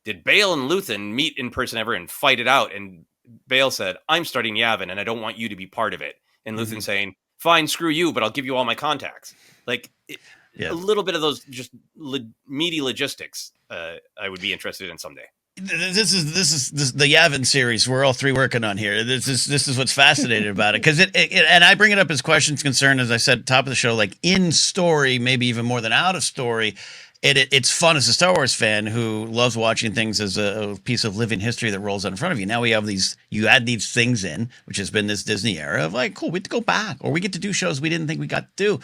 did Bale and Luthen meet in person ever and fight it out? And Bale said, I'm starting Yavin and I don't want you to be part of it. And Luthen saying, fine, screw you, but I'll give you all my contacts. Like, a little bit of those just meaty logistics I would be interested in someday. this is the Yavin series we're all three working on here. This is what's fascinating about it, because and I bring it up as questions concern, as I said top of the show, like in story, maybe even more than out of story. It's fun as a Star Wars fan who loves watching things as a piece of living history that rolls out in front of you. Now we have you add these things in, which has been this Disney era of like, cool, we get to go back, or we get to do shows we didn't think we got to do.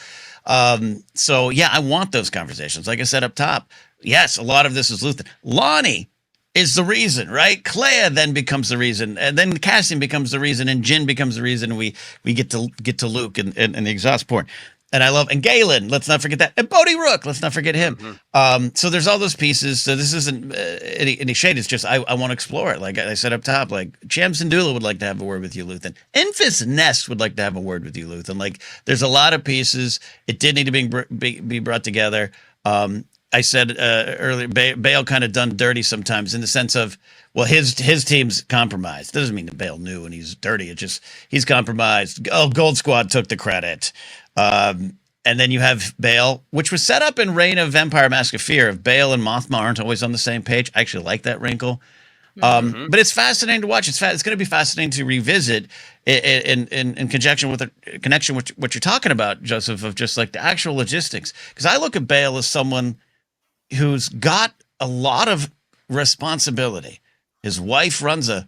So yeah, I want those conversations. Like I said up top, yes, a lot of this is Luthen. Lonnie is the reason, right? Clea then becomes the reason, and then Cassie becomes the reason, and Jin becomes the reason. And we get to Luke and the exhaust port. And I love, and Galen, let's not forget that. And Bodhi Rook, let's not forget him. Mm-hmm. So there's all those pieces. So this isn't any shade. It's just I want to explore it. Like I said up top, like Cham Syndulla would like to have a word with you, Luthen. Enfys Nest would like to have a word with you, Luthen. Like there's a lot of pieces. It did need to be brought together. I said earlier, Bale kind of done dirty sometimes in the sense of, well, his team's compromised. Doesn't mean that Bale knew and he's dirty. It's just he's compromised. Oh, Gold Squad took the credit. And then you have Bale, which was set up in Reign of Empire Mask of Fear. If Bale and Mothma aren't always on the same page, I actually like that wrinkle. But it's fascinating to watch. It's going to be fascinating to revisit in conjunction with what you're talking about, Joseph, of just like the actual logistics. Because I look at Bale as someone who's got a lot of responsibility. His wife runs a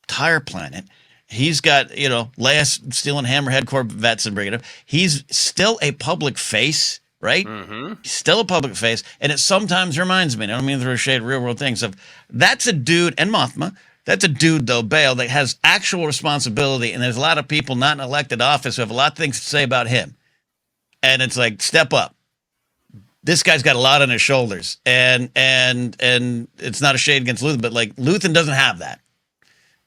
entire planet. He's got, Leia stealing Hammerhead Corvettes and bringing it up. He's still a public face, right? Mm-hmm. He's still a public face. And it sometimes reminds me, and I don't mean to throw shade, real world things, of that's a dude, and Mothma, that's a dude, though, Bale, that has actual responsibility. And there's a lot of people not in elected office who have a lot of things to say about him. And it's like, step up. This guy's got a lot on his shoulders. And it's not a shade against Luthen, but like Luthen doesn't have that.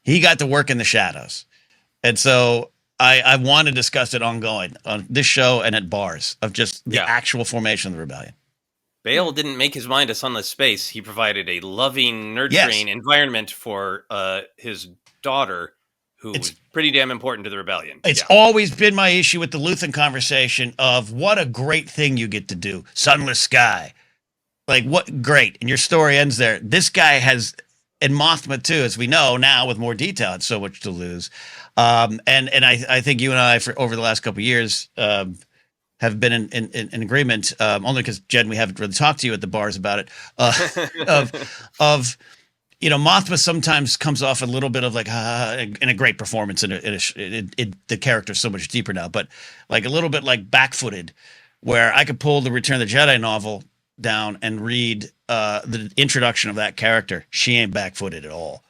He got to work in the shadows. And so I want to discuss it ongoing on this show and at bars of just the actual formation of the rebellion. Bale didn't make his mind a sunless space. He provided a loving, nurturing environment for his daughter, who was pretty damn important to the rebellion. It's always been my issue with the Luthen conversation of what a great thing you get to do. Sunless sky. Like, what great. And your story ends there. This guy has... And Mothma too, as we know now with more detail, had so much to lose. And I think you and I, for over the last couple of years, have been in agreement. Only because Jen, we haven't really talked to you at the bars about it. Mothma sometimes comes off a little bit of like in a great performance, and the character's so much deeper now, but like a little bit like back-footed, where I could pull the Return of the Jedi novel down and read the introduction of that character. She ain't back-footed at all,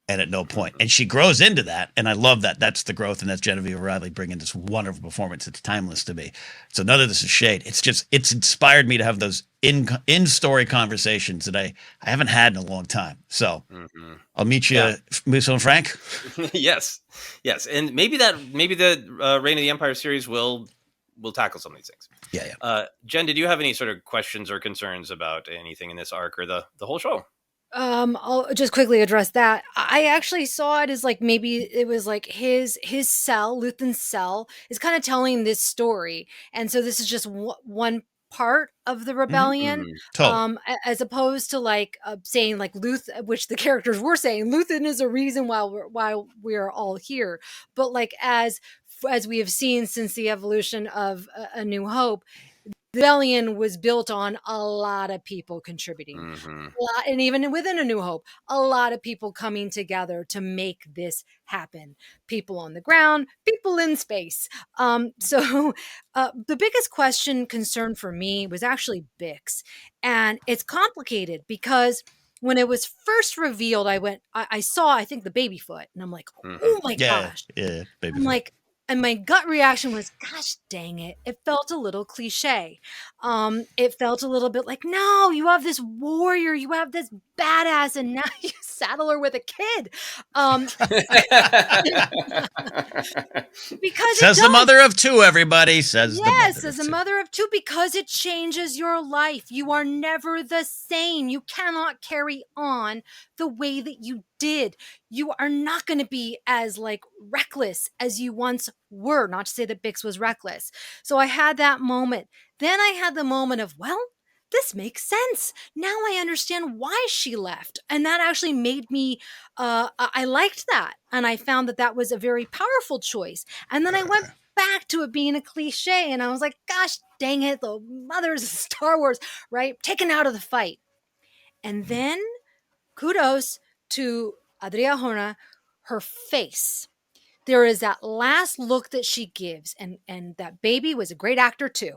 and at no point. And she grows into that, and I love that. That's the growth, and that's Genevieve O'Reilly bringing this wonderful performance. It's timeless to me. So none of this is shade. It's inspired me to have those in-story conversations that I haven't had in a long time. So I'll meet you, Musso and Frank. Yes, and maybe the Reign of the Empire series will tackle some of these things. Yeah. Jen, did you have any sort of questions or concerns about anything in this arc or the whole show? I'll just quickly address that. I actually saw it as like maybe it was like his cell, Luthen's cell, is kind of telling this story, and so this is just one part of the rebellion, Totally. as opposed to like saying like which the characters were saying Luthen is a reason why we are all here, but like as we have seen since the evolution of A New Hope, the rebellion was built on a lot of people contributing, and even within A New Hope, a lot of people coming together to make this happen. People on the ground, people in space. So the biggest concern for me was actually Bix, and it's complicated because when it was first revealed, I saw, I think, the baby foot, and I'm like, oh my gosh. Yeah, baby I'm foot. like, and my gut reaction was, gosh dang it. It felt a little cliche. It felt a little bit like, no, you have this warrior, you have this badass, and now you saddle her with a kid. Because says the mother of two, everybody says. Yes, as a mother of two, because it changes your life. You are never the same. You cannot carry on the way that you did. You are not going to be as like reckless as you once were. Not to say that Bix was reckless. So I had that moment. Then I had the moment of, well, this makes sense. Now I understand why she left. And that actually made me, I liked that. And I found that that was a very powerful choice. And then I went back to it being a cliche. And I was like, gosh dang it, the mothers of Star Wars, right? Taken out of the fight. And then kudos to Adria Arjona, her face. There is that last look that she gives, and that baby was a great actor too.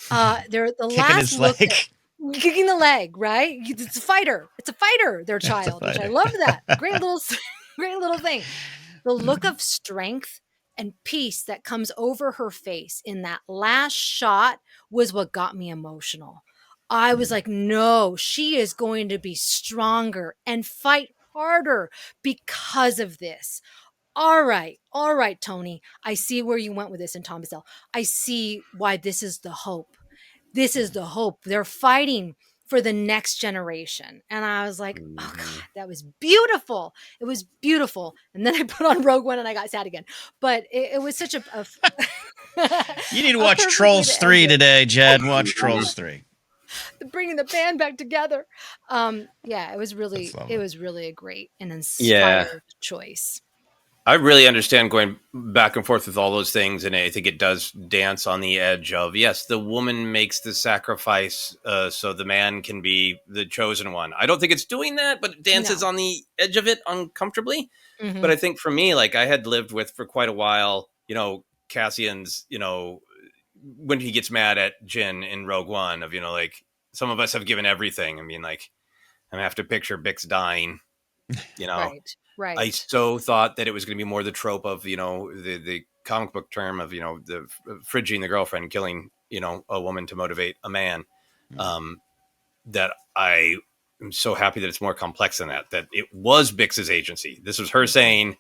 There, the Kicking last his look, leg. kicking the leg, right? It's a fighter. It's a fighter. Their It's a child, which I fighter. love that. Great little, great little thing. The look of strength and peace that comes over her face in that last shot was what got me emotional. I was like, no, she is going to be stronger and fight harder because of this. All right, Tony. I see where you went with this, and Thomas L. I see why this is the hope. This is the hope. They're fighting for the next generation. And I was like, oh Mhm. God, that was beautiful. It was beautiful. And then I put on Rogue One and I got sad again. But it was such a You need to a watch perfect way Trolls to end 3 it. today, Jed. Watch Trolls 3. Bringing the band back together. Yeah, it was That's it lovely. was really a great and Yeah. inspired choice. I really understand going back and forth with all those things, and I think it does dance on the edge of, yes, the woman makes the sacrifice so the man can be the chosen one. I don't think it's doing that, but it dances No. on the edge of it uncomfortably. Mhm. But I think for me, like, I had lived with for quite a while, Cassian's, when he gets mad at Jin in Rogue One, of, like, some of us have given everything. I mean, like, I have to picture Bix dying, you know. Right. I Right. so thought that it was going to be more the trope of, the comic book term of, the fridging the girlfriend, killing, a woman to motivate a man. Um, that I am so happy that it's more complex than that it was Bix's agency. This was her saying,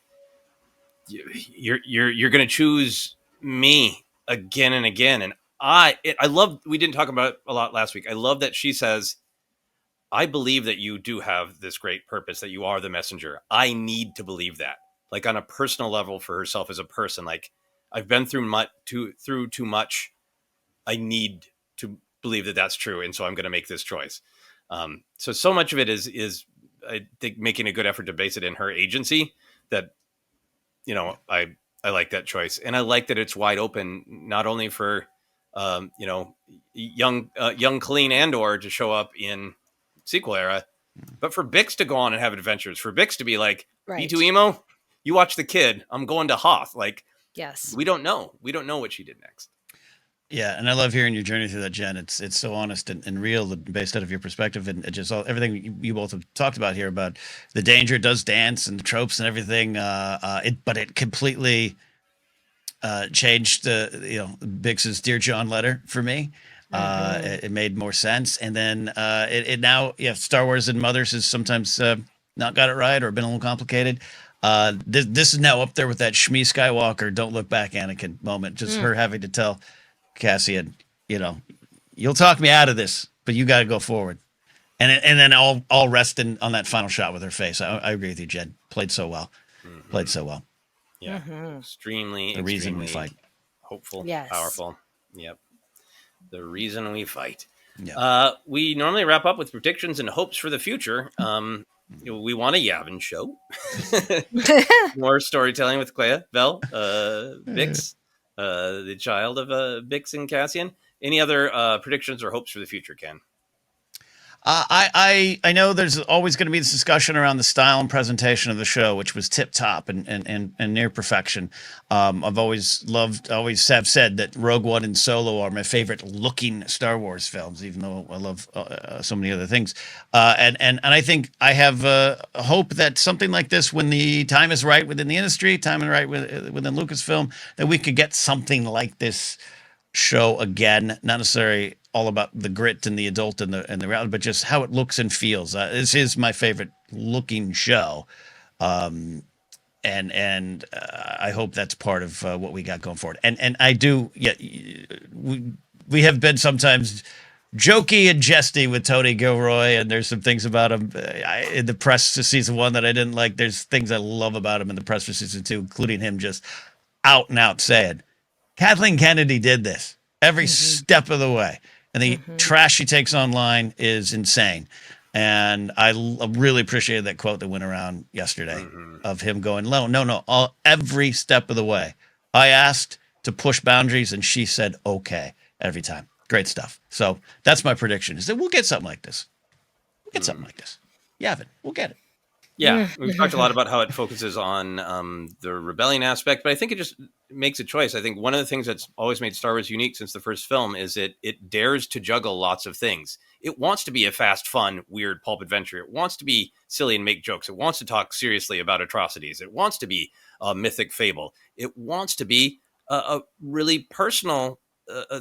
you're going to choose me again and again. And I love, we didn't talk about it a lot last week. I love that she says, I believe that you do have this great purpose, that you are the messenger. I need to believe that, like, on a personal level for herself as a person. Like, I've been through too much. I need to believe that that's true, and so I'm going to make this choice. So much of it is I think making a good effort to base it in her agency. That I like that choice, and I like that it's wide open, not only for young clean Andor to show up in sequel era, but for Bix to go on and have adventures, for Bix to be like, Right. B2 emo, you watch the kid, I'm going to Hoth. Like, Yes. we don't know what she did next. Yeah, and I love hearing your journey through that, Jen. It's so honest and real, based out of your perspective, and just everything you both have talked about here about the danger it does dance and the tropes and everything. But it completely changed Bix's Dear John letter for me. It made more sense, and then it now, Star Wars and Mothers has sometimes not got it right or been a little complicated. This is now up there with that Shmi Skywalker "Don't Look Back, Anakin" moment. Just her having to tell Cassian, you'll talk me out of this, but you got to go forward. And then all resting on that final shot with her face. I agree with you, Jed. Played so well. Mm-hmm. Played so well. Yeah, extremely, The reason we extremely fight. hopeful, Yes. powerful. Yep, the reason we fight. Yeah. We normally wrap up with predictions and hopes for the future. We want a Yavin show. More storytelling with Clea, Vel, Bix, the child of Bix and Cassian. Any other predictions or hopes for the future, Ken? I know there's always going to be this discussion around the style and presentation of the show, which was tip top and near perfection. I've always have said that Rogue One and Solo are my favorite looking Star Wars films, even though I love so many other things. And I think I have a hope that something like this, when the time is right within the industry, time is right within Lucasfilm, that we could get something like this show again, not necessarily all about the grit and the adult and the reality, but just how it looks and feels. This is my favorite looking show, and I hope that's part of what we got going forward. And I do, we have been sometimes jokey and jesty with Tony Gilroy, and there's some things about him in the press for season 1 that I didn't like. There's things I love about him in the press for season 2, including him just out and out saying, Kathleen Kennedy did this every step of the way. and the trash she takes online is insane. And I really appreciated that quote that went around yesterday of him going, no, every step of the way. I asked to push boundaries, and she said, okay, every time. Great stuff. So that's my prediction, is that we'll get something like this. Yavin, we'll get it. Yeah, we've talked a lot about how it focuses on the rebellion aspect, but I think it just makes a choice. I think one of the things that's always made Star Wars unique since the first film is it dares to juggle lots of things. It wants to be a fast, fun, weird pulp adventure. It wants to be silly and make jokes. It wants to talk seriously about atrocities. It wants to be a mythic fable. It wants to be a really personal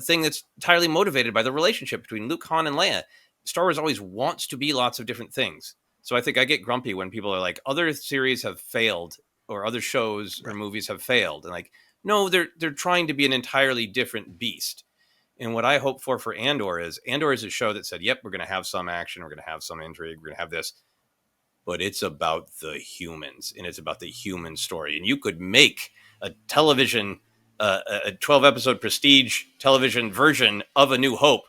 thing that's entirely motivated by the relationship between Luke, Han, and Leia. Star Wars always wants to be lots of different things. So I think I get grumpy when people are like, other series have failed or other shows or movies have failed. And like, no, they're trying to be an entirely different beast. And what I hope for Andor is a show that said, yep, we're going to have some action. We're going to have some intrigue. We're going to have this. But it's about the humans, and it's about the human story. And you could make a television, a 12-episode prestige television version of A New Hope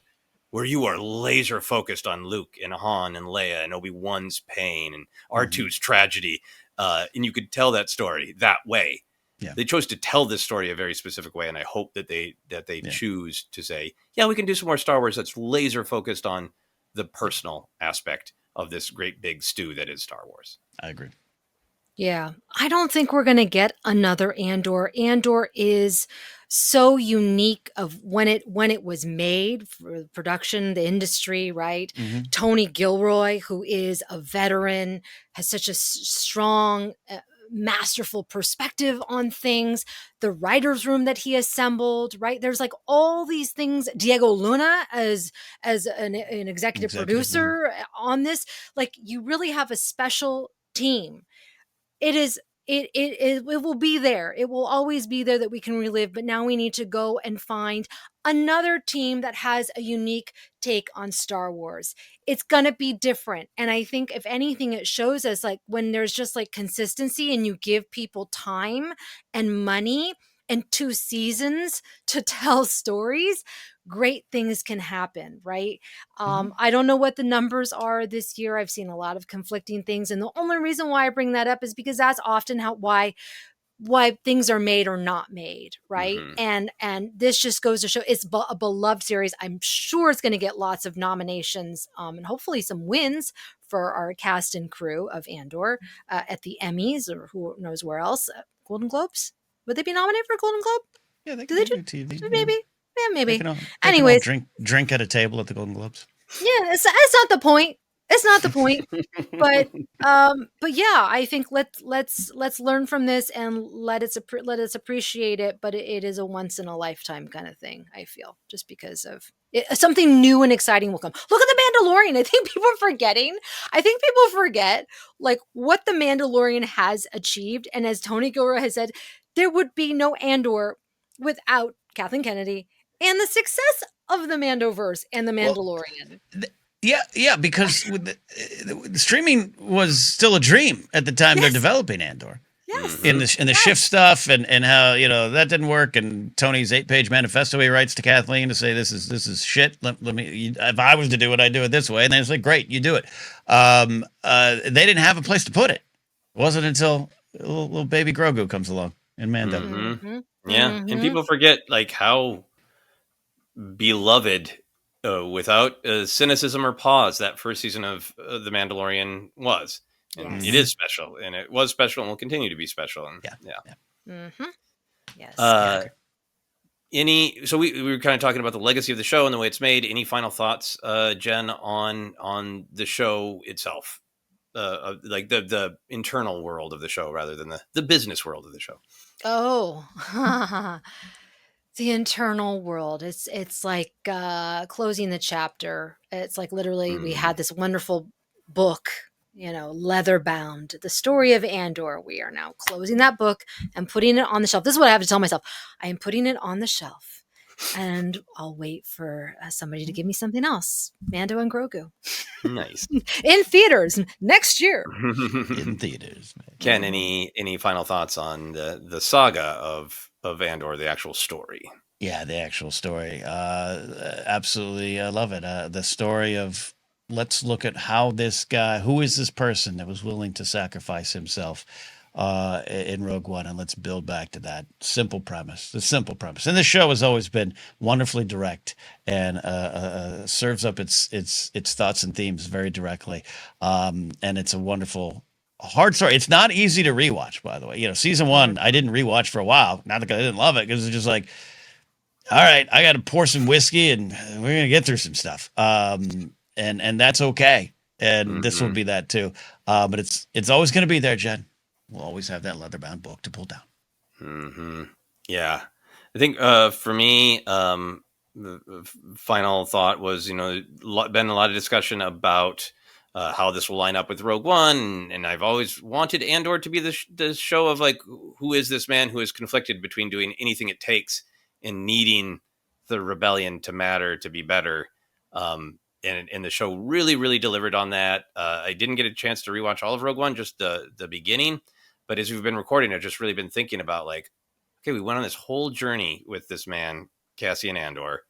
where you are laser focused on Luke and Han and Leia and Obi-Wan's pain and R2's tragedy. And you could tell that story that way. Yeah. They chose to tell this story a very specific way. And I hope that they choose to say, yeah, we can do some more Star Wars that's laser focused on the personal aspect of this great big stew that is Star Wars. I agree. Yeah, I don't think we're going to get another Andor. Andor is so unique of when it was made for production, the industry, right? Tony Gilroy, who is a veteran, has such a strong, masterful perspective on things. The writer's room that he assembled, right? There's like all these things. Diego Luna as an executive producer on this. Like, you really have a special team. It will be there. It will always be there that we can relive. But now we need to go and find another team that has a unique take on Star Wars. It's going to be different. And I think if anything, it shows us like when there's just like consistency and you give people time and money and 2 seasons to tell stories, great things can happen, right? I don't know what the numbers are this year. I've seen a lot of conflicting things. And the only reason why I bring that up is because that's often why things are made or not made, right? And this just goes to show it's a beloved series. I'm sure it's going to get lots of nominations and hopefully some wins for our cast and crew of Andor at the Emmys or who knows where else. Golden Globes? Would they be nominated for a Golden Globe? Yeah, they do they do TV. Maybe. Yeah, maybe. Anyways, drink at a table at the Golden Globes. Yeah, it's not the point. It's not the point. But yeah, I think let's learn from this and let us appreciate it. But it is a once in a lifetime kind of thing. I feel just because of something new and exciting will come. Look at the Mandalorian. I think people are forgetting. I think people forget like what the Mandalorian has achieved. And as Tony Gilroy has said, there would be no Andor without Kathleen Kennedy and the success of the Mandoverse and the Mandalorian. Yeah, because the streaming was still a dream at the time they're developing Andor. Yes. In the shift stuff and how that didn't work, and Tony's 8-page manifesto he writes to Kathleen to say this is shit. Let me if I was to do it, I'd do it this way, and then it's like great, you do it. They didn't have a place to put it. It wasn't until little baby Grogu comes along in Mando. Yeah, and people forget like how beloved, without cynicism or pause, that first season of The Mandalorian was. And it is special, and it was special, and will continue to be special. And Yes. So we were kind of talking about the legacy of the show and the way it's made. Any final thoughts, Jen, on the show itself, like the internal world of the show rather than the business world of the show? Oh, the internal world. It's like closing the chapter. It's like literally we had this wonderful book, leather bound, the story of Andor. We are now closing that book and putting it on the shelf. This is what I have to tell myself. I am putting it on the shelf and I'll wait for somebody to give me something else. Mando and Grogu. Nice. In theaters next year. In theaters. Ken, any final thoughts on the saga of Andor, the actual story? Yeah, the actual story. Absolutely, I love it. The story of let's look at how this guy, who is this person that was willing to sacrifice himself in Rogue One, and let's build back to that simple premise. The simple premise, and the show has always been wonderfully direct and serves up its thoughts and themes very directly. And it's a wonderful. Hard story. It's not easy to rewatch, by the way. Season one, I didn't rewatch for a while. Not because I didn't love it, because it's just like, all right, I got to pour some whiskey and we're gonna get through some stuff. And that's okay. And this will Mhm. be that too. But it's always gonna be there, Jen. We'll always have that leather bound book to pull down. Yeah, I think for me, the final thought was, been a lot of discussion about how this will line up with Rogue One, and I've always wanted Andor to be the show of like, who is this man who is conflicted between doing anything it takes and needing the rebellion to matter, to be better. And the show really, really delivered on that. I didn't get a chance to rewatch all of Rogue One, just the beginning. But as we've been recording, I've just really been thinking about like, okay, we went on this whole journey with this man, Cassian Andor.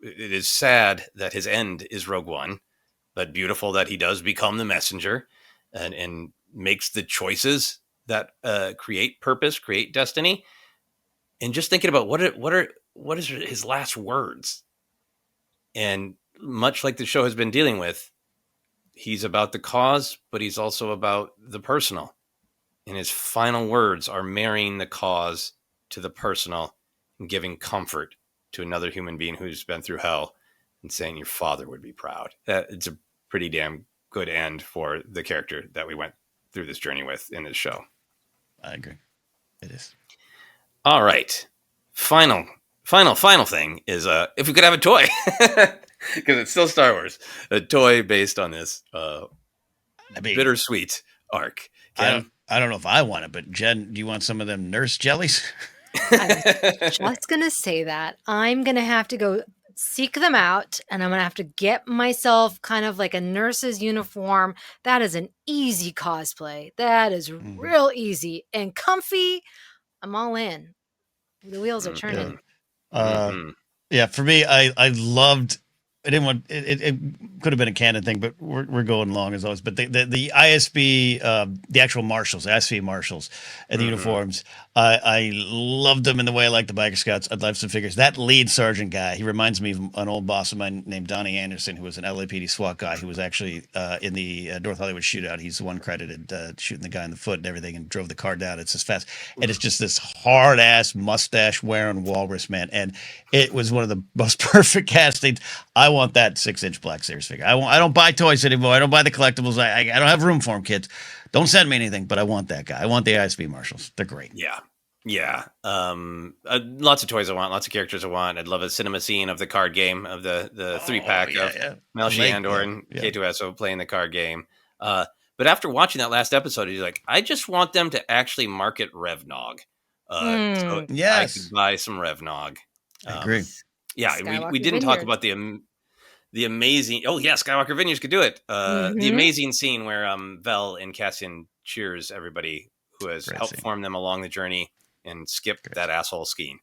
It is sad that his end is Rogue One, but beautiful that he does become the messenger and makes the choices that create purpose, create destiny. And just thinking about what is his last words. And much like the show has been dealing with, he's about the cause, but he's also about the personal. And his final words are marrying the cause to the personal and giving comfort to another human being who's been through hell and saying your father would be proud. It's a pretty damn good end for the character that we went through this journey with in this show. I agree. It is. All right. Final thing is if we could have a toy, because it's still Star Wars, a toy based on this bittersweet arc. Ken? I don't know if I want it, but Jen, do you want some of them nurse jellies? I was just going to say that. I'm going to have to go seek them out, and I'm going to have to get myself kind of like a nurse's uniform. That is an easy cosplay. That is real easy and comfy. I'm all in. The wheels are turning. Yeah, for me, I loved. I didn't want it could have been a canon thing, but we're going long as always. But the ISB, the actual marshals, ISB marshals, and the uniforms, I loved them in the way I like the biker scouts. I'd love some figures. That lead sergeant guy, he reminds me of an old boss of mine named Donnie Anderson, who was an LAPD SWAT guy, who was actually in the North Hollywood shootout. He's the one credited shooting the guy in the foot and everything, and drove the car down. It's just fast, and it's just this hard ass mustache wearing walrus man, and it was one of the most perfect castings. I want that 6-inch Black Series figure. I don't buy toys anymore. I don't buy the collectibles. I don't have room for them, kids. Don't send me anything, but I want that guy. I want the ISB marshals. They're great. Yeah. Lots of toys I want. Lots of characters I want. I'd love a cinema scene of the card game of the 3-pack of Melshi Andor and K2SO playing the card game. But after watching that last episode, you're like, I just want them to actually market Revnog. So I could buy some Revnog. I agree. Yeah, we didn't talk about the amazing. Oh yeah, Skywalker Vineyards could do it. The amazing scene where Vel and Cassian cheers everybody who has helped form them along the journey and skip that asshole skiing.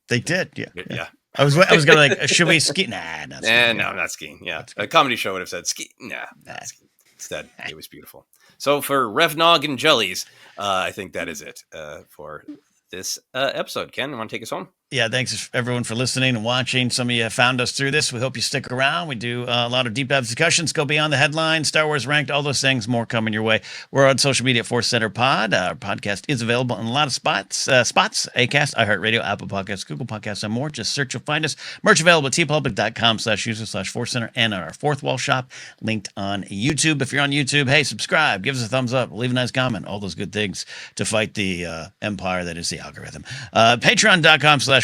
They did, yeah. I was gonna like, should we ski? Nah, not skiing. No, not skiing. Yeah, a comedy show would have said ski. Nah, not skiing. Instead, it was beautiful. So for Revnog and jellies, I think that is it for this episode. Ken, you want to take us home? Yeah, thanks everyone for listening and watching. Some of you found us through this. We hope you stick around. We do a lot of deep dive discussions, go beyond the headlines, Star Wars Ranked, all those things, more coming your way. We're on social media at ForceCenter Pod. Our podcast is available in a lot of spots, Acast, iHeartRadio, Apple Podcasts, Google Podcasts, and more. Just search, you'll find us. Merch available at tpublic.com/user/ForceCenter and our Fourth Wall Shop linked on YouTube. If you're on YouTube, hey, subscribe, give us a thumbs up, leave a nice comment, all those good things to fight the empire that is the algorithm. Patreon.com/ForceCenters,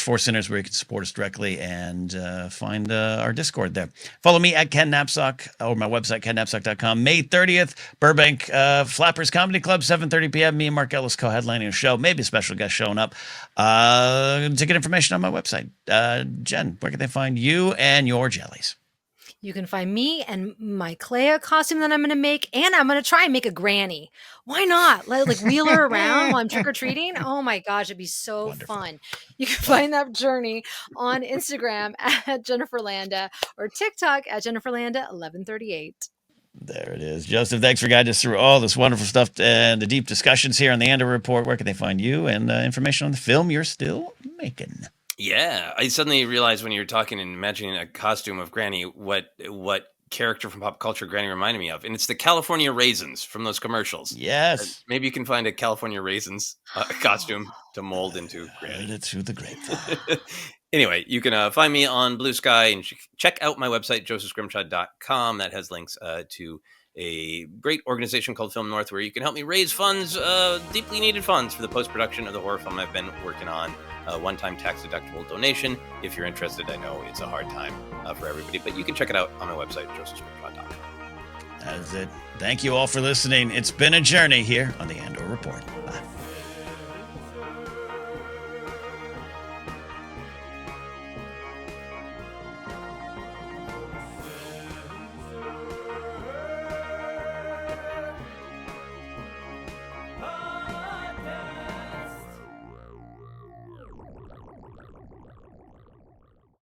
where you can support us directly and find our Discord there. Follow me at Ken Knapsack or my website, KenKnapsack.com. May 30th, Burbank Flappers Comedy Club, 7:30 p.m. Me and Mark Ellis co-headlining a show, maybe a special guest showing up. Ticket information on my website. Jen, where can they find you and your jellies? You can find me and my Clea costume that I'm going to make, and I'm going to try and make a granny. Why not? Like wheel her around while I'm trick-or-treating? Oh my gosh, it'd be so Wonderful. fun. You can find that journey on Instagram at Jennifer Landa or TikTok at Jennifer Landa 1138. There it is. Joseph, thanks for guiding us through all this wonderful stuff and the deep discussions here on the Andor Report. Where can they find you and information on the film you're still making? Yeah, I suddenly realized when you were talking and imagining a costume of Granny, what character from pop culture Granny reminded me of, and it's the California Raisins from those commercials. Yes. Maybe you can find a California Raisins costume to mold into Granny. Heard it through the grapevine. Anyway, you can find me on Blue Sky and check out my website, josephscrimshaw.com. That has links to a great organization called Film North, where you can help me raise funds, deeply needed funds for the post-production of the horror film I've been working on. One-time tax-deductible donation. If you're interested, I know it's a hard time for everybody, but you can check it out on my website, josephscrimshaw.com. That's it. Thank you all for listening. It's been a journey here on the Andor Report. Bye.